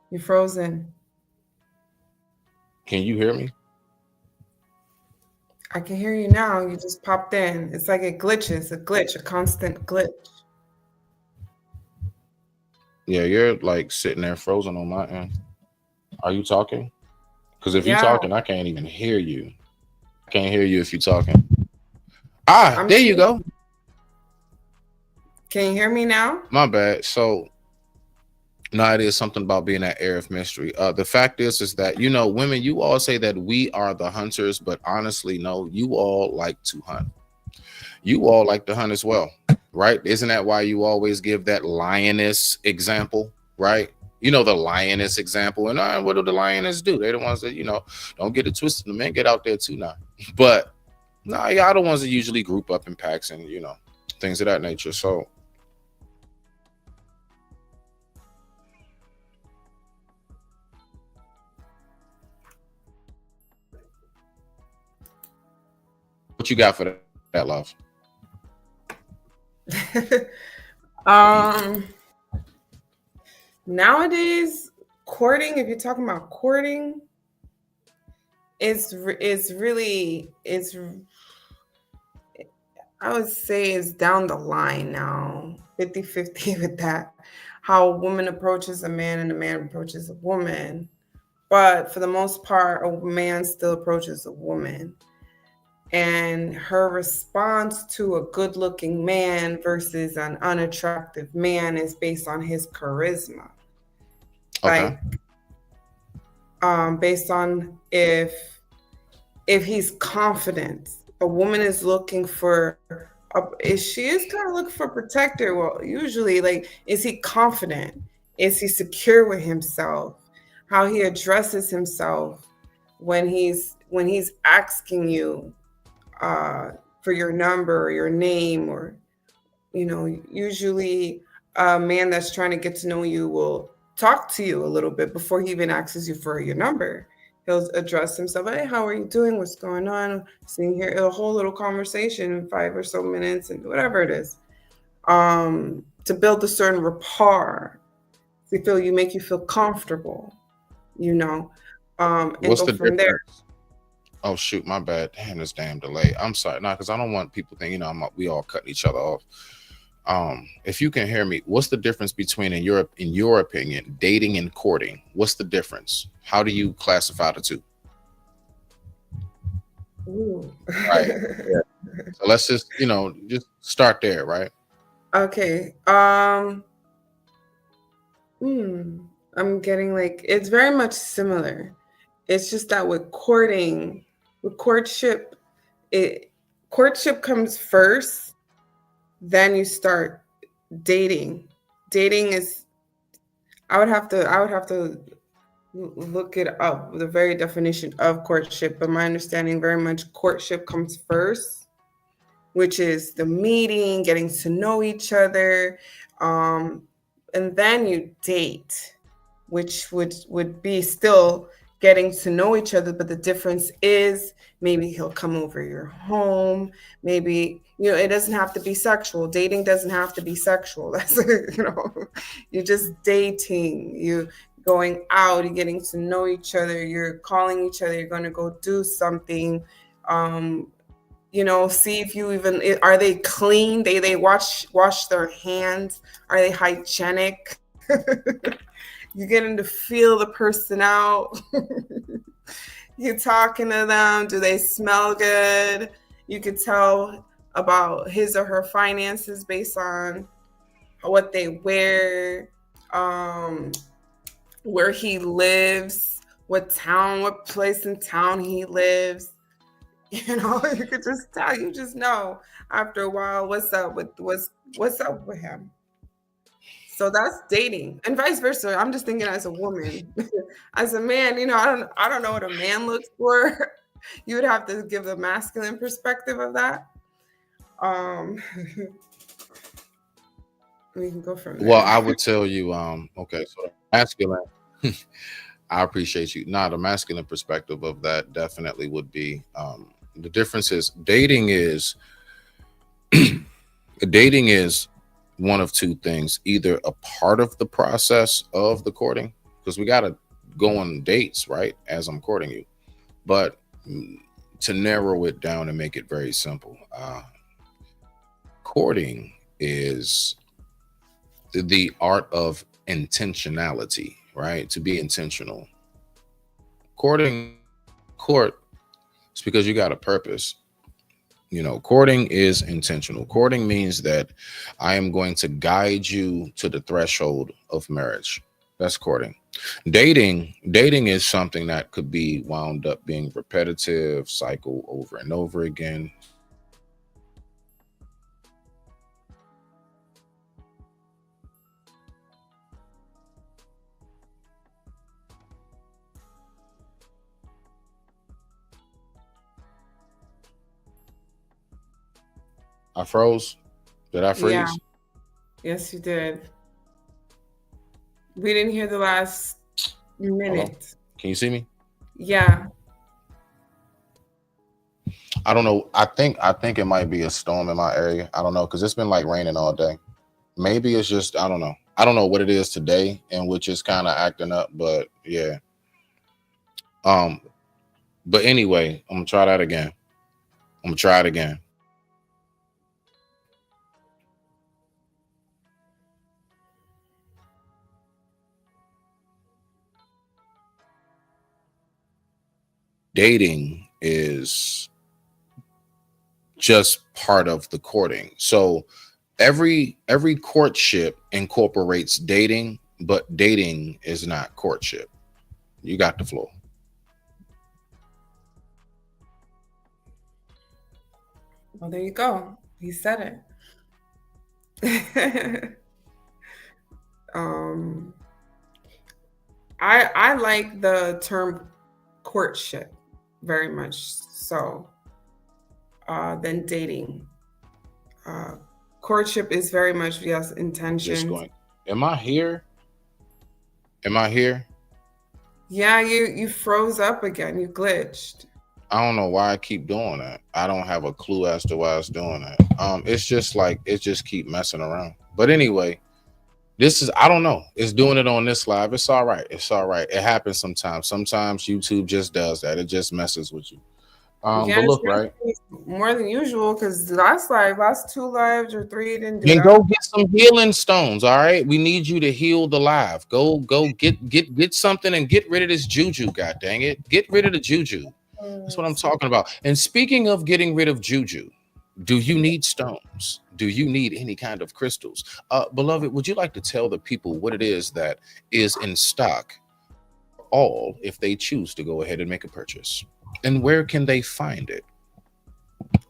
S4: You're frozen.
S2: Can you hear me?
S4: I can hear you now. You just popped in. It's like it glitches, a constant glitch.
S2: Yeah, you're like sitting there frozen on my end. Are you talking? Because if you're talking, I can't even hear you. I can't hear you if you're talking. There you go.
S4: Can you hear me now?
S2: My bad. So, no, it is something about being that air of mystery. The fact is that, women, you all say that we are the hunters, but honestly, no, you all like to hunt. You all like to hunt as well, right? Isn't that why you always give that lioness example, right? The lioness example. And what do the lioness do? They're the ones that, don't get it twisted. The men get out there too now. But no, y'all the ones that usually group up in packs and, things of that nature. So what you got for that, love?
S4: Nowadays, courting, if you're talking about courting, it's really, I would say it's down the line now, 50-50 with that, how a woman approaches a man and a man approaches a woman. But for the most part, a man still approaches a woman. And her response to a good-looking man versus an unattractive man is based on his charisma.
S2: Okay.
S4: Like, based on if he's confident. A woman is looking for, she is kind of looking for a protector. Well, usually, like, is he confident? Is he secure with himself? How he addresses himself when he's asking you for your number or your name, or, you know, usually a man that's trying to get to know you will talk to you a little bit before he even asks you for your number. He'll address himself. Hey, how are you doing? What's going on? Sitting here, a whole little conversation in 5 or so minutes, and whatever it is, to build a certain rapport, to make you feel comfortable, you know, and
S2: What's
S4: go
S2: the
S4: from there.
S2: difference? Oh shoot, my bad. Damn, this damn delay. I'm sorry. Nah, because I don't want people thinking, you know, we all cutting each other off. If you can hear me, what's the difference between, in your opinion, dating and courting? What's the difference? How do you classify the two?
S4: Ooh.
S2: Right. Yeah. So let's just start there, right?
S4: Okay. I'm getting, like, it's very much similar. It's just that with courtship, courtship comes first, then you start dating. Dating is, I would have to look it up, the very definition of courtship, but my understanding, very much courtship comes first, which is the meeting, getting to know each other, and then you date, which would be still getting to know each other, but the difference is maybe he'll come over your home, maybe, you know, it doesn't have to be sexual. Dating doesn't have to be sexual. That's, you know, you're just dating, you going out, you're getting to know each other, you're calling each other, you're going to go do something, you know, see if you even, are they clean? They wash their hands? Are they hygienic? You're getting to feel the person out. You're talking to them. Do they smell good? You could tell about his or her finances based on what they wear, where he lives, what place in town he lives. You know, you could just tell. You just know after a while what's up with him. So that's dating, and vice versa. I'm just thinking as a woman, as a man, you know, I don't know what a man looks for. You would have to give the masculine perspective of that. We can go from there.
S2: Well, I would tell you, okay, so masculine. I appreciate you. The masculine perspective of that definitely would be, the difference is dating is one of two things: either a part of the process of the courting, because we got to go on dates, right, as I'm courting you. But to narrow it down and make it very simple, courting is the art of intentionality, right? To be intentional. Court is because you got a purpose. You know, courting is intentional. Courting means that I am going to guide you to the threshold of marriage. That's courting. Dating is something that could be wound up being repetitive, cycle over and over again. I froze. Did I freeze?
S4: Yeah. Yes, you did. We didn't hear the last minute.
S2: Can you see me?
S4: Yeah.
S2: I don't know. I think it might be a storm in my area. I don't know, because it's been like raining all day. Maybe it's just, I don't know. I don't know what it is today and which is kind of acting up, but yeah. But anyway, I'm gonna try that again. I'm gonna try it again. Dating is just part of the courting. So every courtship incorporates dating, but dating is not courtship. You got the floor.
S4: Well, there you go. He said it. I like the term courtship very much so than dating. Courtship is very much, yes, intentions.
S2: Am I here? Am I here?
S4: Yeah, you froze up again. You glitched.
S2: I don't know why I keep doing that. I don't have a clue as to why it's doing that. It's just like it just keep messing around. But anyway, this is, I don't know. It's doing it on this live. It's all right. It's all right. It happens sometimes. Sometimes YouTube just does that. It just messes with you.
S4: Yeah,
S2: But look, right.
S4: More than usual, because last 2 lives or 3 didn't do
S2: Then
S4: that.
S2: go get some healing stones. All right. We need you to heal the live. Go get something and get rid of this juju. God dang it. Get rid of the juju. That's what I'm talking about. And speaking of getting rid of juju, do you need stones? Do you need any kind of crystals? Beloved, would you like to tell the people what it is that is in stock, all if they choose to go ahead and make a purchase? And where can they find it?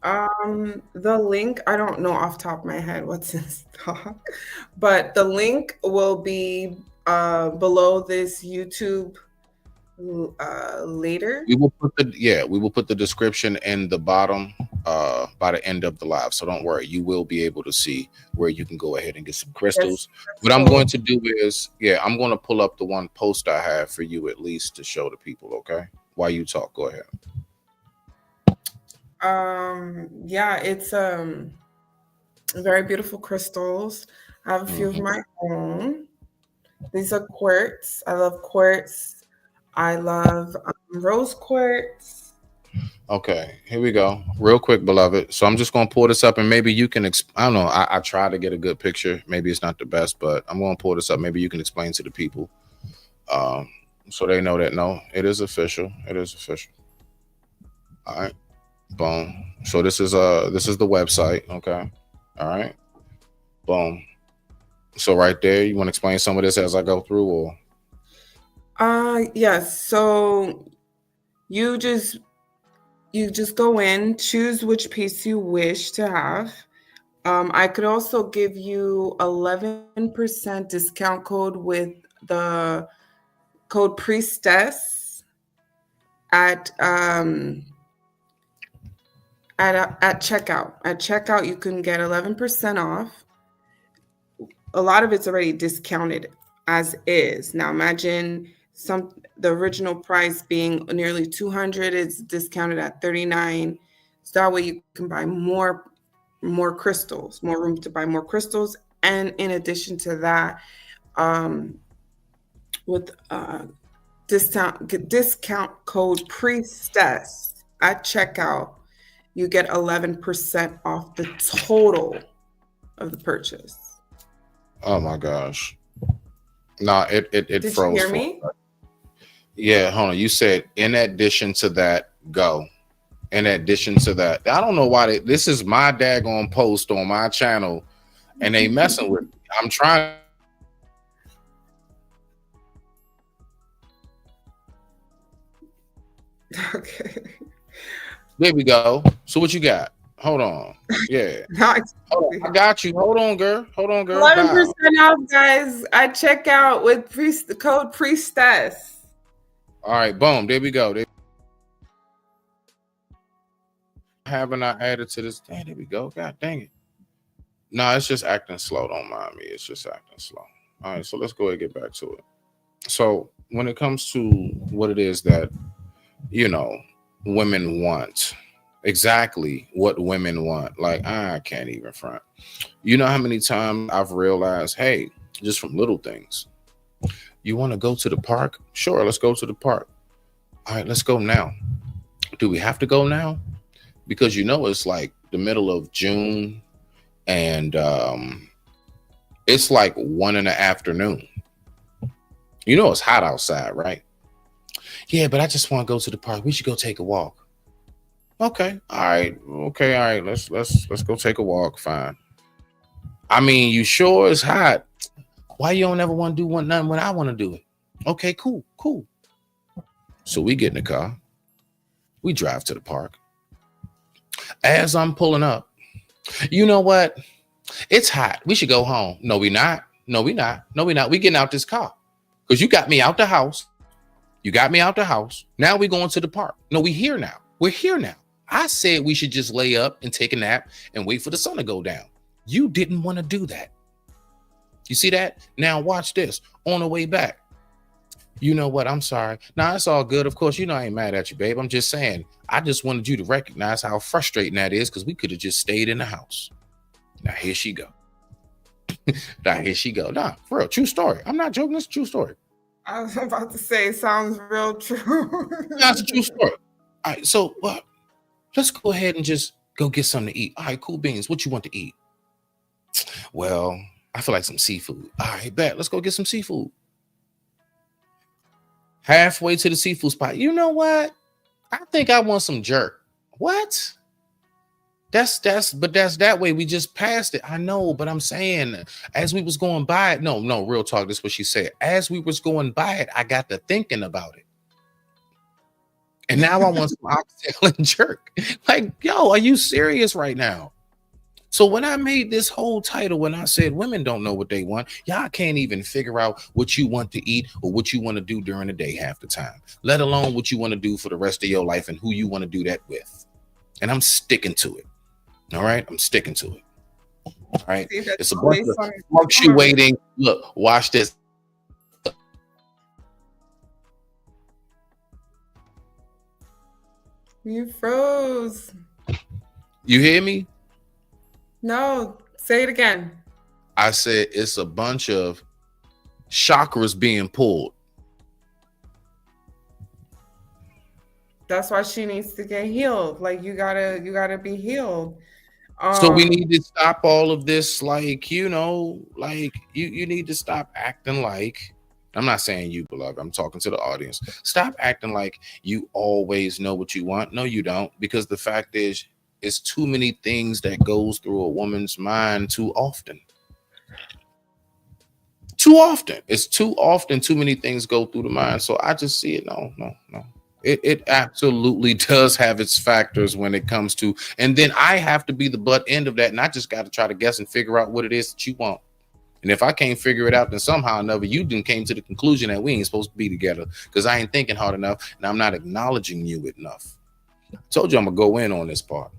S4: The link, I don't know off the top of my head what's in stock, but the link will be below this YouTube later.
S2: We will put the description in the bottom by the end of the live. So don't worry, you will be able to see where you can go ahead and get some crystals. What I'm going to do is, I'm going to pull up the one post I have for you at least to show the people, okay? While you talk, go ahead.
S4: It's very beautiful crystals. I have a few of my own. These are quartz. I love quartz. I love rose quartz.
S2: Okay, here we go. Real quick, beloved. So I'm just going to pull this up and maybe you can, I don't know. I try to get a good picture. Maybe it's not the best, but I'm going to pull this up. Maybe you can explain to the people so they know that, no, it is official. It is official. All right. Boom. So this is the website. Okay. All right. Boom. So right there, you want to explain some of this as I go through, or?
S4: Yes. So you just go in, choose which piece you wish to have. I could also give you 11% discount code with the code Priestess at checkout. At checkout, you can get 11% off. A lot of it's already discounted as is. Now imagine the original price being nearly $200, it's discounted at $39. So that way you can buy more crystals, more room to buy more crystals. And in addition to that, with discount code Priestess at checkout, you get 11% off the total of the purchase.
S2: Oh my gosh. No, it
S4: Did
S2: froze.
S4: you hear me?
S2: Yeah, hold on. You said in addition to that, go. In addition to that, I don't know why this is my daggone post on my channel and they messing with me. I'm trying.
S4: Okay.
S2: There we go. So what you got? Hold on. Yeah. Hold on. I got you. Hold on, girl.
S4: 11% off, guys. I check out with the code Priestess.
S2: All right, boom. There we go. Haven't I added to this? There we go. God dang it. No, it's just acting slow. Don't mind me. It's just acting slow. All right, so let's go ahead and get back to it. So when it comes to what it is that, women want, exactly what women want, like, I can't even front. You know how many times I've realized, hey, just from little things, you want to go to the park? Sure, let's go to the park. All right, let's go now. Do we have to go now? Because it's like the middle of June and it's like 1 in the afternoon. It's hot outside, right? Yeah, but I just want to go to the park. We should go take a walk. Okay, all right. Let's go take a walk. Fine. I mean, you sure it's hot? Why you don't ever want to do nothing when I want to do it? Okay, cool. So we get in the car. We drive to the park. As I'm pulling up, you know what? It's hot. We should go home. No, we not. We getting out this car because you got me out the house. Now we going to the park. No, we here now. We're here now. I said we should just lay up and take a nap and wait for the sun to go down. You didn't want to do that. You see that? Now watch this. On the way back. You know what? I'm sorry. Nah, it's all good. Of course, I ain't mad at you, babe. I'm just saying, I just wanted you to recognize how frustrating that is because we could have just stayed in the house. Now, here she go. Nah, for real. True story. I'm not joking. It's a true story.
S4: I was about to say, it sounds real true.
S2: That's a true story. All right. So, let's go ahead and just go get something to eat. All right, cool beans. What you want to eat? Well, I feel like some seafood. All right, bet. Let's go get some seafood. Halfway to the seafood spot. You know what? I think I want some jerk. What? That's that way. We just passed it. I know, but I'm saying as we was going by it, no, real talk. This is what she said. As we was going by it, I got to thinking about it. And now I want some oxtail and jerk. Like, yo, are you serious right now? So when I made this whole title, when I said women don't know what they want, y'all can't even figure out what you want to eat or what you want to do during the day half the time, let alone what you want to do for the rest of your life and who you want to do that with. And I'm sticking to it. All right. I'm sticking to it. All right. It's a bunch of fluctuating. Look, watch this.
S4: You froze.
S2: You hear me?
S4: No, say it again.
S2: I said it's a bunch of chakras being pulled.
S4: That's why she needs to get healed. Like you gotta be healed.
S2: So we need to stop all of this, like, you need to stop acting like, I'm not saying you, beloved, I'm talking to the audience. Stop acting like you always know what you want. No, you don't, because the fact is, it's too many things that goes through a woman's mind too often. It's too often, too many things go through the mind. So I just see it. No. It absolutely does have its factors when it comes to, and then I have to be the butt end of that. And I just got to try to guess and figure out what it is that you want. And if I can't figure it out, then somehow or another, you then came to the conclusion that we ain't supposed to be together because I ain't thinking hard enough and I'm not acknowledging you enough. I told you I'm going to go in on this part.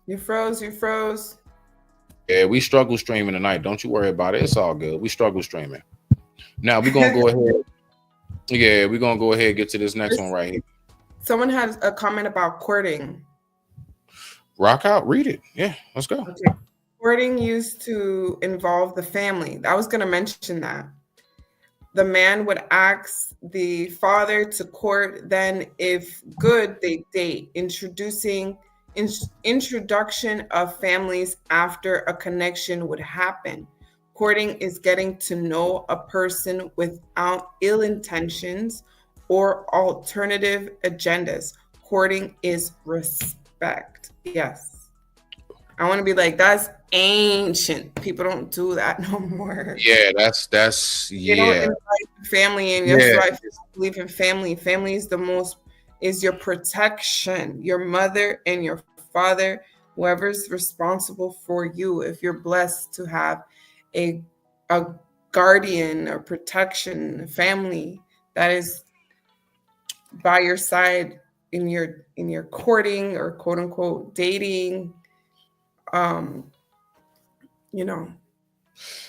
S4: You froze.
S2: Yeah, we struggle streaming tonight. Don't you worry about it. It's all good. We struggle streaming. Now we're going to go ahead. Yeah, we're going to go ahead and get to this next one right here.
S4: Someone had a comment about courting.
S2: Rock out, read it. Yeah, let's go.
S4: Okay. Courting used to involve the family. I was going to mention that. The man would ask the father to court. Then if good, they date. Introduction of families after a connection would happen. Courting is getting to know a person without ill intentions or alternative agendas. Courting is respect. Yes. I want to be like, that's ancient. People don't do that no more.
S2: Yeah, that's
S4: You don't invite family in your life. You don't believe in family. Family is your protection, your mother and your father, whoever's responsible for you. If you're blessed to have a guardian or protection, family, that is by your side in your courting or quote unquote dating. You know.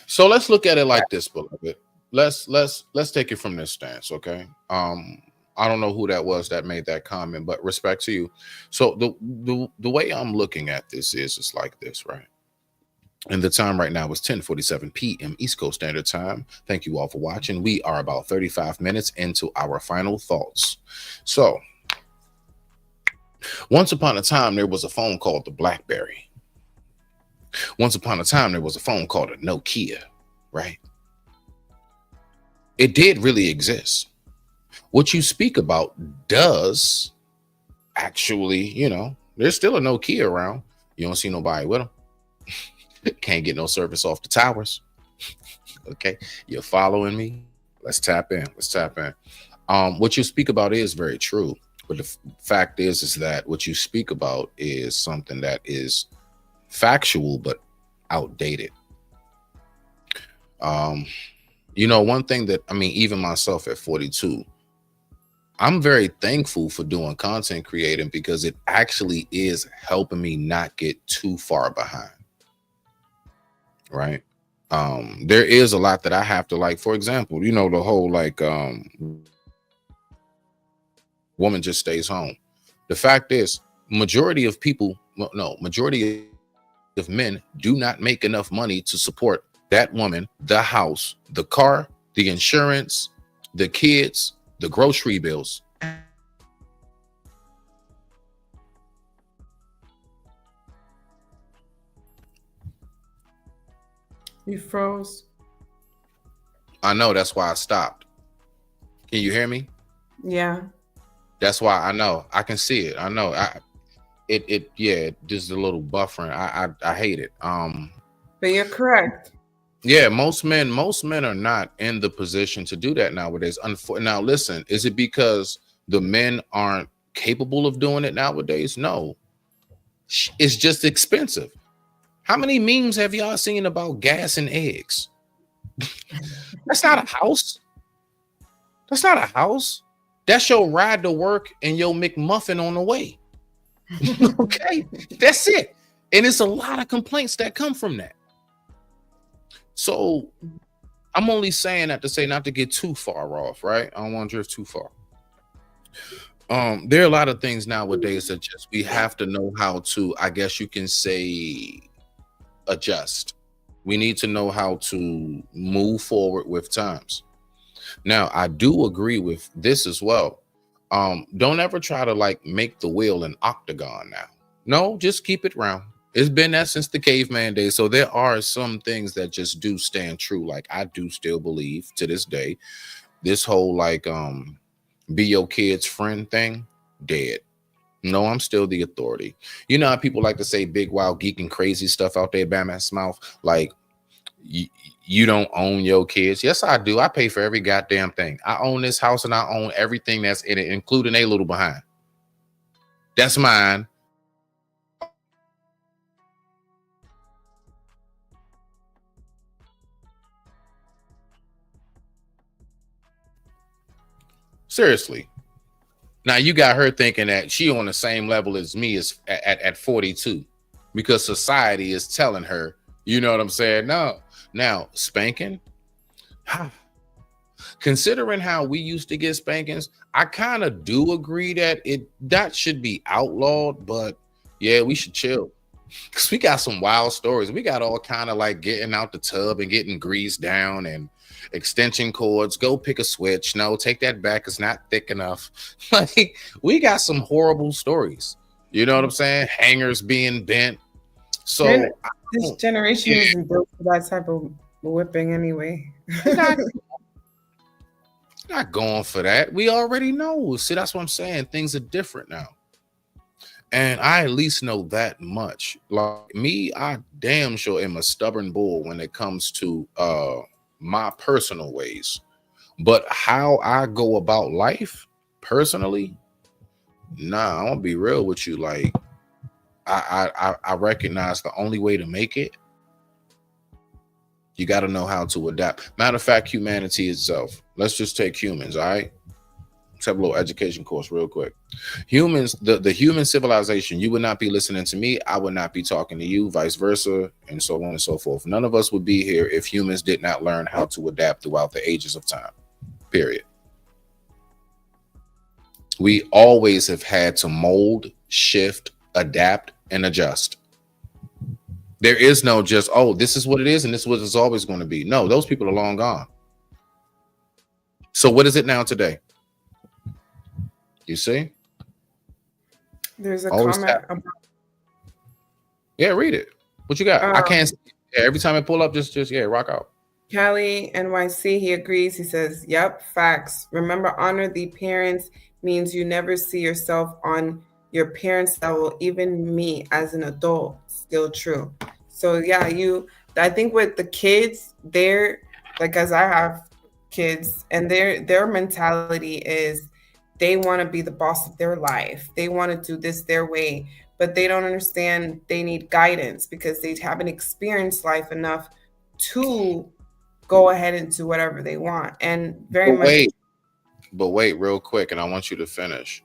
S2: So let's look at it like this, beloved. Let's take it from this stance, okay? I don't know who that was that made that comment, but respect to you. So the way I'm looking at this is it's like this, right? And the time right now is 10:47 p.m. East Coast Standard Time. Thank you all for watching. We are about 35 minutes into our final thoughts. So once upon a time, there was a phone called the BlackBerry. Once upon a time, there was a phone called a Nokia, right? It did really exist. What you speak about does actually, you know, there's still a Nokia around. You don't see nobody with them. Can't get no service off the towers. Okay, you're following me? Let's tap in. Let's tap in. What you speak about is very true. But the fact is that what you speak about is something that is factual but outdated. You know, one thing that, I mean, even myself at 42, I'm very thankful for doing content creating because it actually is helping me not get too far behind. Right? There is a lot that I have to, like, for example, you know, the whole like woman just stays home. The fact is, majority of people, majority of men do not make enough money to support that woman, the house, the car, the insurance, the kids, the grocery bills.
S4: You froze.
S2: I know, that's why I stopped. Can you hear me?
S4: Yeah.
S2: That's why I know. I can see it. I know. Yeah, just a little buffering. I hate it.
S4: But you're correct.
S2: Yeah, most men are not in the position to do that nowadays. Now, listen, is it because the men aren't capable of doing it nowadays? No. It's just expensive. How many memes have y'all seen about gas and eggs? That's not a house. That's not a house. That's your ride to work and your McMuffin on the way. Okay, that's it. And it's a lot of complaints that come from that. So I'm only saying that to say not to get too far off, right? I don't want to drift too far. There are a lot of things nowadays that just we have to know how to, I guess you can say, adjust. We need to know how to move forward with times. Now, I do agree with this as well. Don't ever try to like make the wheel an octagon now. No, just keep it round. It's been that since the caveman days. So there are some things that just do stand true. Like I do still believe to this day, this whole like be your kid's friend thing, dead. No, I'm still the authority. You know how people like to say big, wild, geek and crazy stuff out there, Batman's mouth. Like you don't own your kids. Yes, I do. I pay for every goddamn thing. I own this house and I own everything that's in it, including a little behind. That's mine. Seriously. Now you got her thinking that she on the same level as me as at 42 because society is telling her, you know what I'm saying? No. Now spanking, considering how we used to get spankings, I kind of do agree that should be outlawed, but yeah, we should chill because we got some wild stories. We got all kind of like getting out the tub and getting greased down and extension cords, go pick a switch. No, take that back. It's not thick enough. Like we got some horrible stories. You know what I'm saying? Hangers being bent. So
S4: this generation isn't built for that type of whipping anyway.
S2: Not going for that. We already know. See, that's what I'm saying. Things are different now. And I at least know that much. Like me, I damn sure am a stubborn bull when it comes to my personal ways. But how I go about life personally, nah, I'm gonna be real with you. Like I recognize the only way to make it, you got to know how to adapt. Matter of fact, humanity itself. Let's just take humans, all right? have a little education course real quick. Humans, the human civilization, you would not be listening to me. I would not be talking to you, vice versa, and so on and so forth. None of us would be here if humans did not learn how to adapt throughout the ages of time, period. We always have had to mold, shift, adapt, and adjust. There is no just, oh, this is what it is and this is what it's always going to be. No, those people are long gone. So what is it now today? You see?
S4: There's a
S2: Always
S4: comment
S2: tap.
S4: about
S2: Yeah, read it. What you got? I can't see it. Yeah, every time I pull up, just rock out.
S4: Cali NYC. He agrees. He says, "Yep, facts. Remember, honor the parents means you never see yourself on your parents' level. Even me as an adult, still true." So yeah, I think with the kids, they're like, as I have kids, and their mentality is they want to be the boss of their life. They want to do this their way, but they don't understand they need guidance because they haven't experienced life enough to go ahead and do whatever they want. And
S2: But wait, real quick, and I want you to finish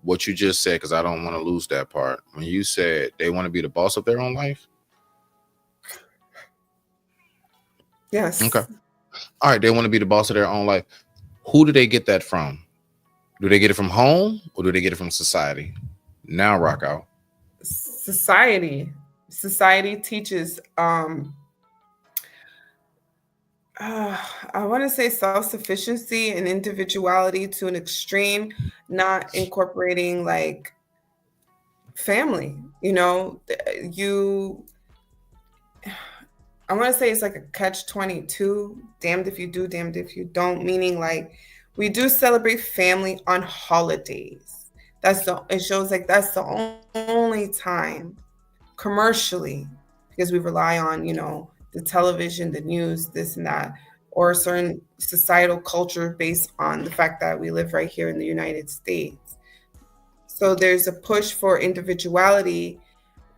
S2: what you just said because I don't want to lose that part. When you said they want to be the boss of their own life.
S4: Yes.
S2: Okay. All right. They want to be the boss of their own life. Who do they get that from? Do they get it from home or do they get it from society? Now rock out.
S4: Society teaches I want to say self-sufficiency and individuality to an extreme, not incorporating like family. You know, I want to say it's like a catch-22, damned if you do, damned if you don't, meaning like we do celebrate family on holidays. It shows like that's the only time commercially, because we rely on, you know, the television, the news, this and that, or a certain societal culture based on the fact that we live right here in the United States. So there's a push for individuality,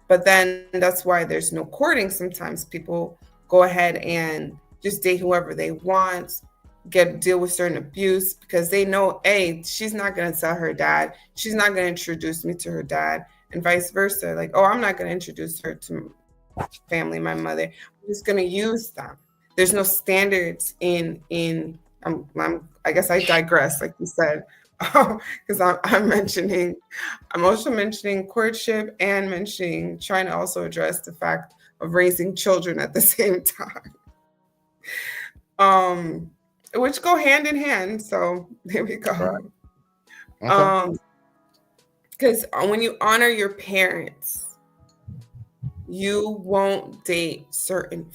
S4: but then that's why there's no courting. Sometimes people go ahead and just date whoever they want, deal with certain abuse because they know, hey, she's not going to tell her dad. She's not going to introduce me to her dad, and vice versa. Like, oh, I'm not going to introduce her to my family, my mother. I'm just going to use them. There's no standards in I guess I digress, like you said, because I'm also mentioning courtship and mentioning trying to also address the fact of raising children at the same time, which go hand in hand. So there we go.
S2: Right. Okay.
S4: Because when you honor your parents, you won't date certain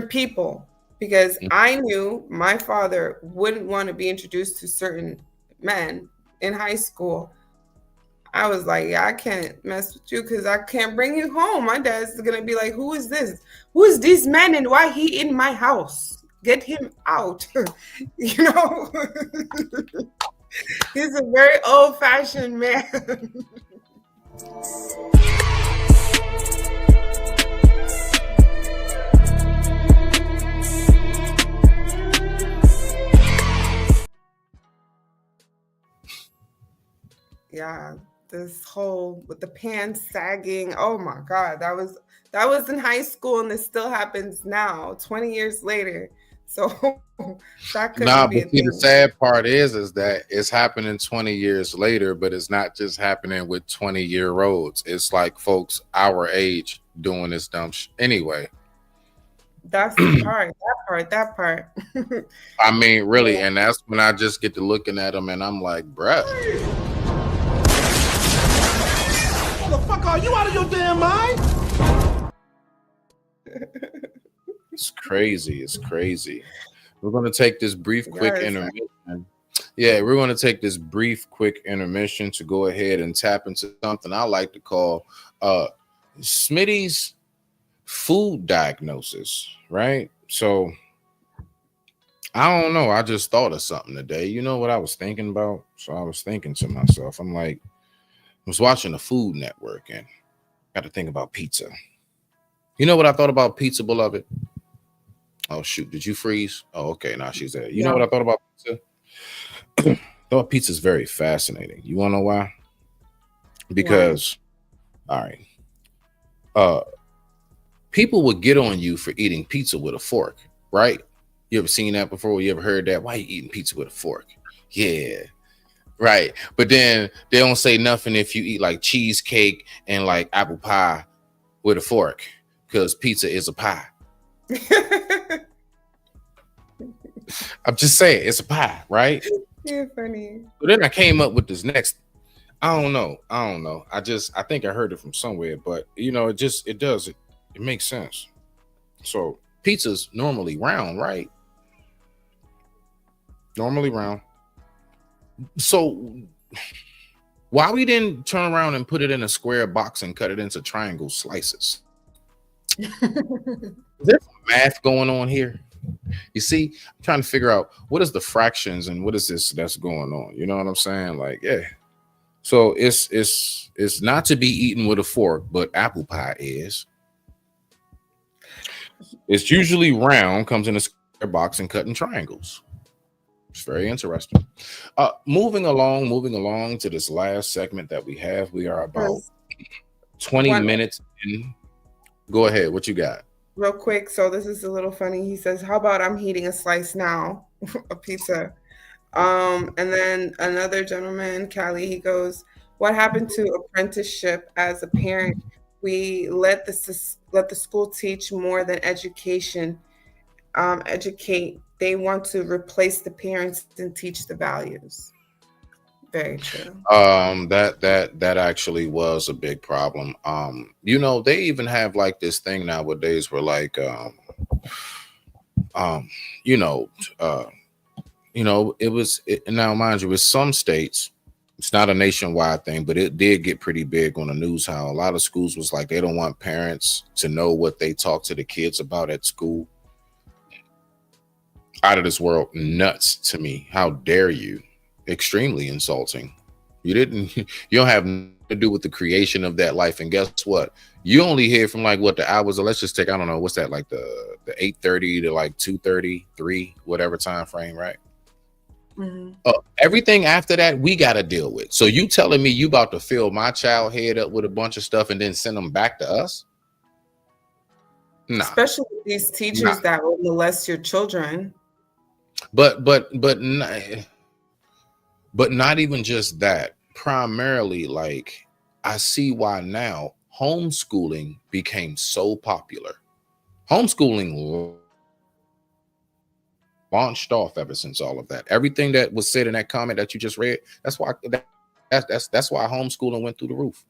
S4: people, because I knew my father wouldn't want to be introduced to certain men in high school. I was like, yeah, I can't mess with you because I can't bring you home. My dad's gonna be like, who is this? Who is this man and why he in my house? Get him out. You know, he's a very old-fashioned man. Yeah, this whole with the pants sagging. Oh my God, that was in high school, and this still happens now, 20 years later. So that could be
S2: but see, the sad part is that it's happening 20 years later, but it's not just happening with 20-year-olds. It's like folks our age doing this dumb anyway.
S4: That's the part. That part.
S2: I mean, really, and that's when I just get to looking at them and I'm like, bruh.
S23: Motherfucker, are you out of your damn mind?
S2: It's crazy. It's crazy. We're going to take this brief, quick intermission. Yeah, we're going to take this brief, quick intermission to go ahead and tap into something I like to call Smitty's food diagnosis, right? So, I don't know. I just thought of something today. You know what I was thinking about? So I was thinking to myself, I'm like, I was watching the Food Network and got to think about pizza. You know what I thought about pizza, beloved? Oh, shoot. Did you freeze? Oh, okay. Now she's there. You know what I thought about pizza? thought pizza is very fascinating. You want to know why? Because, all right, people would get on you for eating pizza with a fork, right? You ever seen that before? You ever heard that? Why you eating pizza with a fork? Yeah, right. But then they don't say nothing if you eat like cheesecake and like apple pie with a fork, because pizza is a pie. I'm just saying, it's a pie, right?
S4: You're funny.
S2: But then I came up with this next. I don't know. I think I heard it from somewhere, but you know, it makes sense. So pizza's normally round, right? Normally round. So why we didn't turn around and put it in a square box and cut it into triangle slices? Is there some math going on here? You see, I'm trying to figure out what is the fractions and what is this that's going on. You know what I'm saying? Like, yeah. So it's not to be eaten with a fork, but apple pie is. It's usually round, comes in a square box and cut in triangles. It's very interesting. Moving along to this last segment that we have. We are about 20 minutes in. Go ahead. What you got?
S4: Real quick. So this is a little funny. He says, how about I'm eating a slice now of pizza? And then another gentleman, Callie, he goes, what happened to apprenticeship as a parent? We let the school teach more than educate. They want to replace the parents and teach the values. Very true.
S2: That actually was a big problem. You know, they even have like this thing nowadays where like now mind you, with some states, it's not a nationwide thing, but it did get pretty big on the news how a lot of schools was like they don't want parents to know what they talk to the kids about at school. Out of this world nuts to me. How dare you? Extremely insulting. You don't have nothing to do with the creation of that life. And guess what? You only hear from like what the hours of, let's just take, I don't know, what's that, like the 8:30 to like 2:30, 3, whatever time frame, right?
S4: Mm-hmm.
S2: Everything after that we got to deal with. So you telling me you about to fill my child head up with a bunch of stuff and then send them back to us? Nah.
S4: Especially with these teachers that will molest your children.
S2: But not even just that. Primarily, like, I see why now homeschooling became so popular. Homeschooling launched off ever since all of that. Everything that was said in that comment that you just read, that's why homeschooling went through the roof.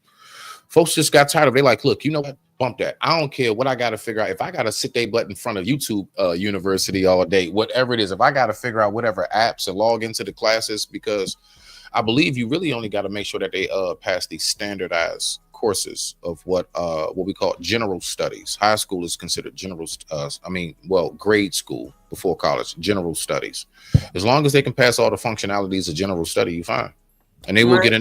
S2: Folks just got tired of it. They're like, look, you know what? Bump that. I don't care what I got to figure out. If I got to sit their butt in front of YouTube University all day, whatever it is, if I got to figure out whatever apps and log into the classes, because I believe you really only got to make sure that they pass these standardized courses of what we call general studies. High school is considered general. Grade school before college, general studies. As long as they can pass all the functionalities of general study, you fine, and they will get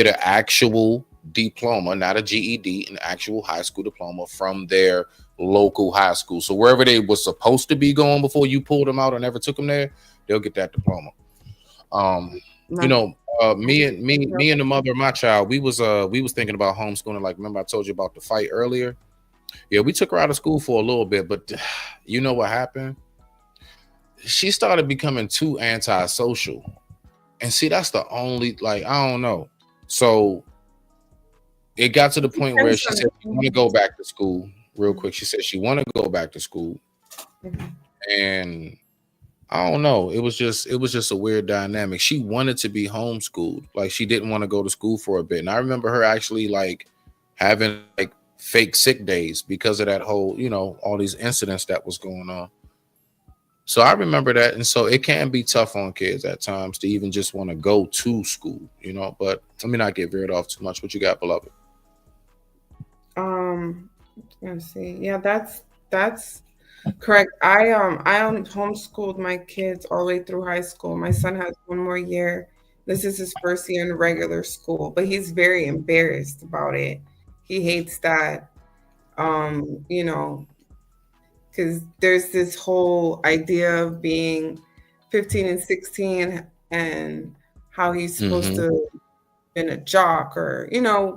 S2: an actual diploma, not a GED, an actual high school diploma from their local high school. So wherever they were supposed to be going before you pulled them out or never took them there, they'll get that diploma. You know, me and the mother of my child, we was thinking about homeschooling. Like, remember I told you about the fight earlier? Yeah, we took her out of school for a little bit, but you know what happened? She started becoming too antisocial. And see, that's the only, like, I don't know. So it got to the point where she said she want to go back to school real quick. She said she want to go back to school. And I don't know. It was just a weird dynamic. She wanted to be homeschooled. Like, she didn't want to go to school for a bit. And I remember her actually like having like fake sick days because of that whole, you know, all these incidents that was going on. So I remember that. And so it can be tough on kids at times to even just want to go to school, you know, but let me not get veered off too much. What you got, beloved?
S4: Let's see. Yeah, that's correct. I homeschooled my kids all the way through high school. My son has one more year. This is his first year in regular school, but he's very embarrassed about it. He hates that, you know, because there's this whole idea of being 15 and 16 and how he's supposed
S2: Mm-hmm.
S4: to been a jock, or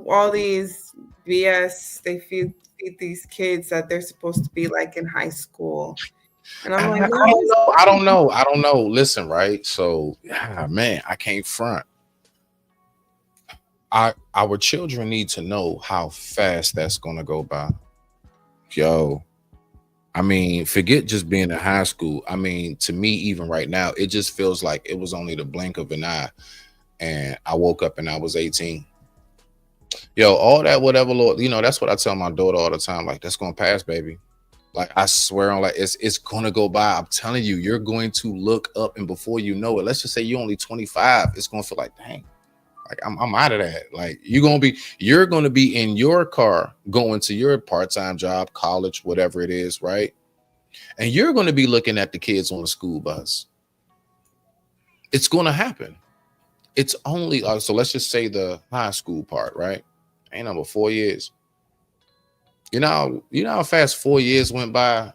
S4: all these BS they feed these kids that they're supposed to be like in high school. And I'm like,
S2: I don't know. Listen, right? So, man, I can't front. Our children need to know how fast that's gonna go by. Yo, I mean, forget just being in high school. I mean, to me, even right now, it just feels like it was only the blink of an eye, and I woke up and I was 18. Yo, all that, whatever, Lord, that's what I tell my daughter all the time. Like, that's gonna pass, baby. Like, I swear on, like, it's gonna go by. I'm telling you, you're going to look up, and before you know it, let's just say you're only 25, it's gonna feel like, dang, like I'm out of that. Like, you're gonna be in your car going to your part-time job, college, whatever it is, right? And you're gonna be looking at the kids on the school bus. It's gonna happen. It's only so let's just say the high school part, right? Ain't number 4 years. You know how fast 4 years went by?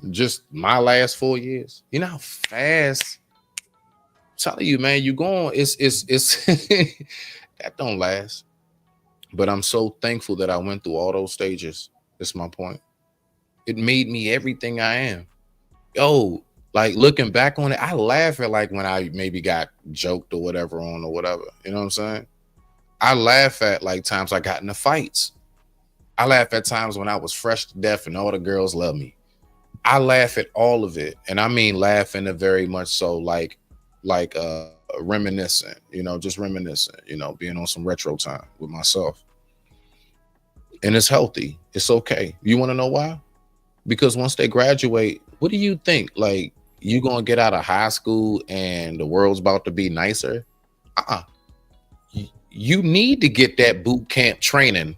S2: Just my last 4 years. You know how fast? I'm telling you, man, you going, it's that don't last. But I'm so thankful that I went through all those stages. That's my point. It made me everything I am. Yo, like, looking back on it, I laugh at, like, when I maybe got joked or whatever on or whatever. You know what I'm saying? I laugh at, like, times I got into fights. I laugh at times when I was fresh to death and all the girls love me. I laugh at all of it. And I mean laugh in a very much so like reminiscent, just reminiscent, being on some retro time with myself. And it's healthy. It's okay. You want to know why? Because once they graduate, what do you think? Like, you gonna get out of high school and the world's about to be nicer? You need to get that boot camp training,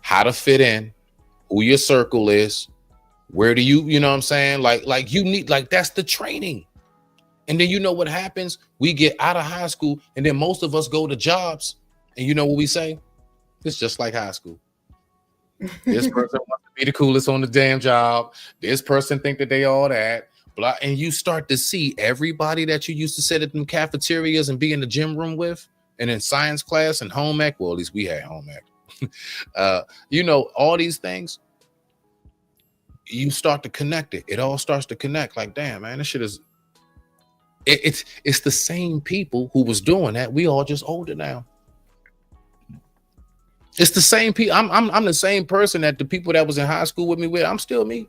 S2: how to fit in, who your circle is, where do you know what I'm saying? Like you need, like, that's the training. And then you know what happens? We get out of high school and then most of us go to jobs, and you know what we say? It's just like high school. This person wants to be the coolest on the damn job. This person think that they all that. Blah. And you start to see everybody that you used to sit at them cafeterias and be in the gym room with, and in science class and home ec. Well, at least we had home ec. All these things. You start to connect it. It all starts to connect. Like, damn, man, this shit is. It's the same people who was doing that. We all just older now. It's the same people. I'm the same person that the people that was in high school with me with. I'm still me.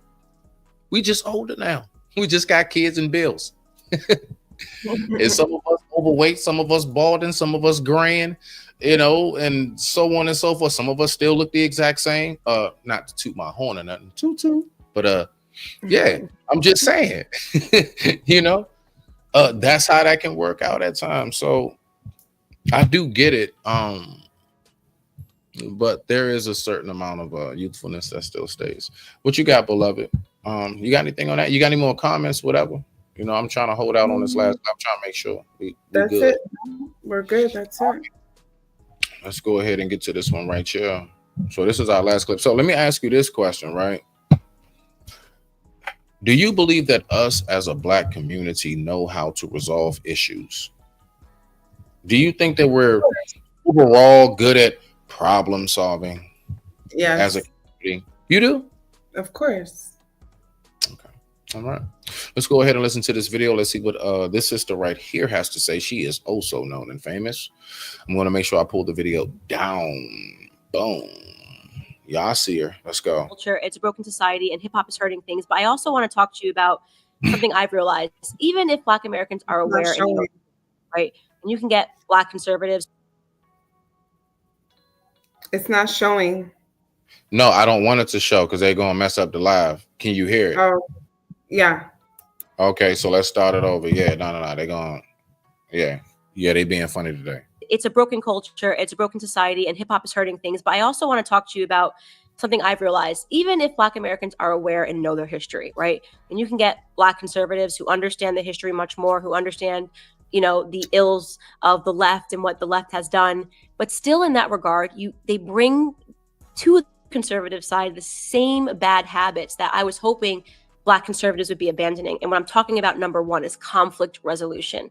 S2: We just older now. We just got kids and bills. And some of us overweight, some of us balding, some of us graying, and so on and so forth. Some of us still look the exact same. Not to toot my horn or nothing, toot, but yeah, I'm just saying, that's how that can work out at times. So I do get it. But there is a certain amount of youthfulness that still stays. What you got, beloved? You got anything on that? You got any more comments? Whatever. I'm trying to hold out on this last. I'm trying to make sure we
S4: that's
S2: good.
S4: It. We're good. That's it.
S2: Let's go ahead and get to this one right here. So this is our last clip. So let me ask you this question, right? Do you believe that us as a Black community know how to resolve issues? Do you think that we're overall good at problem solving?
S4: Yes.
S2: As a community? You do?
S4: Of course.
S2: All right, let's go ahead and listen to this video. Let's see what this sister right here has to say. She is also known and famous. I'm going to make sure I pull the video down. Boom. Y'all see her. Let's go.
S11: Culture, it's a broken society, and hip hop is hurting things. But I also want to talk to you about something I've realized. Even if Black Americans are aware, right, and you can get Black conservatives.
S4: It's not showing.
S2: No, I don't want it to show because they're going to mess up the live. Can you hear it?
S4: Oh. Yeah.
S2: Okay, so let's start it over. Yeah, no. They're going. Yeah, they being funny today.
S11: It's a broken culture. It's a broken society, and hip hop is hurting things. But I also want to talk to you about something I've realized. Even if Black Americans are aware and know their history, right? And you can get Black conservatives who understand the history much more, who understand, the ills of the left and what the left has done. But still, in that regard, they bring to the conservative side the same bad habits that I was hoping Black conservatives would be abandoning. And what I'm talking about, number one, is conflict resolution.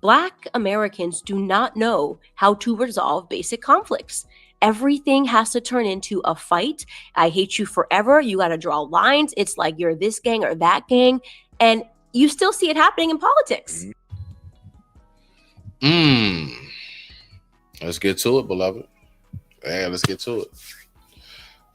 S11: Black Americans do not know how to resolve basic conflicts. Everything has to turn into a fight. I hate you forever. You got to draw lines. It's like you're this gang or that gang. And you still see it happening in politics.
S2: Let's get to it, beloved. Yeah, let's get to it.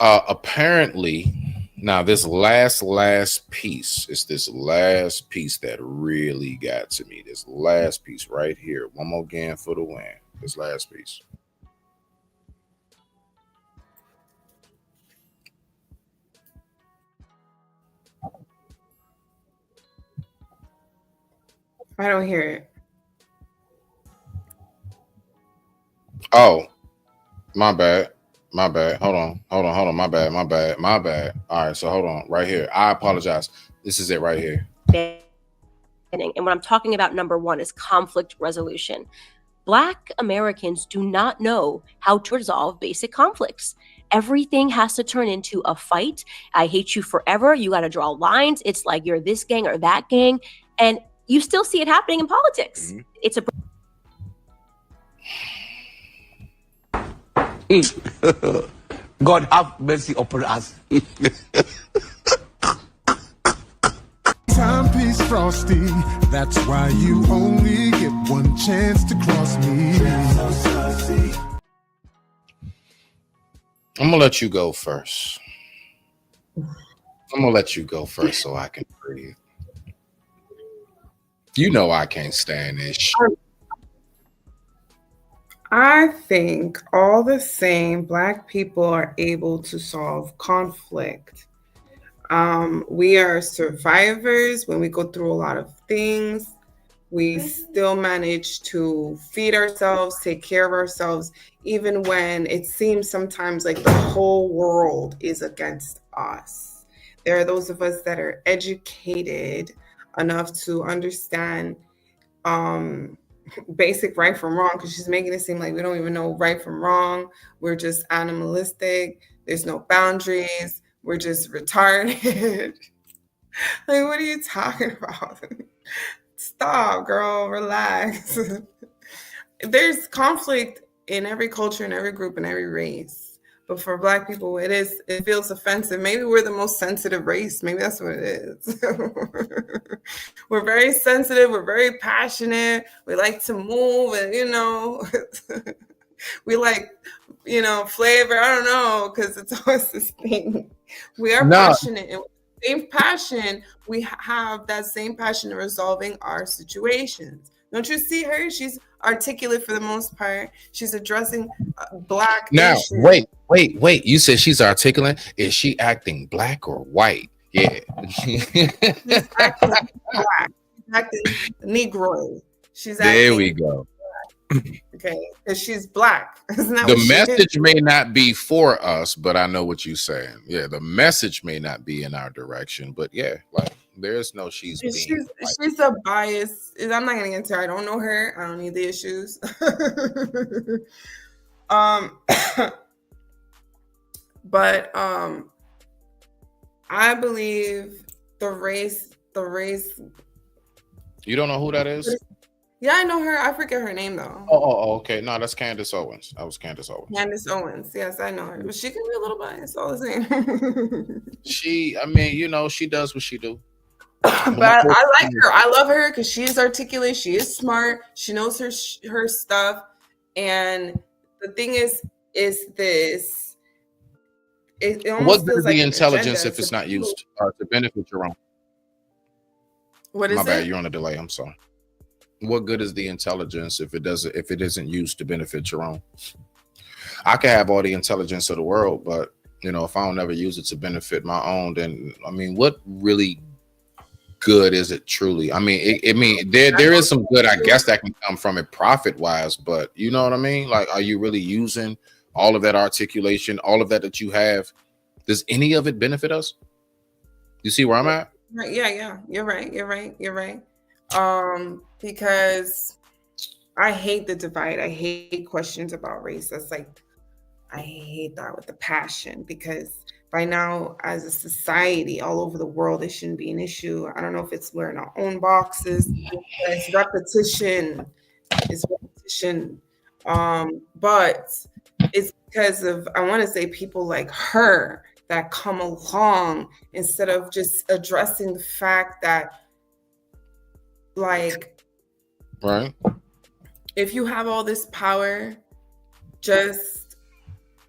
S2: Apparently, now this last piece is this last piece that really got to me. This last piece right here. One more again for the win. This last piece.
S4: I don't hear it.
S2: Oh, my bad. My bad. Hold on. My bad. All right, so hold on. Right here. I apologize. This is it right here.
S11: And what I'm talking about, number one, is conflict resolution. Black Americans do not know how to resolve basic conflicts. Everything has to turn into a fight. I hate you forever. You got to draw lines. It's like you're this gang or that gang. And you still see it happening in politics. It's a
S23: God have mercy upon us.
S10: Timepiece Frosty, that's why you only get one chance to cross me.
S2: I'm gonna let you go first. So I can breathe. You know I can't stand this shit.
S4: I think all the same, Black people are able to solve conflict. We are survivors. When we go through a lot of things, we still manage to feed ourselves, take care of ourselves, even when it seems sometimes like the whole world is against us. There are those of us that are educated enough to understand basic right from wrong, because she's making it seem like we don't even know right from wrong. We're just animalistic. There's no boundaries. We're just retarded. Like, what are you talking about? Stop, girl. Relax. There's conflict in every culture, in every group, in every race. But for Black people, it feels offensive. Maybe we're the most sensitive race. Maybe that's what it is. We're very sensitive. We're very passionate. We like to move, and we like, flavor. I don't know, because it's always this thing. We are passionate, and with the same passion, we have that same passion in resolving our situations. Don't you see her? She's articulate for the most part. She's addressing Black
S2: now
S4: issues.
S2: Wait. You said she's articulate. Is she acting Black or white? Yeah.
S4: She's acting Black. She's acting Negroid.
S2: There we go.
S4: Okay, because she's Black. Isn't that
S2: The
S4: what
S2: message may not be for us, but I know what you're saying. Yeah, the message may not be in our direction, but yeah, like there's no she's
S4: a bias. I'm not gonna get into her. I don't know her. I don't need the issues. But I believe the race.
S2: You don't know who that is?
S4: Yeah, I know her. I forget her name though.
S2: Oh, okay. No, that's Candace Owens. That was Candace Owens.
S4: Candace Owens. Yes, I know her. But she can be a little biased, all the same.
S2: She does what she do.
S4: But I like her. I love her because she is articulate. She is smart. She knows her stuff. And the thing is this.
S2: What good is the intelligence if it's not used to benefit your own?
S4: What is
S2: My bad,
S4: it?
S2: you're on a delay. I'm sorry. What good is the intelligence if it isn't used to benefit your own? I can have all the intelligence of the world, but if I don't ever use it to benefit my own, then what really good is it truly? There is some good, I guess, that can come from it profit wise, but you know what I mean? Like, are you really using all of that articulation, all of that you have? Does any of it benefit us? You see where I'm at?
S4: Right. Yeah. You're right. Because I hate the divide. I hate questions about race. That's like, I hate that with a passion, because by now, as a society all over the world, it shouldn't be an issue. I don't know if it's we're in our own boxes. It's repetition. It's repetition. But it's because of, I want to say, people like her that come along instead of just addressing the fact that, like,
S2: right,
S4: if you have all this power, just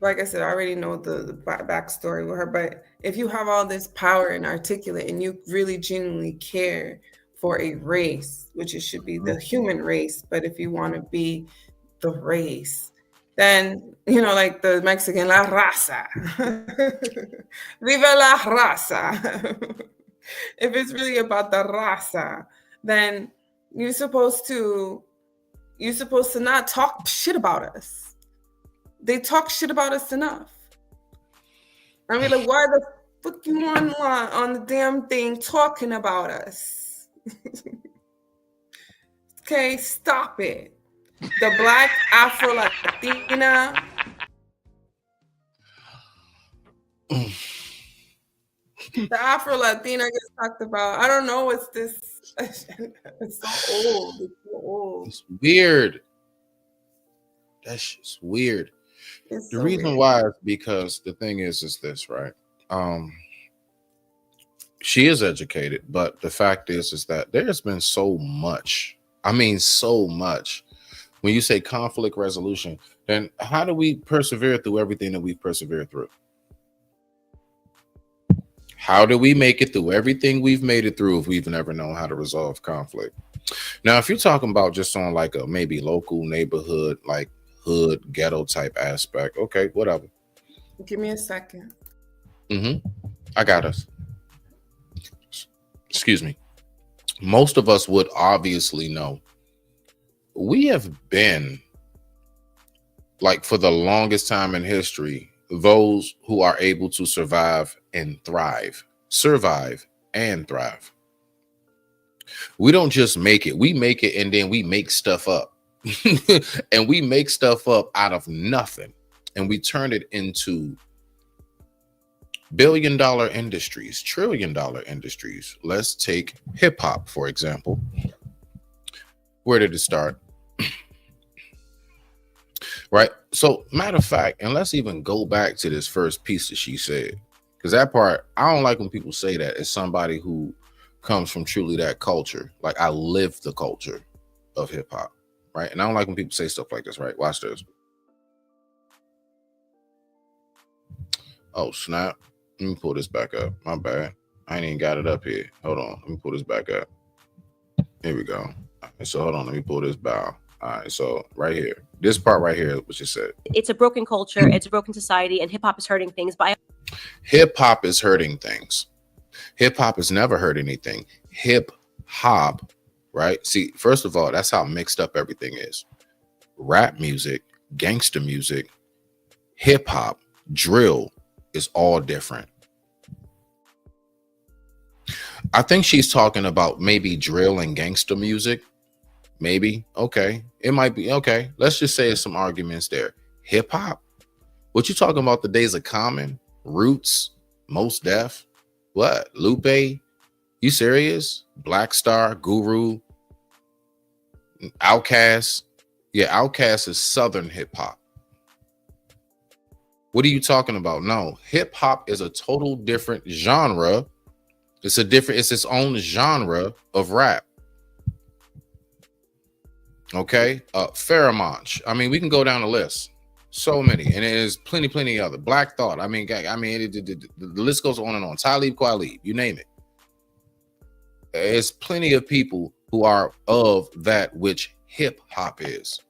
S4: like I said, I already know the backstory with her, but if you have all this power and articulate and you really genuinely care for a race, which it should be the human race, but if you want to be the race, then, you know, like the Mexican, la raza. Viva la raza. If it's really about the raza, then you're supposed to not talk shit about us. They talk shit about us enough. I mean, like, why the fuck you on the damn thing talking about us? Okay, stop it. The Black Afro-Latina. The Afro-Latina gets talked about. I don't know what's this. It's so old. It's so old.
S2: It's weird. That shit's weird.
S4: It's
S2: The
S4: so
S2: reason
S4: weird.
S2: why is because the thing is this, right? She is educated, but the fact is that there's been so much. I mean, so much. When you say conflict resolution, then how do we persevere through everything that we've persevered through? How do we make it through everything we've made it through if we've never known how to resolve conflict? Now, if you're talking about just on like a maybe local neighborhood, like hood, ghetto type aspect, okay, whatever.
S4: Give me a second.
S2: I got us. Excuse me. Most of us would obviously know. We have been, like, for the longest time in history, those who are able to survive and thrive. Survive and thrive. We don't just make it. We make it and then we make stuff up. And we make stuff up out of nothing. And we turn it into billion-dollar industries, trillion-dollar industries. Let's take hip-hop, for example. Where did it start? Right? So, matter of fact, and let's even go back to this first piece that she said. Because that part, I don't like when people say that as somebody who comes from truly that culture. Like, I live the culture of hip-hop. Right? And I don't like when people say stuff like this, right? Watch this. Oh, snap. Let me pull this back up. My bad. I ain't even got it up here. Hold on. Let me pull this back up. Here we go. All right, so hold on. Let me pull this bow. All right. So right here. This part right here is what you said.
S11: It's a broken culture. It's a broken society. And hip hop is hurting things.
S2: Hip hop is hurting things. Hip hop has never hurt anything. Hip hop, right? See, first of all, that's how mixed up everything is. Rap music, gangster music, hip hop, drill is all different. I think she's talking about maybe drill and gangster music. Maybe. Okay. It might be. Okay. Let's just say there's some arguments there. Hip hop. What you talking about? The days of Common, Roots, Most Def, what? Lupe? You serious? Black Star, Guru, Outkast. Yeah, Outkast is Southern hip hop. What are you talking about? No, hip hop is a total different genre. It's its own genre of rap. Okay. Pheromones. I mean, we can go down the list. So many. And there's plenty other. Black Thought. The list goes on and on. Talib Kweli, you name it. There's plenty of people who are of that which hip hop is.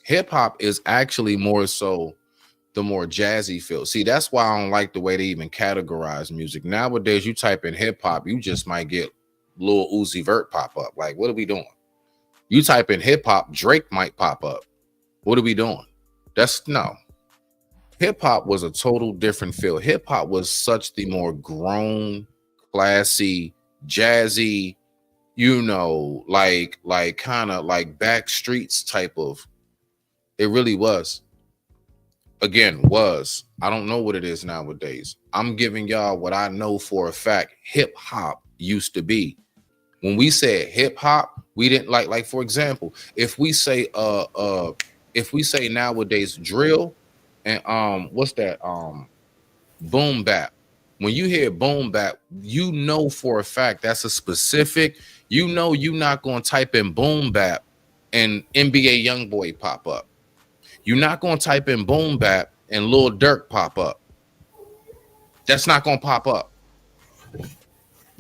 S2: Hip hop is actually more so the more jazzy feel. See, that's why I don't like the way they even categorize music. Nowadays, you type in hip hop, you just might get Lil Uzi Vert pop up. Like, what are we doing? You type in hip hop, Drake might pop up. What are we doing? No. Hip hop was a total different feel. Hip hop was such the more grown, classy, jazzy, you know, like kind of like back streets type of. It really was. Again, I don't know what it is nowadays. I'm giving y'all what I know for a fact hip hop used to be. When we said hip hop, we didn't like for example, if we say nowadays drill and what's that boom bap. When you hear boom bap, you know for a fact that's a specific, you know you're not going to type in boom bap and NBA Youngboy pop up. You're not going to type in boom bap and Lil Durk pop up. That's not going to pop up.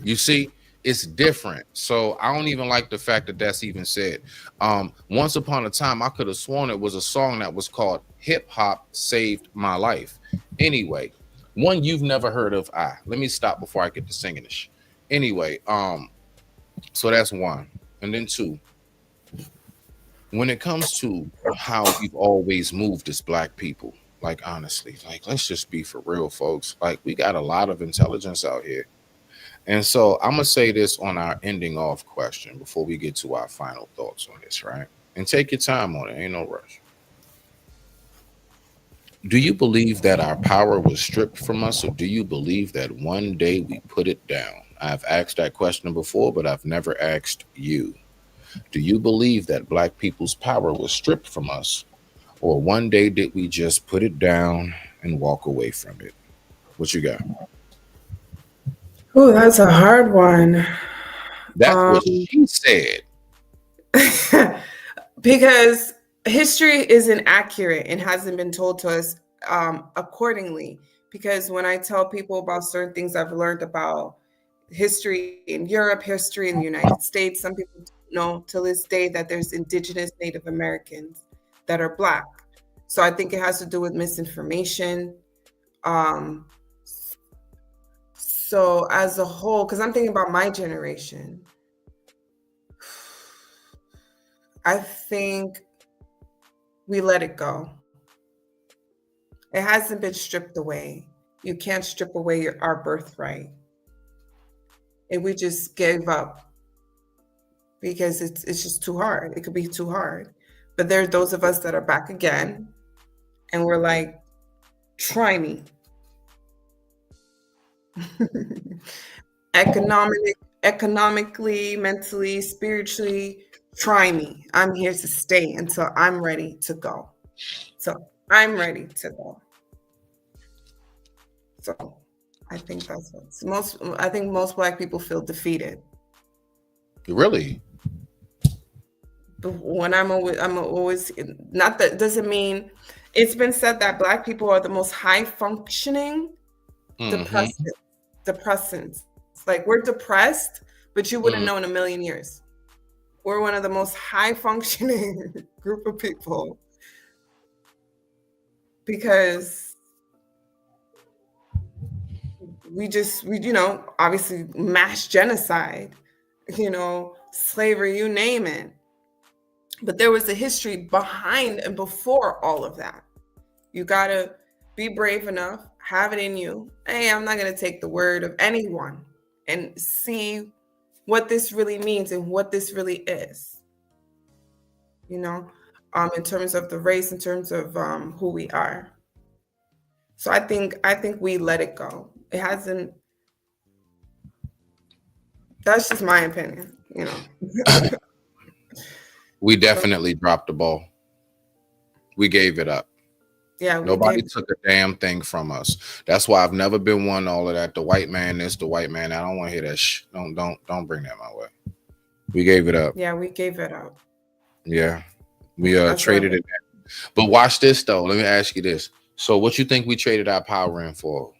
S2: You see, it's different. So I don't even like the fact that that's even said. Once upon a time, I could have sworn it was a song that was called Hip Hop Saved My Life. Anyway, one you've never heard of. Let me stop before I get to singing this. Anyway, so that's one. And then two, when it comes to how we've always moved as Black people, like honestly, like let's just be for real, folks. Like we got a lot of intelligence out here. And so I'm gonna say this on our ending off question before we get to our final thoughts on this, right? And take your time on it, ain't no rush. Do you believe that our power was stripped from us, or do you believe that one day we put it down? I've asked that question before, but I've never asked you. Do you believe that Black people's power was stripped from us, or one day did we just put it down and walk away from it? What you got?
S4: Oh, that's a hard one.
S2: That's what she said.
S4: Because history isn't accurate and hasn't been told to us accordingly. Because when I tell people about certain things I've learned about history in Europe, history in the United States, some people don't know to this day that there's indigenous Native Americans that are Black. So I think it has to do with misinformation. So as a whole, because I'm thinking about my generation, I think we let it go. It hasn't been stripped away. You can't strip away our birthright. And we just gave up because it's just too hard. It could be too hard. But there are those of us that are back again, and we're like, try me. Economically, mentally, spiritually, try me. I'm here to stay until I'm ready to go. So I'm ready to go. So I think that's what's I think most Black people feel defeated.
S2: Really?
S4: When I'm always not that doesn't mean it's been said that Black people are the most high functioning depressants. Like we're depressed, but you wouldn't know in a million years. We're one of the most high functioning group of people because we obviously mass genocide, slavery, you name it. But there was a history behind and before all of that. You gotta be brave enough, have it in you. Hey, I'm not gonna take the word of anyone and see what this really means and what this really is. In terms of the race, in terms of who we are. So I think we let it go. It hasn't. That's just my opinion,
S2: We definitely dropped the ball. We gave it up.
S4: Yeah,
S2: nobody took a damn thing from us. That's why I've never been one all of that. The white man this, the white man. I don't want to hear that. Don't bring that my way. We gave it up.
S4: Yeah, we gave it up.
S2: Yeah, we traded it. But watch this though. Let me ask you this. So, what you think we traded our power in for?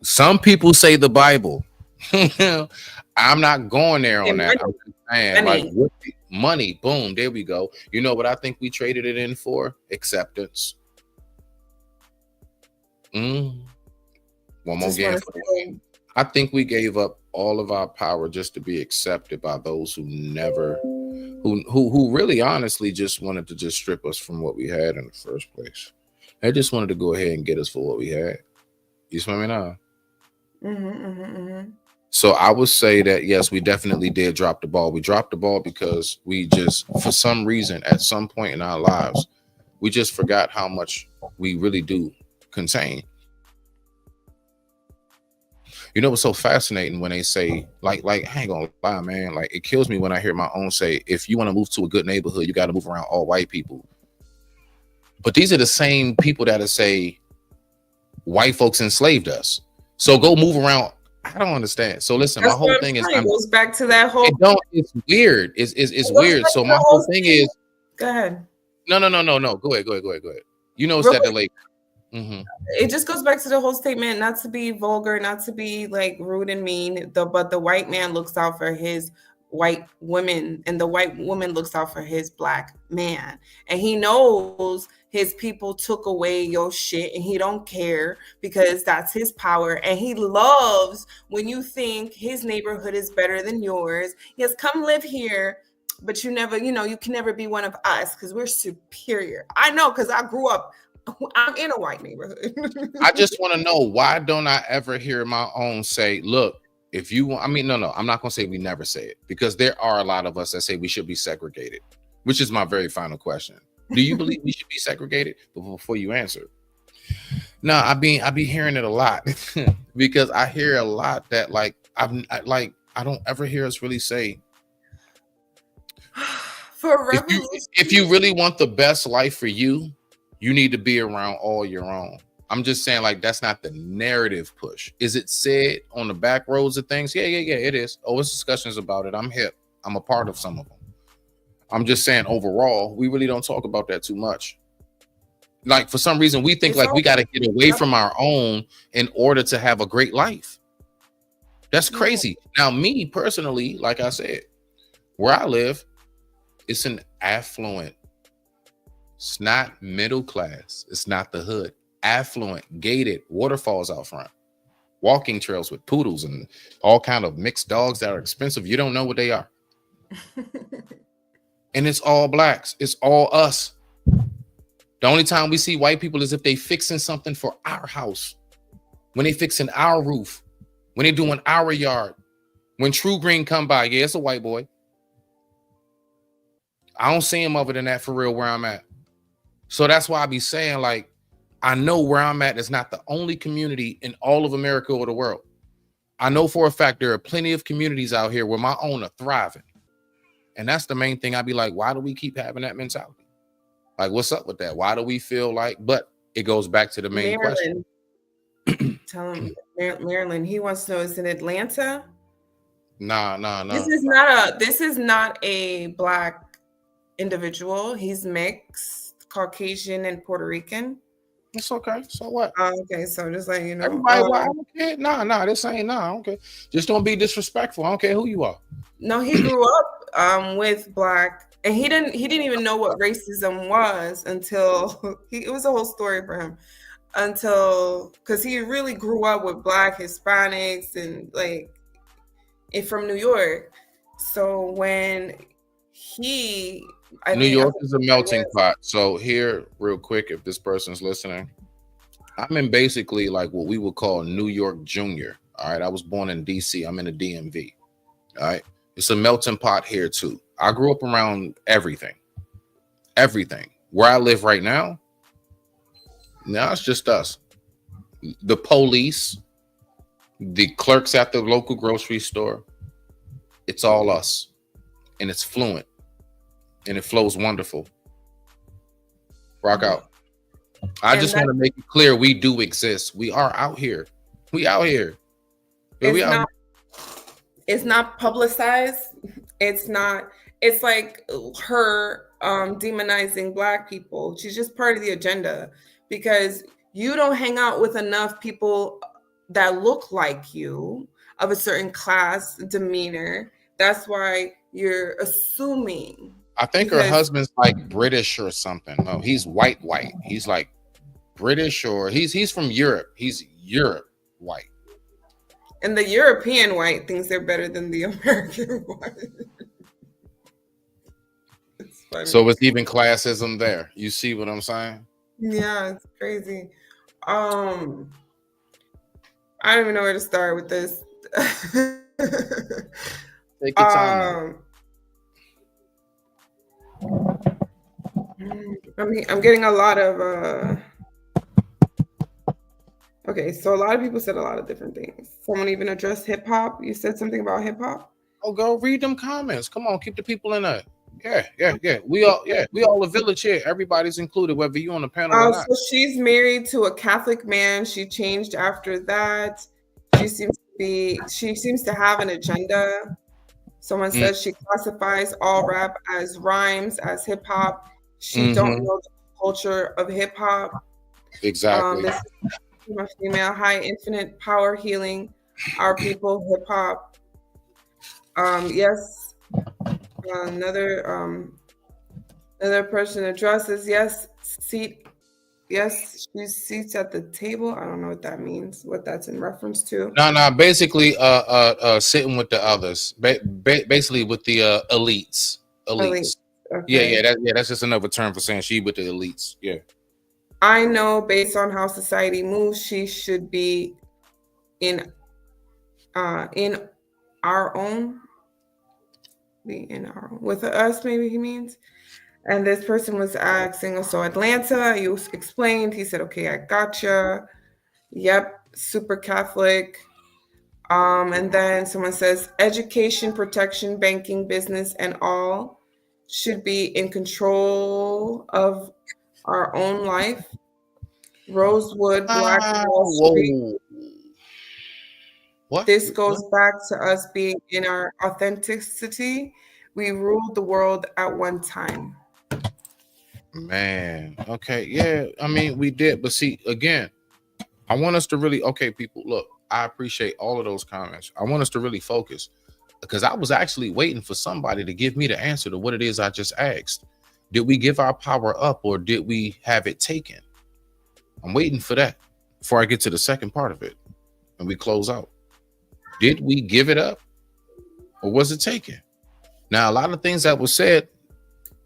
S2: Some people say the Bible. I'm not going there on that. I'm just saying, like, money. Boom, there we go. You know what I think we traded it in for? Acceptance. One more game. I think we gave up all of our power just to be accepted by those who really honestly just wanted to just strip us from what we had in the first place. They just wanted to go ahead and get us for what we had. You smell me now? So I would say that yes, we definitely did drop the ball. We dropped the ball because we just, for some reason, at some point in our lives, we just forgot how much we really do contain. You know what's so fascinating when they say, like, I ain't gonna lie, man. Like, it kills me when I hear my own say, if you want to move to a good neighborhood, you got to move around all white people. But these are the same people that say white folks enslaved us. So go move around. I don't understand. So listen, my whole thing is,
S4: it goes back to that whole.
S2: It's weird. It's weird. So my whole thing is.
S4: Go ahead.
S2: No. Go ahead. You know, it's that delay.
S4: It just goes back to the whole statement, not to be vulgar, not to be like rude and mean. But the white man looks out for his white women, and the white woman looks out for his black man, and he knows his people took away your shit, and he don't care because that's his power, and he loves when you think his neighborhood is better than yours. Yes, come live here. But you never, you can never be one of us because we're superior. I know because I grew up. I'm in a white neighborhood.
S2: I just want to know, why don't I ever hear my own say, look, if you want, no, I'm not going to say we never say it, because there are a lot of us that say we should be segregated, which is my very final question. Do you believe we should be segregated? But before you answer, no, I be hearing it a lot because I hear a lot that I don't ever hear us really say,
S4: for
S2: if you really want the best life for you, you need to be around all your own. I'm just saying, like, that's not the narrative push. Is it said on the back roads of things? Yeah, it is. Oh, it's discussions about it. I'm hip. I'm a part of some of them. I'm just saying, overall, we really don't talk about that too much. Like, for some reason, we think like we got to get away from our own in order to have a great life. That's crazy. Now, me personally, like I said, where I live, it's an affluent. It's not middle class. It's not the hood. Affluent, gated, waterfalls out front, walking trails with poodles and all kind of mixed dogs that are expensive. You don't know what they are. And it's all blacks. It's all us. The only time we see white people is if they fixing something for our house, when they fixing our roof, when they doing our yard, when True Green come by. Yeah, it's a white boy. I don't see him other than that for real where I'm at. So that's why I be saying, like, I know where I'm at is not the only community in all of America or the world. I know for a fact there are plenty of communities out here where my own are thriving. And that's the main thing. I'd be like, why do we keep having that mentality? Like, what's up with that? Why do we feel like, but it goes back to the main question.
S4: Tell him, Maryland, he wants to know, is in Atlanta?
S2: Nah.
S4: This is not a black individual. He's mixed, Caucasian and Puerto Rican.
S2: It's okay. So what?
S4: Okay, so just like,
S2: everybody, I don't care. Nah, this ain't I don't care. Just don't be disrespectful. I don't care who you are.
S4: No, he grew up with black, and he didn't even know what racism was until it was a whole story for him. Because he really grew up with black Hispanics and from New York. So when
S2: New York is a melting pot. So here, real quick, if this person's listening, I'm in basically like what we would call New York Junior. All right. I was born in DC. I'm in the DMV. All right. It's a melting pot here too. I grew up around everything. Where I live right now, it's just us. The police, the clerks at the local grocery store. It's all us. And it's fluent. And it flows wonderful. Rock out. I just want to make it clear we do exist. We are out here. We out here.
S4: It's not publicized. It's like her demonizing black people. She's just part of the agenda because you don't hang out with enough people that look like you, of a certain class, demeanor. That's why you're assuming.
S2: I think her husband's like British or something. No, he's white. He's like British, or he's from Europe. He's Europe white.
S4: And the European white thinks they're better than the American white. It's funny.
S2: So it's even classism there. You see what I'm saying?
S4: Yeah, it's crazy. I don't even know where to start with this.
S2: Take your time.
S4: I'm getting a lot of Okay, so a lot of people said a lot of different things. Someone even addressed hip hop. You said something about hip hop.
S2: Oh, go read them comments. Come on, keep the people in there. Yeah. We all a village here. Everybody's included, whether you on the panel or not.
S4: So she's married to a Catholic man. She changed after that. She seems to have an agenda. Someone says she classifies all rap as rhymes, as hip hop. She don't know the culture of hip hop.
S2: Exactly.
S4: This is a female, high infinite power healing our people, hip hop. Yes. Another person addresses yes, she seats at the table. I don't know what that means, what that's in reference to.
S2: No, basically sitting with the others. Basically with the elites. Okay. Yeah, that's just another term for saying she with the elites. Yeah.
S4: I know based on how society moves, she should be in our own. With us, maybe he means. And this person was asking, so Atlanta, you explained. He said, okay, I gotcha. Yep, super Catholic. And then someone says, education, protection, banking, business, and all should be in control of our own life. Rosewood, Black Wall Street.
S2: What?
S4: This goes back to us being in our authenticity. We ruled the world at one time.
S2: Man, okay, yeah. I mean, we did, but see, again, I want us to really, okay, people, look, I appreciate all of those comments. I want us to really focus because I was actually waiting for somebody to give me the answer to what it is I just asked. Did we give our power up or did we have it taken? I'm waiting for that before I get to the second part of it and we close out. Did we give it up or was it taken? Now, a lot of things that was said,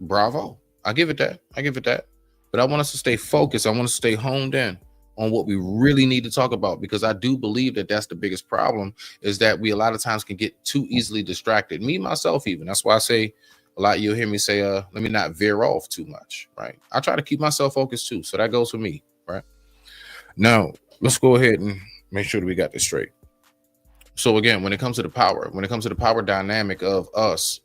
S2: bravo. I give it that. But I want us to stay focused. I want us to stay honed in on what we really need to talk about, because I do believe that that's the biggest problem, is that we a lot of times can get too easily distracted. Me, myself, even. That's why I say a lot. You'll hear me say, let me not veer off too much, right? I try to keep myself focused too. So that goes for me, right? Now, let's go ahead and make sure that we got this straight. So again, when it comes to the power dynamic of us,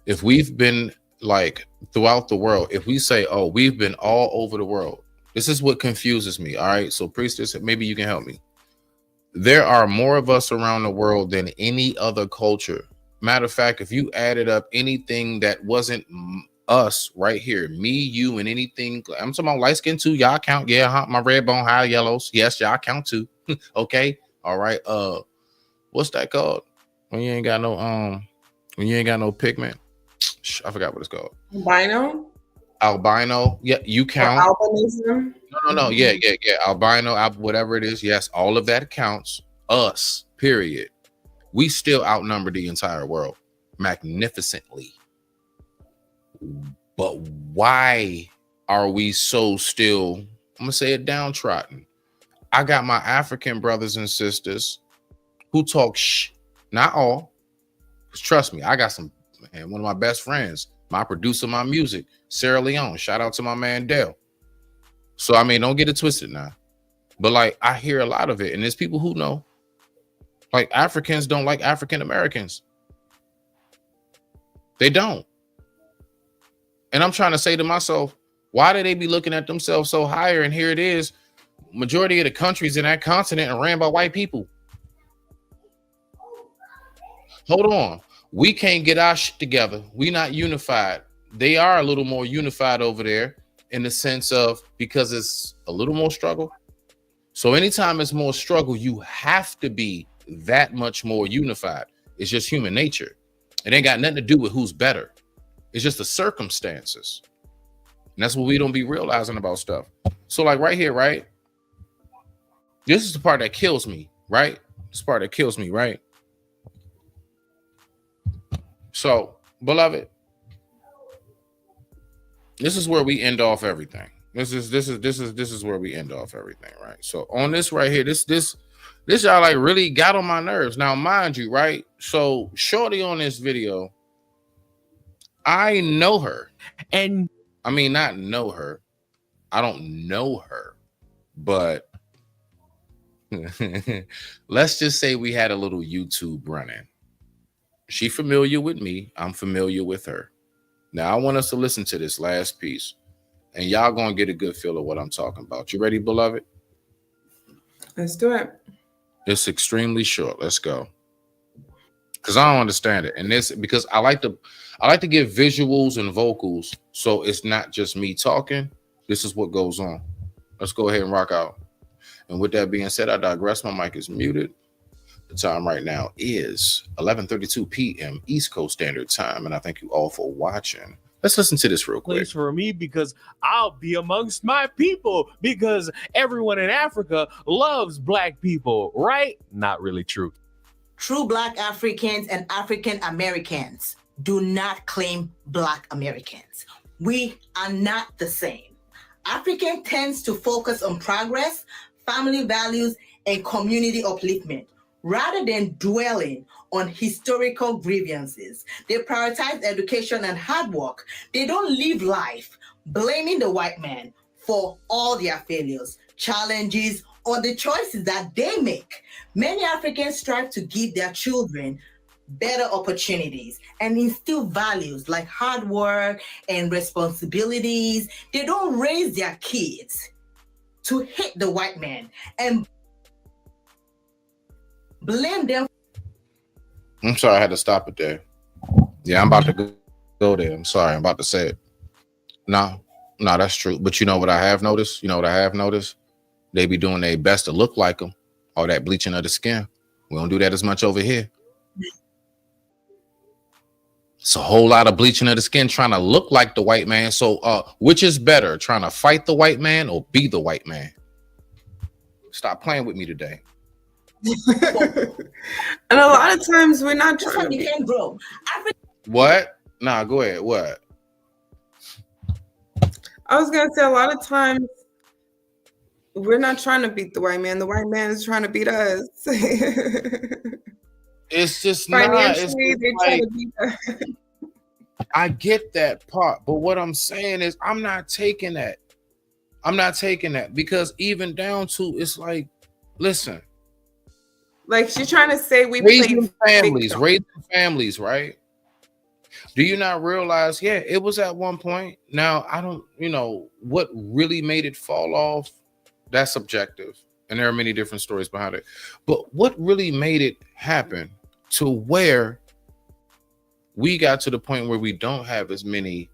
S2: if we've been like throughout the world, if we say, oh, we've been all over the world, this is what confuses me. All right. So Priestess, maybe you can help me. There are more of us around the world than any other culture. Matter of fact, if you added up anything that wasn't us right here, me, you, and anything, I'm talking about light skin too. Y'all count. Yeah. My red bone, high yellows. Yes. Y'all count too. Okay. All right. What's that called? When you ain't got no pigment. I forgot what it's called. Albino. Yeah, you count.
S4: Albinism.
S2: No. Yeah. Albino, whatever it is. Yes, all of that counts. Us, period. We still outnumber the entire world magnificently. But why are we so still, I'm going to say it, downtrodden? I got my African brothers and sisters who talk not all. Because trust me, I got some. And one of my best friends, my producer, my music, Sarah Leone. Shout out to my man Dale. So I mean, don't get it twisted now. But like, I hear a lot of it, and there's people who know, like, Africans don't like African Americans. They don't. And I'm trying to say to myself, why do they be looking at themselves so higher? And here it is, majority of the countries in that continent are ran by white people. Hold on. We can't get our shit together. We not unified. They are a little more unified over there in the sense of, because it's a little more struggle. So anytime it's more struggle, you have to be that much more unified. It's just human nature. It ain't got nothing to do with who's better. It's just the circumstances. And that's what we don't be realizing about stuff. So like right here, right? This is the part that kills me, right? This part that kills me, right? So, beloved, this is where we end off everything. This is where we end off everything, right? So on this right here, this y'all like really got on my nerves. Now, mind you, right? So shorty on this video, I know her, and I mean not know her. I don't know her, But let's just say we had a little YouTube running. She familiar with me. I'm familiar with her. Now, I want us to listen to this last piece, and y'all going to get a good feel of what I'm talking about. You ready, beloved?
S4: Let's do it.
S2: It's extremely short. Let's go. Because I don't understand it. And this, because I like to give visuals and vocals, so it's not just me talking. This is what goes on. Let's go ahead and rock out. And with that being said, I digress. My mic is muted. The time right now is 11:32 p.m. East Coast Standard Time, and I thank you all for watching. Let's listen to this real quick.
S12: Place for me because I'll be amongst my people because everyone in Africa loves black people, right? Not really true.
S14: True Black Africans and African Americans do not claim Black Americans. We are not the same. African tends to focus on progress, family values, and community upliftment, rather than dwelling on historical grievances. They prioritize education and hard work. They don't live life blaming the white man for all their failures, challenges, or the choices that they make. Many Africans strive to give their children better opportunities and instill values like hard work and responsibilities. They don't raise their kids to hate the white man and blame them.
S2: I'm sorry, I had to stop it there. Yeah, I'm about to go there. I'm sorry, I'm about to say it. No, that's true. But you know what I have noticed? They be doing their best to look like them, or that bleaching of the skin. We don't do that as much over here. It's a whole lot of bleaching of the skin, trying to look like the white man. So which is better, trying to fight the white man or be the white man? Stop playing with me today.
S4: And a lot of times we're not trying to
S14: you can grow.
S2: What? Nah, go ahead. What?
S4: I was gonna say a lot of times we're not trying to beat the white man. The white man is trying to beat us.
S2: It's just not.
S4: Financially, they're trying to beat us.
S2: I get that part, but what I'm saying is I'm not taking that. Because even down to, it's like, listen.
S4: Like she's trying to say we
S2: raising families, right? Do you not realize? Yeah, it was at one point. Now I don't, what really made it fall off. That's subjective, and there are many different stories behind it. But what really made it happen to where we got to the point where we don't have as many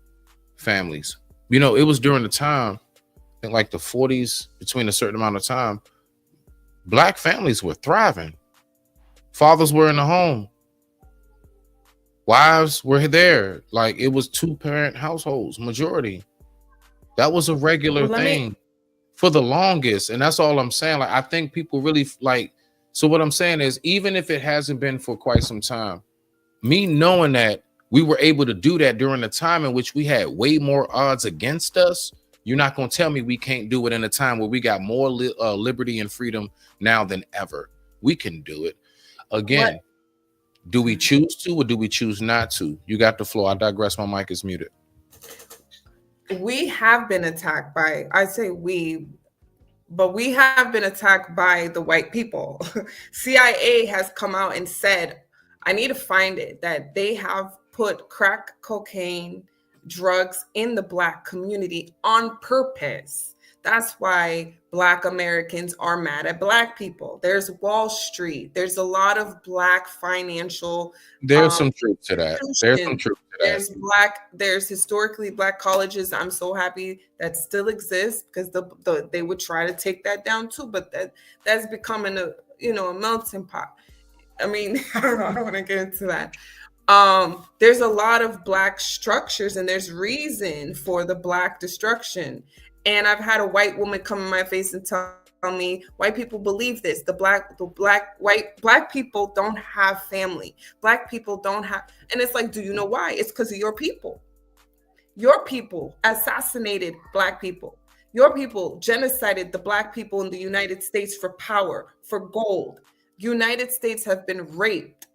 S2: families? It was during the time, I think like the 40s, between a certain amount of time, Black families were thriving. Fathers were in the home. Wives were there. Like it was 2-parent households, majority. That was a regular thing for the longest. And that's all I'm saying. Like, I think people really so what I'm saying is, even if it hasn't been for quite some time, me knowing that we were able to do that during a time in which we had way more odds against us, you're not going to tell me we can't do it in a time where we got more liberty and freedom now than ever. We can do it. Again, do we choose to or do we choose not to? You got the floor. I digress. My mic is muted.
S4: We have been attacked by, I say we, but we have been attacked by the white people. CIA has come out and said, I need to find it, that they have put crack cocaine, drugs in the Black community on purpose. That's why Black Americans are mad at Black people. There's Wall Street. There's a lot of Black financial.
S2: There's some truth to that.
S4: There's historically Black colleges. I'm so happy that still exists, because they would try to take that down too. But that's becoming a melting pot. I mean, I don't want to get into that. There's a lot of Black structures, and there's reason for the Black destruction. And I've had a white woman come in my face and tell me, white people believe this. Black people don't have family. Black people don't have, and it's like, do you know why? It's because of your people. Your people assassinated Black people. Your people genocided the Black people in the United States for power, for gold. United States have been raped.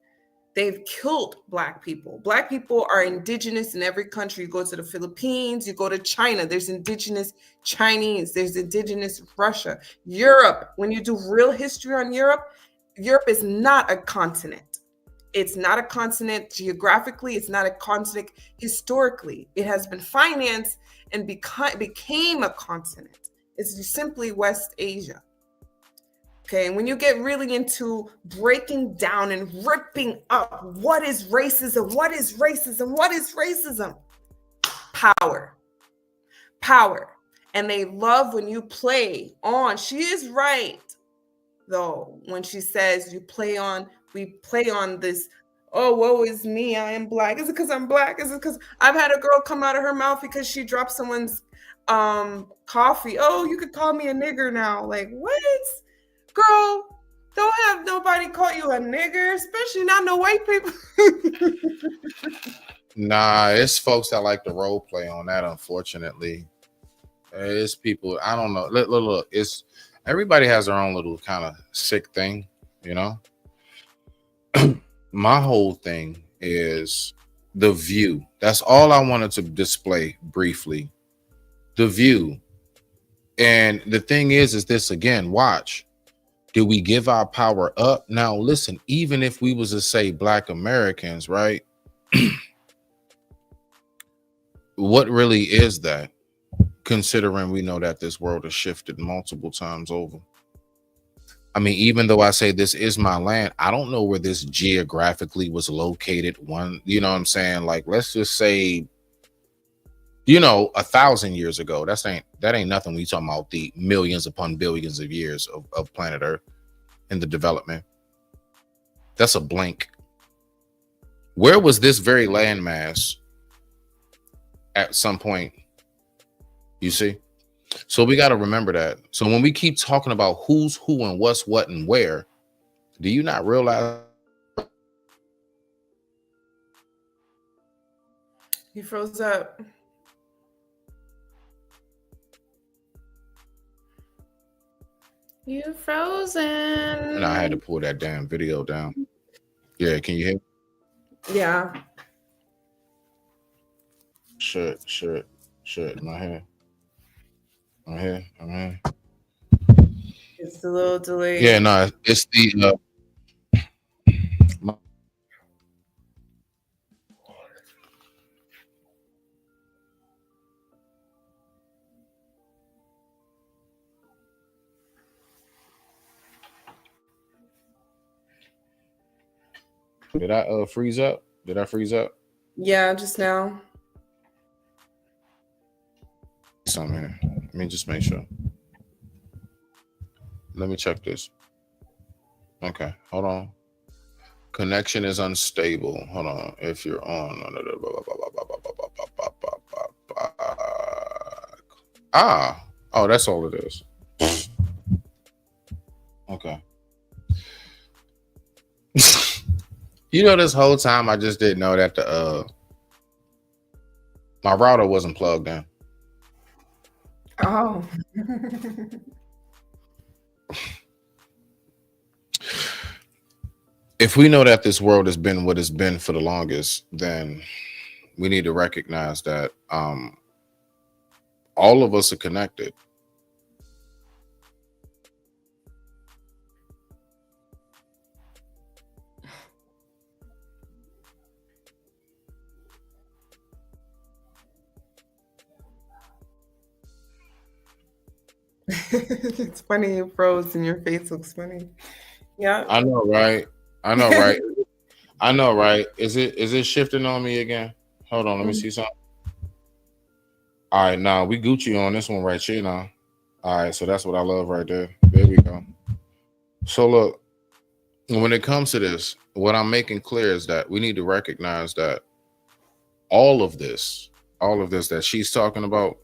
S4: They've killed Black people. Black people are indigenous in every country. You go to the Philippines, you go to China, there's indigenous Chinese, there's indigenous Russia. Europe, when you do real history on Europe, Europe is not a continent. It's not a continent geographically, it's not a continent historically. It has been financed and became a continent. It's simply West Asia. Okay, and when you get really into breaking down and ripping up what is racism, what is racism, what is racism? Power. Power. And they love when you play on, she is right, though, when she says we play on this, oh, woe is me, I am Black. Is it because I'm Black? Is it because I've had a girl come out of her mouth because she dropped someone's coffee? Oh, you could call me a nigger now. Like, what? Girl, don't have nobody call you a nigger, especially not no white people.
S2: Nah, it's folks that like to role play on that, unfortunately. It's people, I don't know. Look, it's everybody has their own little kind of sick thing, you know? My whole thing is the view. That's all I wanted to display briefly. The view. And the thing is this again, watch. Do we give our power up? Now, listen, even if we was to say Black Americans, right? What really is that? Considering we know that this world has shifted multiple times over. I mean, even though I say this is my land, I don't know where this geographically was located. One, you know what I'm saying? Like, let's just say, 1,000 years ago. That ain't nothing. We talking about the millions upon billions of years of planet Earth and the development. That's a blank. Where was this very landmass at some point? You see? So we got to remember that. So when we keep talking about who's who and what's what and where, do you not realize?
S4: He froze up. You frozen.
S2: And I had to pull that damn video down. Yeah, can you hear?
S4: Yeah.
S2: Shit. My hair.
S4: It's a little delayed.
S2: Yeah, no, it's the Did I freeze up? Did I freeze up?
S4: Yeah, just now.
S2: Something here. Let me just make sure. Let me check this. Okay, hold on. Connection is unstable. Hold on. If you're on. Oh, that's all it is. Okay. This whole time I just didn't know that my router wasn't plugged in.
S4: Oh.
S2: If we know that this world has been what it's been for the longest, then we need to recognize that all of us are connected.
S4: It's funny you froze and your face looks funny. Yeah.
S2: I know, right? I know, right? Is it shifting on me again? Hold on, let me see something. All right, now we Gucci on this one right here now. All right, so that's what I love right there. There we go. So look, when it comes to this, what I'm making clear is that we need to recognize that all of this that she's talking about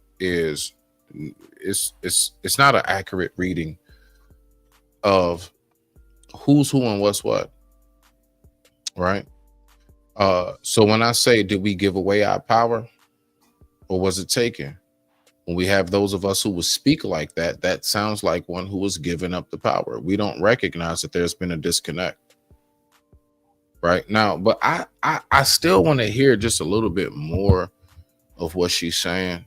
S2: it's not an accurate reading of who's who and what's what, right? So when I say, did we give away our power or was it taken? When we have those of us who will speak like that, that sounds like one who was giving up the power. We don't recognize that there's been a disconnect, right now. But I still want to hear just a little bit more of what she's saying,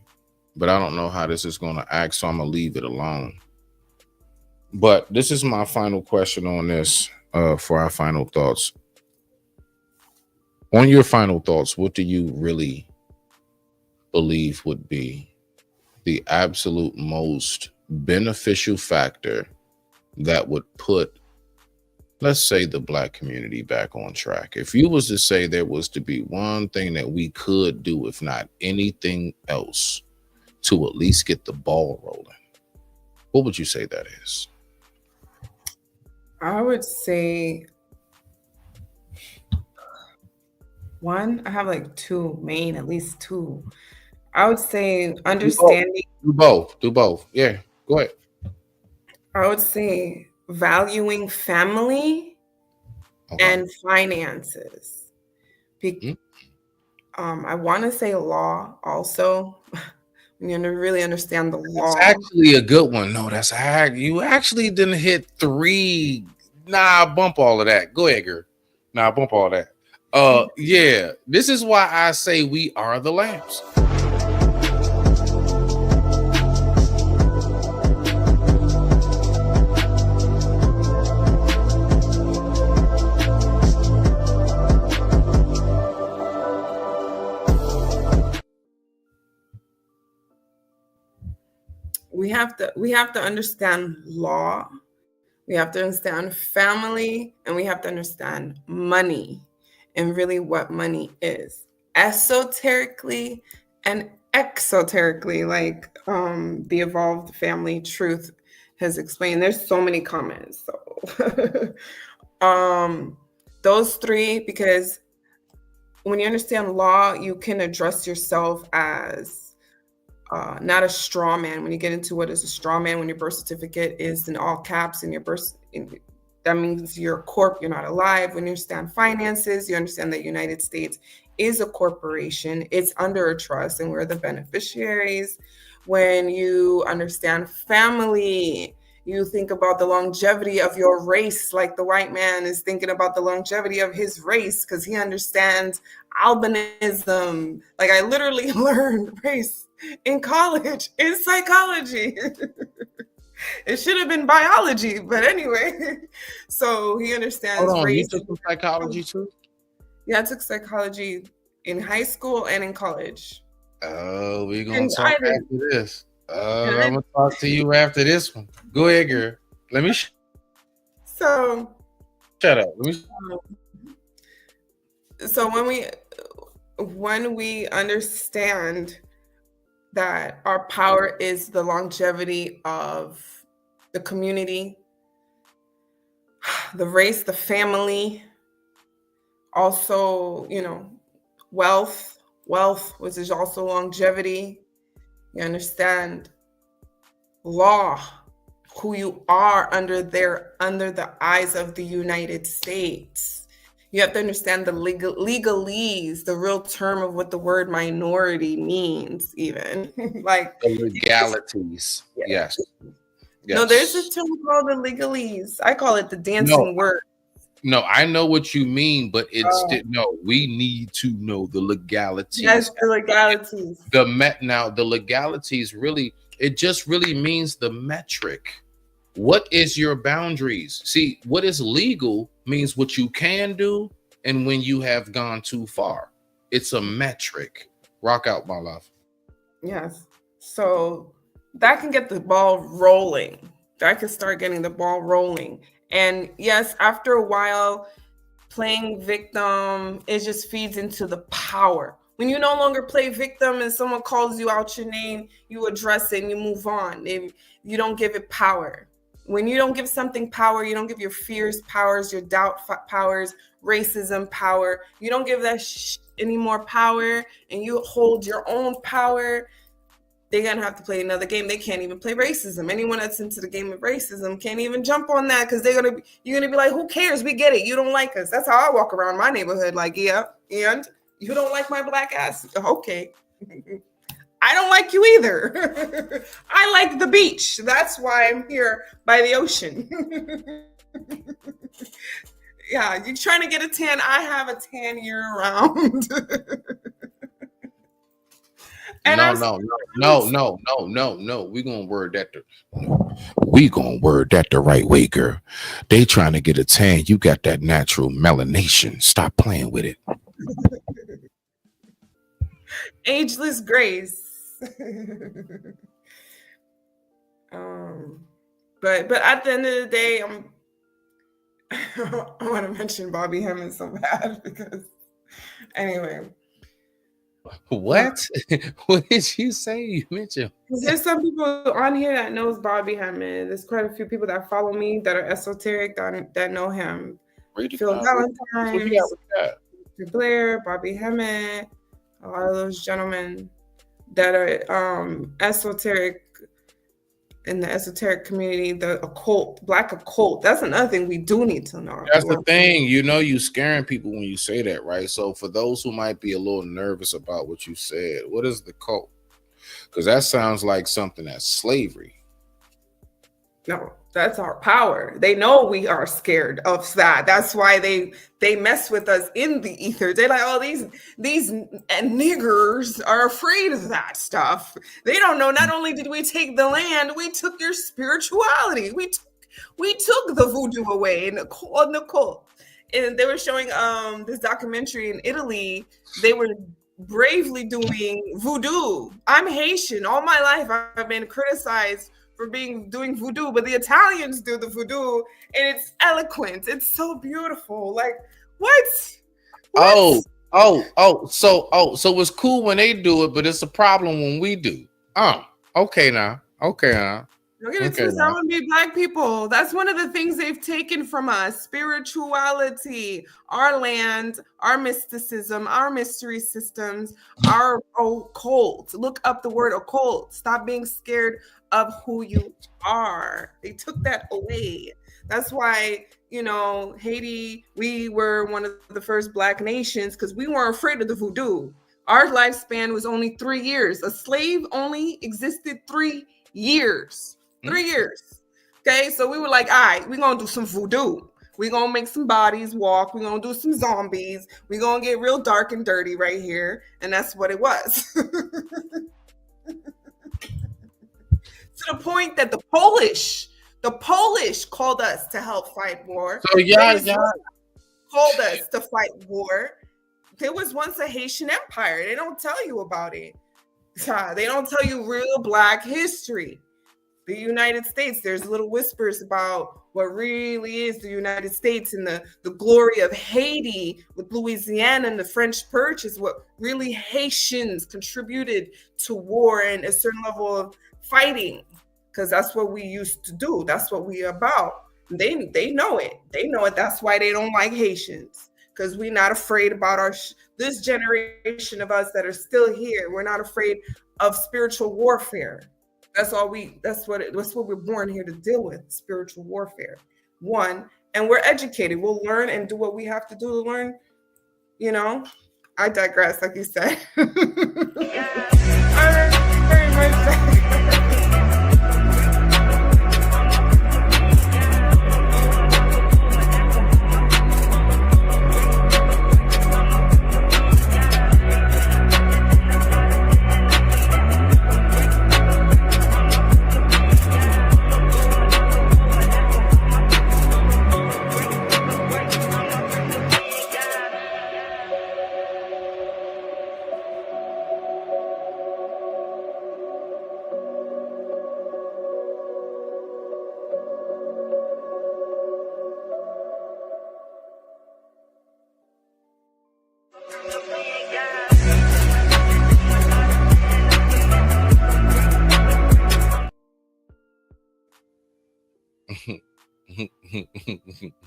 S2: but I don't know how this is going to act, so I'm gonna leave it alone. But this is my final question on this, for our final thoughts. On your final thoughts, what do you really believe would be the absolute most beneficial factor that would put, let's say, the Black community back on track? If you was to say there was to be one thing that we could do, if not anything else, to at least get the ball rolling, what would you say that is?
S4: I would say one. I have like two main, at least two. I would say understanding.
S2: Do both. Yeah, go ahead.
S4: I would say valuing family and finances. I want to say law also. You really understand the law.
S2: That's actually a good one. No, you actually didn't hit 3. Nah, bump all of that. Go ahead, girl. Nah, bump all that. Yeah, this is why I say we are the lamps.
S4: We have to understand law, we have to understand family, and we have to understand money and really what money is. Esoterically and exoterically, like the Evolved Family Truth has explained. There's so many comments. So those three, because when you understand law, you can address yourself as not a straw man. When you get into what is a straw man, when your birth certificate is in all caps and that means you're a corp, you're not alive. When you understand finances, you understand that United States is a corporation. It's under a trust and we're the beneficiaries. When you understand family, you think about the longevity of your race, like the white man is thinking about the longevity of his race because he understands albinism. Like I literally learned race in college in psychology. It should have been biology, but anyway. So he understands race.
S2: You took some psychology too?
S4: Yeah, I took psychology in high school and in college.
S2: Oh, we're gonna talk after this. I'm gonna talk to you after this one. Go ahead, girl. Let me.
S4: So.
S2: Shut up. Let me.
S4: So when we understand that our power is the longevity of the community, the race, the family, also, wealth, which is also longevity. You understand law, who you are under the eyes of the United States. You have to understand the legalese, the real term of what the word minority means, even. Like
S2: the legalities. Yes.
S4: No, there's a term called the legalese. I call it the dancing word.
S2: No, I know what you mean, but we need to know the legalities.
S4: Yes, the legalities.
S2: The legalities really, it just really means the metric. What is your boundaries? See, what is legal means what you can do and when you have gone too far. It's a metric. Rock out, my love.
S4: Yes. So that can get the ball rolling. That can start getting the ball rolling. And yes, after a while, playing victim, it just feeds into the power. When you no longer play victim and someone calls you out your name, you address it and you move on. You don't give it power. When you don't give something power, you don't give your fears powers, your doubt powers, racism power. You don't give that any more power and you hold your own power. They're going to have to play another game. They can't even play racism. Anyone that's into the game of racism can't even jump on that because you're going to be like, who cares? We get it. You don't like us. That's how I walk around my neighborhood. Like, yeah, and you don't like my black ass. Okay. I don't like you either. I like the beach. That's why I'm here by the ocean. Yeah, you're trying to get a tan. I have a tan year round. And
S2: No. We gonna word that the right way, girl. They trying to get a tan. You got that natural melanation. Stop playing with it.
S4: Ageless grace. But at the end of the day, I want to mention Bobby Hemmings so bad because anyway.
S2: What? What did you say? You mentioned
S4: there's some people on here that knows Bobby Hemmings. There's quite a few people that follow me that are esoteric that know him. Phil Valentine, Blair, Bobby Hemmings, a lot of those gentlemen that are esoteric in the esoteric community, the occult, black occult. That's another thing we do need to know.
S2: That's the thing, you scaring people when you say that, right? So for those who might be a little nervous about what you said, what is the cult? Because that sounds like something that's slavery.
S4: No, that's our power. They know we are scared of that. That's why they mess with us in the ether. They're like, oh, these niggers are afraid of that stuff. They don't know. Not only did we take the land, we took your spirituality. We took the voodoo away in the cult. And they were showing this documentary in Italy. They were bravely doing voodoo. I'm Haitian. All my life I've been criticized for doing voodoo, but the Italians do the voodoo, and it's eloquent. It's so beautiful. Like what?
S2: So it's cool when they do it, but it's a problem when we do. Okay now.
S4: Look at it too. That would be black people. That's one of the things they've taken from us: spirituality, our land, our mysticism, our mystery systems, our occult. Look up the word occult. Stop being scared of who you are. They took that away. That's why, Haiti, we were one of the first black nations because we weren't afraid of the voodoo. Our lifespan was only 3 years. A slave only existed 3 years. 3 years. Okay, so we were like, all right, we're going to do some voodoo. We're going to make some bodies walk. We're going to do some zombies. We're going to get real dark and dirty right here. And that's what it was. To the point that the Polish called us to help fight war.
S2: So yeah.
S4: Called us to fight war. There was once a Haitian empire. They don't tell you about it. They don't tell you real black history. The United States, there's little whispers about what really is the United States and the glory of Haiti with Louisiana and the French purchase, what really Haitians contributed to war and a certain level of fighting, because that's what we used to do. That's what we about. They know it. They know it. That's why they don't like Haitians, because we're not afraid about this generation of us that are still here. We're not afraid of spiritual warfare. That's what we're born here to deal with, spiritual warfare. One, and we're educated. We'll learn and do what we have to do to learn. I digress, like you said. Very much.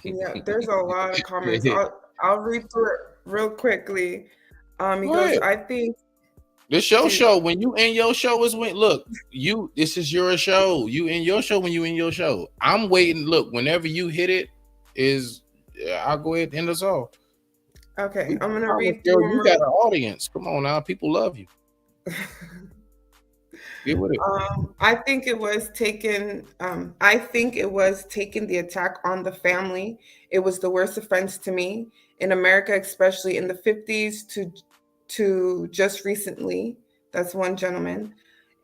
S4: Yeah, there's a lot of comments. I'll read through it real quickly. Because I think
S2: this your show. When you in your show is when this is your show. You in your show when you in your show. I'm waiting. Look, whenever you hit it, I'll go ahead and end us off.
S4: Okay, I'm gonna read
S2: through. You got an audience. Come on now, people love you. Get with it.
S4: I think it was taken. I think it was taking the attack on the family. It was the worst offense to me in America, especially in the 50s to just recently. That's one gentleman.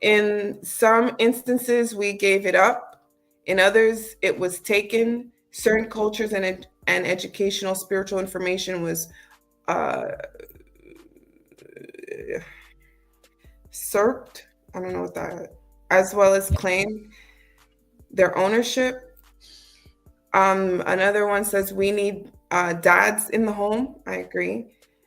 S4: In some instances, we gave it up. In others, it was taken. Certain cultures and educational spiritual information was usurped. I don't know what that, as well as claim their ownership. Another one says we need dads in the home. I agree.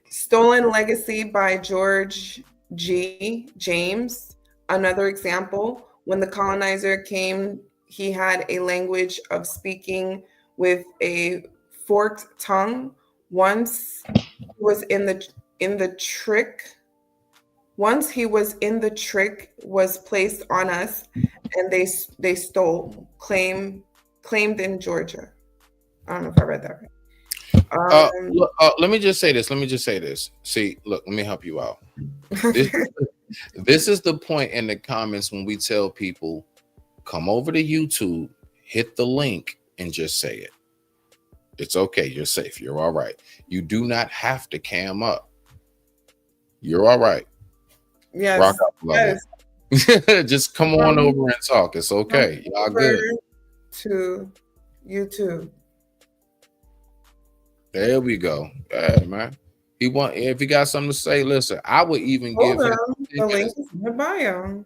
S4: Stolen legacy by George G. James. Another example, when the colonizer came, he had a language of speaking with a forked tongue. Once he was in the trick. Once he was in the trick was placed on us, and they stole, claimed in Georgia. I don't know if I read that right.
S2: Look, let me just say this. See, look, let me help you out. This is the point in the comments when we tell people, come over to YouTube, hit the link, and just say it. It's okay. You're safe. You're all right. You do not have to cam up. You're all right.
S4: Yes.
S2: Rock out, yes. Just come on over and talk. It's okay. Y'all good.
S4: To YouTube.
S2: There we go. Yeah, man. If he got something to say, listen, I would even give him
S4: the link is in the bio.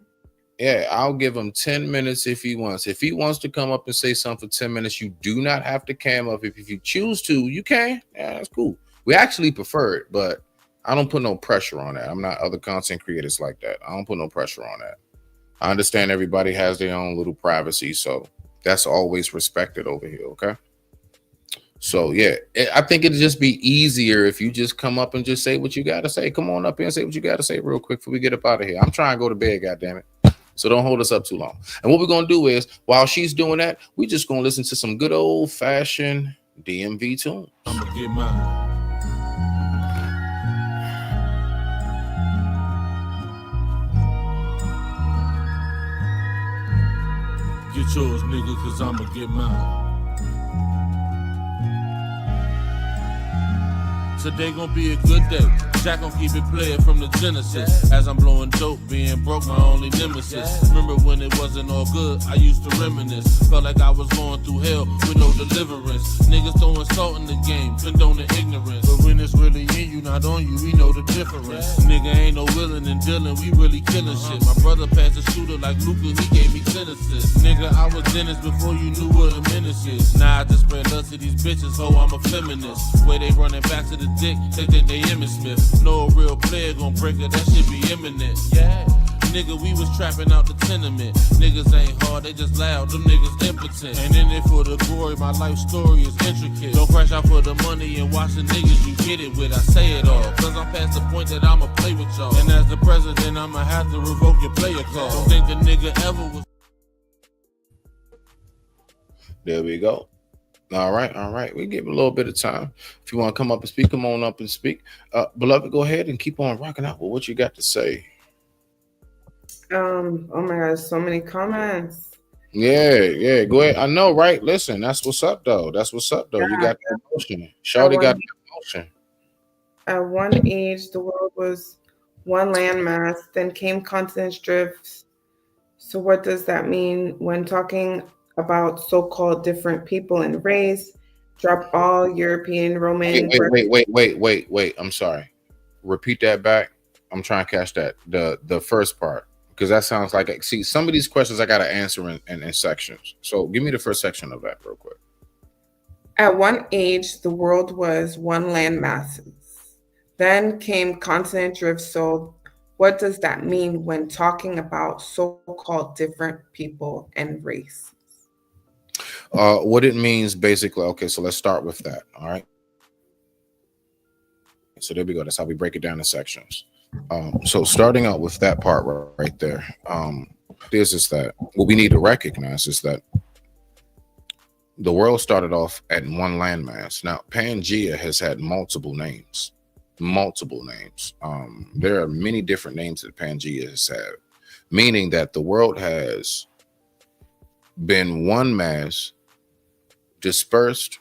S2: Yeah, I'll give him 10 minutes if he wants. If he wants to come up and say something for 10 minutes, you do not have to cam up. If you choose to, you can. Yeah, that's cool. We actually prefer it, but I don't put no pressure on that. I'm not other content creators like that. I don't put no pressure on that. I understand everybody has their own little privacy, so that's always respected over here, okay? So, yeah, I think it'd just be easier if you just come up and just say what you got to say. Come on up here and say what you got to say real quick before we get up out of here. I'm trying to go to bed, goddammit. So don't hold us up too long. And what we're going to do is, while she's doing that, we're just going to listen to some good old-fashioned DMV tunes.
S23: I'm going to get mine. Get yours, nigga, cause I'ma get mine. Today gonna be a good day. Jack gon' keep it playing from the Genesis. As I'm blowing dope, being broke, my only nemesis. Remember when it wasn't all good, I used to reminisce. Felt like I was going through hell with no deliverance. Niggas throwing salt in the game, condoning ignorance. But when it's really in you, not on you, we know the difference. Nigga ain't no willing and dealing, we really killing shit. My brother passed a shooter like Luca, he gave me 10 assists. Nigga, I was Dennis before you knew what a menace is. Now I just spread love to these bitches, ho, I'm a feminist. Way they running back to the dick, they think they Emmitt Smith. No real player gon' break it, that shit be imminent. Yeah, nigga, we was trapping out the tenement. Niggas ain't hard, they just loud, them niggas impotent. And in it for the glory, my life story is intricate. Don't crash out for the money and watch the niggas you get it with. I say it all, cause I'm past the point that I'ma play with y'all. And as the president, I'ma have to revoke your player call. Don't think the nigga ever was.
S2: There we go. All right. We give a little bit of time. If you want to come up and speak, come on up and speak. Beloved, go ahead and keep on rocking out with what you got to say.
S4: Oh my God, so many comments.
S2: Yeah, go ahead. I know, right? Listen, that's what's up, though. You got the emotion. Shawty got the emotion.
S4: At one age, the world was one landmass, then came continent drifts. So what does that mean when talking about so-called different people and race? Drop all European, Roman.
S2: Wait. I'm sorry. Repeat that back. I'm trying to catch that. The first part, because that sounds like, see, some of these questions I got to answer in sections. So give me the first section of that real quick.
S4: At one age, the world was one land masses. Then came continent drifts. So what does that mean when talking about so-called different people and race?
S2: What it means basically, okay, so let's start with that. All right. So there we go. That's how we break it down in sections. So starting out with that part right there, this is that what we need to recognize is that the world started off at one landmass. Now, Pangea has had multiple names. There are many different names that Pangea has had. meaning that the world has been one mass, dispersed,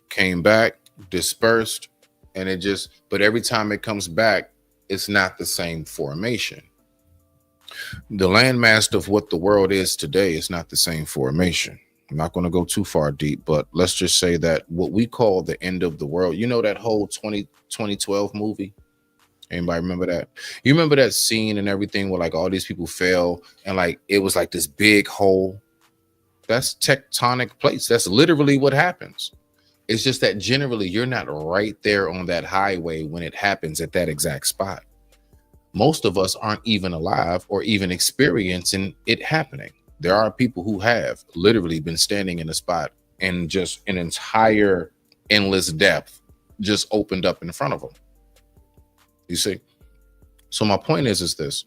S2: came back, dispersed, and it just, but every time it comes back, it's not the same formation. The landmass of what the world is today is not the same formation. I'm not going to go too far deep, but let's just say that what we call the end of the world, you know, that whole 2012 movie? Anybody remember that? You remember that scene and everything where like all these people fell and like it was like this big hole? That's tectonic plates. That's literally what happens. It's just that generally you're not right there on that highway when it happens at that exact spot. Most of us aren't even alive or even experiencing it happening. There are people who have literally been standing in a spot and just an entire endless depth just opened up in front of them. You see? So my point is this: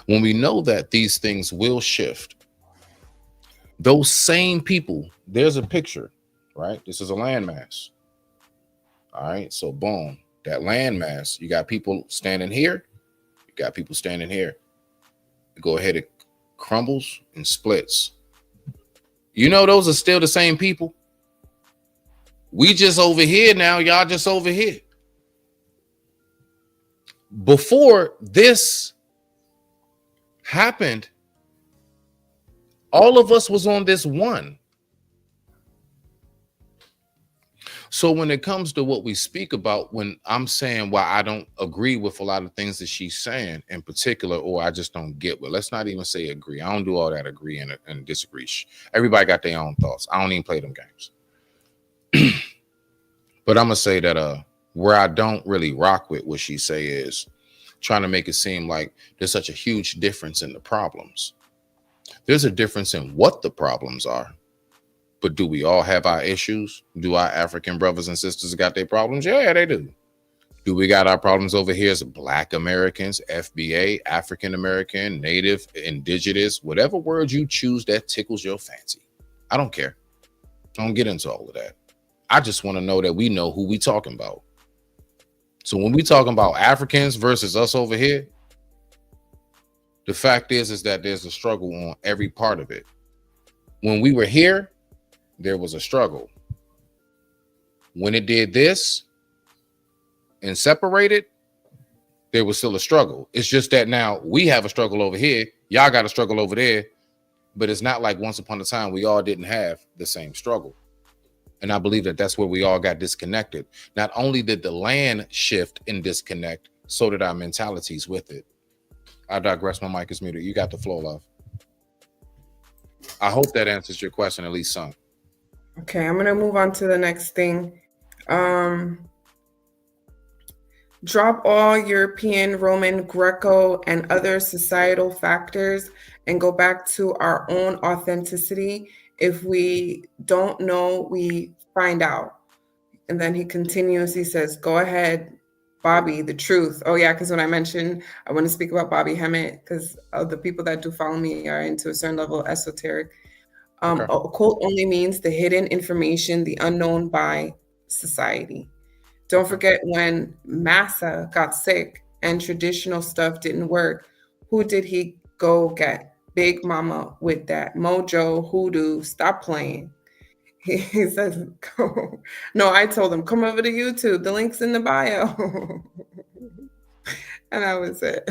S2: when we know that these things will shift, those same people, there's a picture, right? This is a landmass. All right, so boom, that landmass, you got people standing here, you got people standing here. Go ahead, it crumbles and splits. You know, those are still the same people. We just over here now, y'all just over here. Before this happened, all of us was on this one. So when it comes to what we speak about, when I'm saying why I don't agree with a lot of things that she's saying in particular, or I just don't get with, let's not even say agree. I don't do all that agree and disagree. Everybody got their own thoughts. I don't even play them games. But I'm gonna say that where I don't really rock with what she say is trying to make it seem like there's such a huge difference in the problems. There's a difference in what the problems are. But do we all have our issues? Do our African brothers and sisters got their problems? Yeah, they do. Do we got our problems over here as Black Americans, FBA, African American, Native, Indigenous, whatever word you choose that tickles your fancy? I don't care. I don't get into all of that. I just want to know that we know who we talking about. So when we talking about Africans versus us over here, the fact is that there's a struggle on every part of it. When we were here, there was a struggle. When it did this and separated, there was still a struggle. It's just that now we have a struggle over here. Y'all got a struggle over there. But it's not like once upon a time we all didn't have the same struggle. And I believe that that's where we all got disconnected. Not only did the land shift and disconnect, so did our mentalities with it. I digress. My mic is muted. You got the floor, love. I hope that answers your question, at least some.
S4: Okay, I'm gonna move on to the next thing. Drop all European, Roman, Greco, and other societal factors and go back to our own authenticity. If we don't know, we find out. And then he continues, he says, go ahead, Bobby, the truth. Oh yeah, because when I mentioned, I want to speak about Bobby Hemmett, because the people that do follow me are into a certain level of esoteric. Okay. Occult only means the hidden information, the unknown by society. Don't forget when Massa got sick and traditional stuff didn't work, who did he go get? Big Mama with that mojo, hoodoo, stop playing. He says, no, I told him, come over to YouTube. The link's in the bio. And that was it.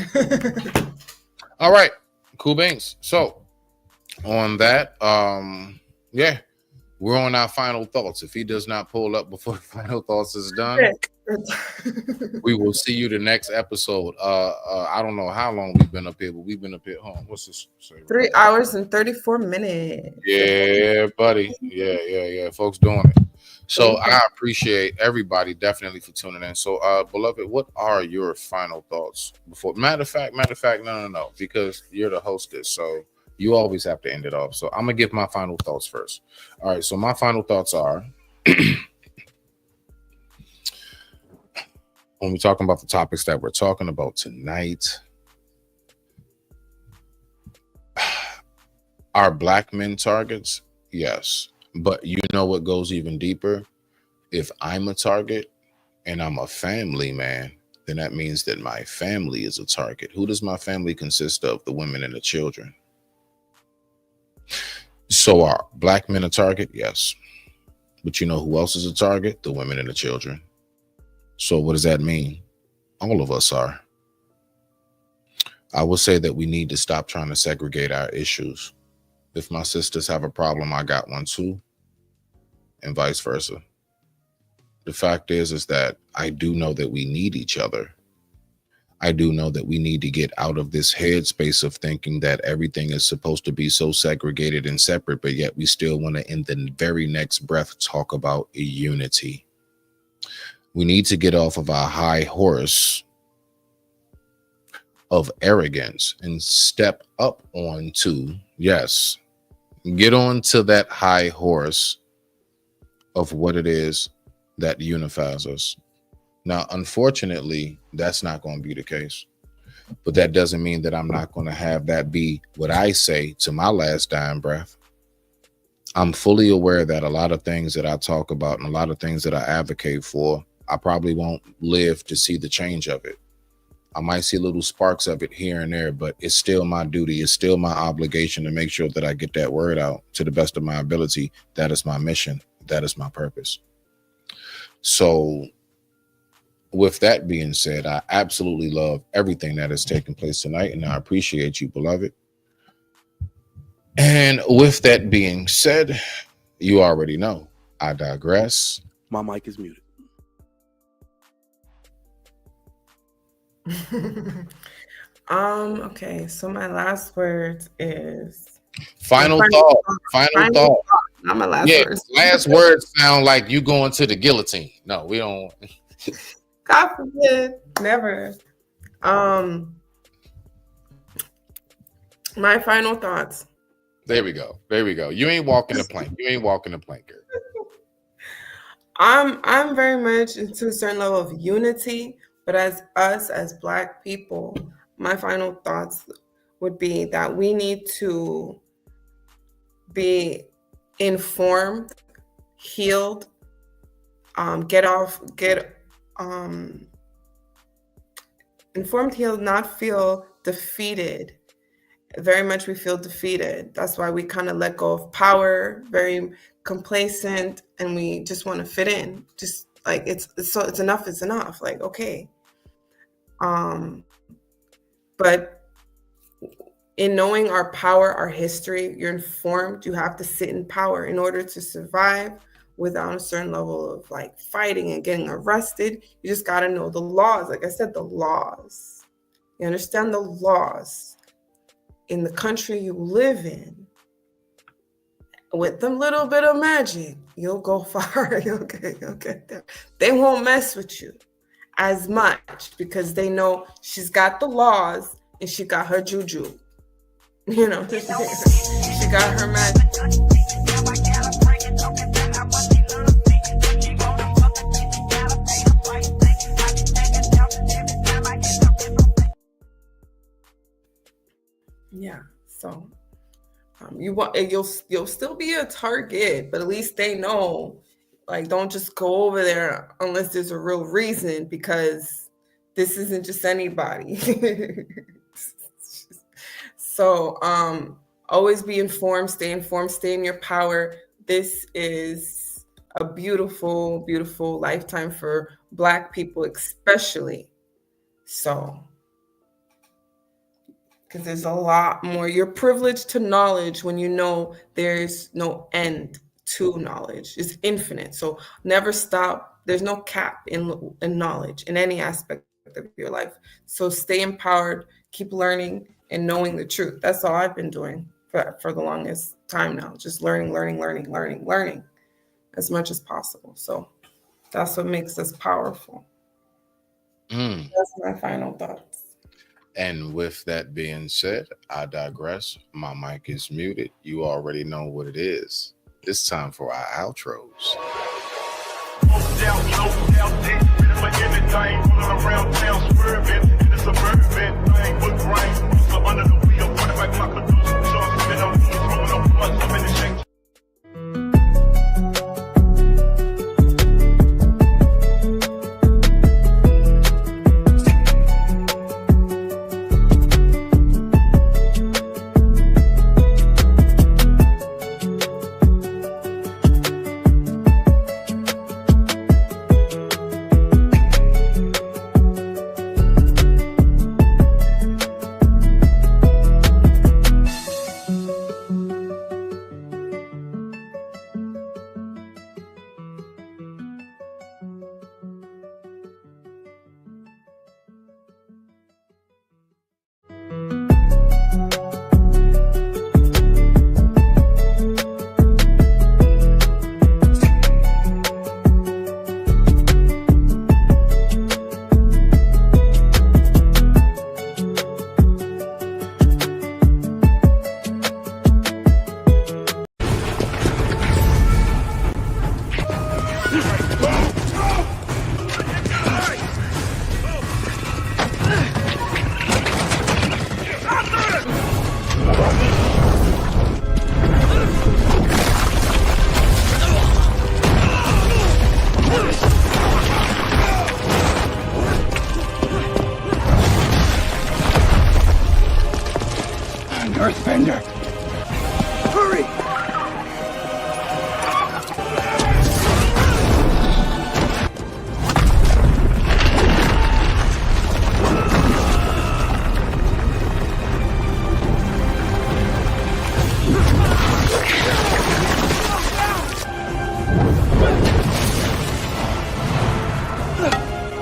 S2: All right. Cool beans. So on that, yeah, we're on our final thoughts. If he does not pull up before the final thoughts is done, we will see you the next episode. I don't know how long we've been up here, but we've been up here. What's this?
S4: 3 hours and 34 minutes.
S2: Yeah, buddy. Yeah. Folks doing it. So I appreciate everybody definitely for tuning in. So, beloved, what are your final thoughts before? Matter of fact, no, because you're the hostess, so you always have to end it off. So I'm gonna give my final thoughts first. All right. So my final thoughts are. When we're talking about the topics that we're talking about tonight, are Black men targets? Yes. But you know what goes even deeper? If I'm a target and I'm a family man, then that means that my family is a target. Who does my family consist of? The women and the children. So are black men a target? Yes. But you know who else is a target? The women and the children. So what does that mean? All of us are. I will say that we need to stop trying to segregate our issues. If my sisters have a problem, I got one too, and vice versa. The fact is that I do know that we need each other. I do know that we need to get out of this headspace of thinking that everything is supposed to be so segregated and separate, but yet we still want to, in the very next breath, talk about unity. We need to get off of our high horse of arrogance and step up onto, yes, get onto that high horse of what it is that unifies us. Now, unfortunately, that's not going to be the case. But that doesn't mean that I'm not going to have that be what I say to my last dying breath. I'm fully aware that a lot of things that I talk about and a lot of things that I advocate for, I probably won't live to see the change of it. I might see little sparks of it here and there, but it's still my duty. It's still my obligation to make sure that I get that word out to the best of my ability. That is my mission. That is my purpose. So with that being said, I absolutely love everything that has taken place tonight, and I appreciate you, beloved. And with that being said, you already know, I digress.
S1: My mic is muted.
S4: Okay, so my last words is
S2: final thought.
S4: Not my last words.
S2: Last words sound like you going to the guillotine. No, we don't.
S4: God forbid, never. My final thoughts.
S2: There we go. You ain't walking the plank. Girl.
S4: I'm very much into a certain level of unity, but as Black people, my final thoughts would be that we need to be informed, healed, informed, healed, not feel defeated. Very much we feel defeated. That's why we kind of let go of power, very complacent, and we just want to fit in. Just like it's enough is enough. Like, okay. But in knowing our power, our history, you're informed, you have to sit in power in order to survive without a certain level of like fighting and getting arrested. You just got to know the laws. Like I said, the laws. You understand the laws in the country you live in. With them little bit of magic, you'll go far. You'll get there. They won't mess with you as much because they know she's got the laws and she got her juju. You know, she got her magic. Yeah, so you'll still be a target, but at least they know, like, don't just go over there unless there's a real reason, because this isn't just anybody. So always be informed, stay in your power. This is a beautiful, beautiful lifetime for Black people, especially. So, because there's a lot more. You're privileged to knowledge when you know there's no end to knowledge. It's infinite. So never stop. There's no cap in knowledge in any aspect of your life. So stay empowered, keep learning and knowing the truth. That's all I've been doing for the longest time now. Just learning as much as possible. So that's what makes us powerful. That's my final thoughts.
S2: And with that being said, I digress. My mic is muted. You already know what it is. It's time for our outros.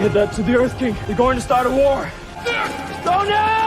S15: Get that to the Earth King. You're going to start a war. Oh no!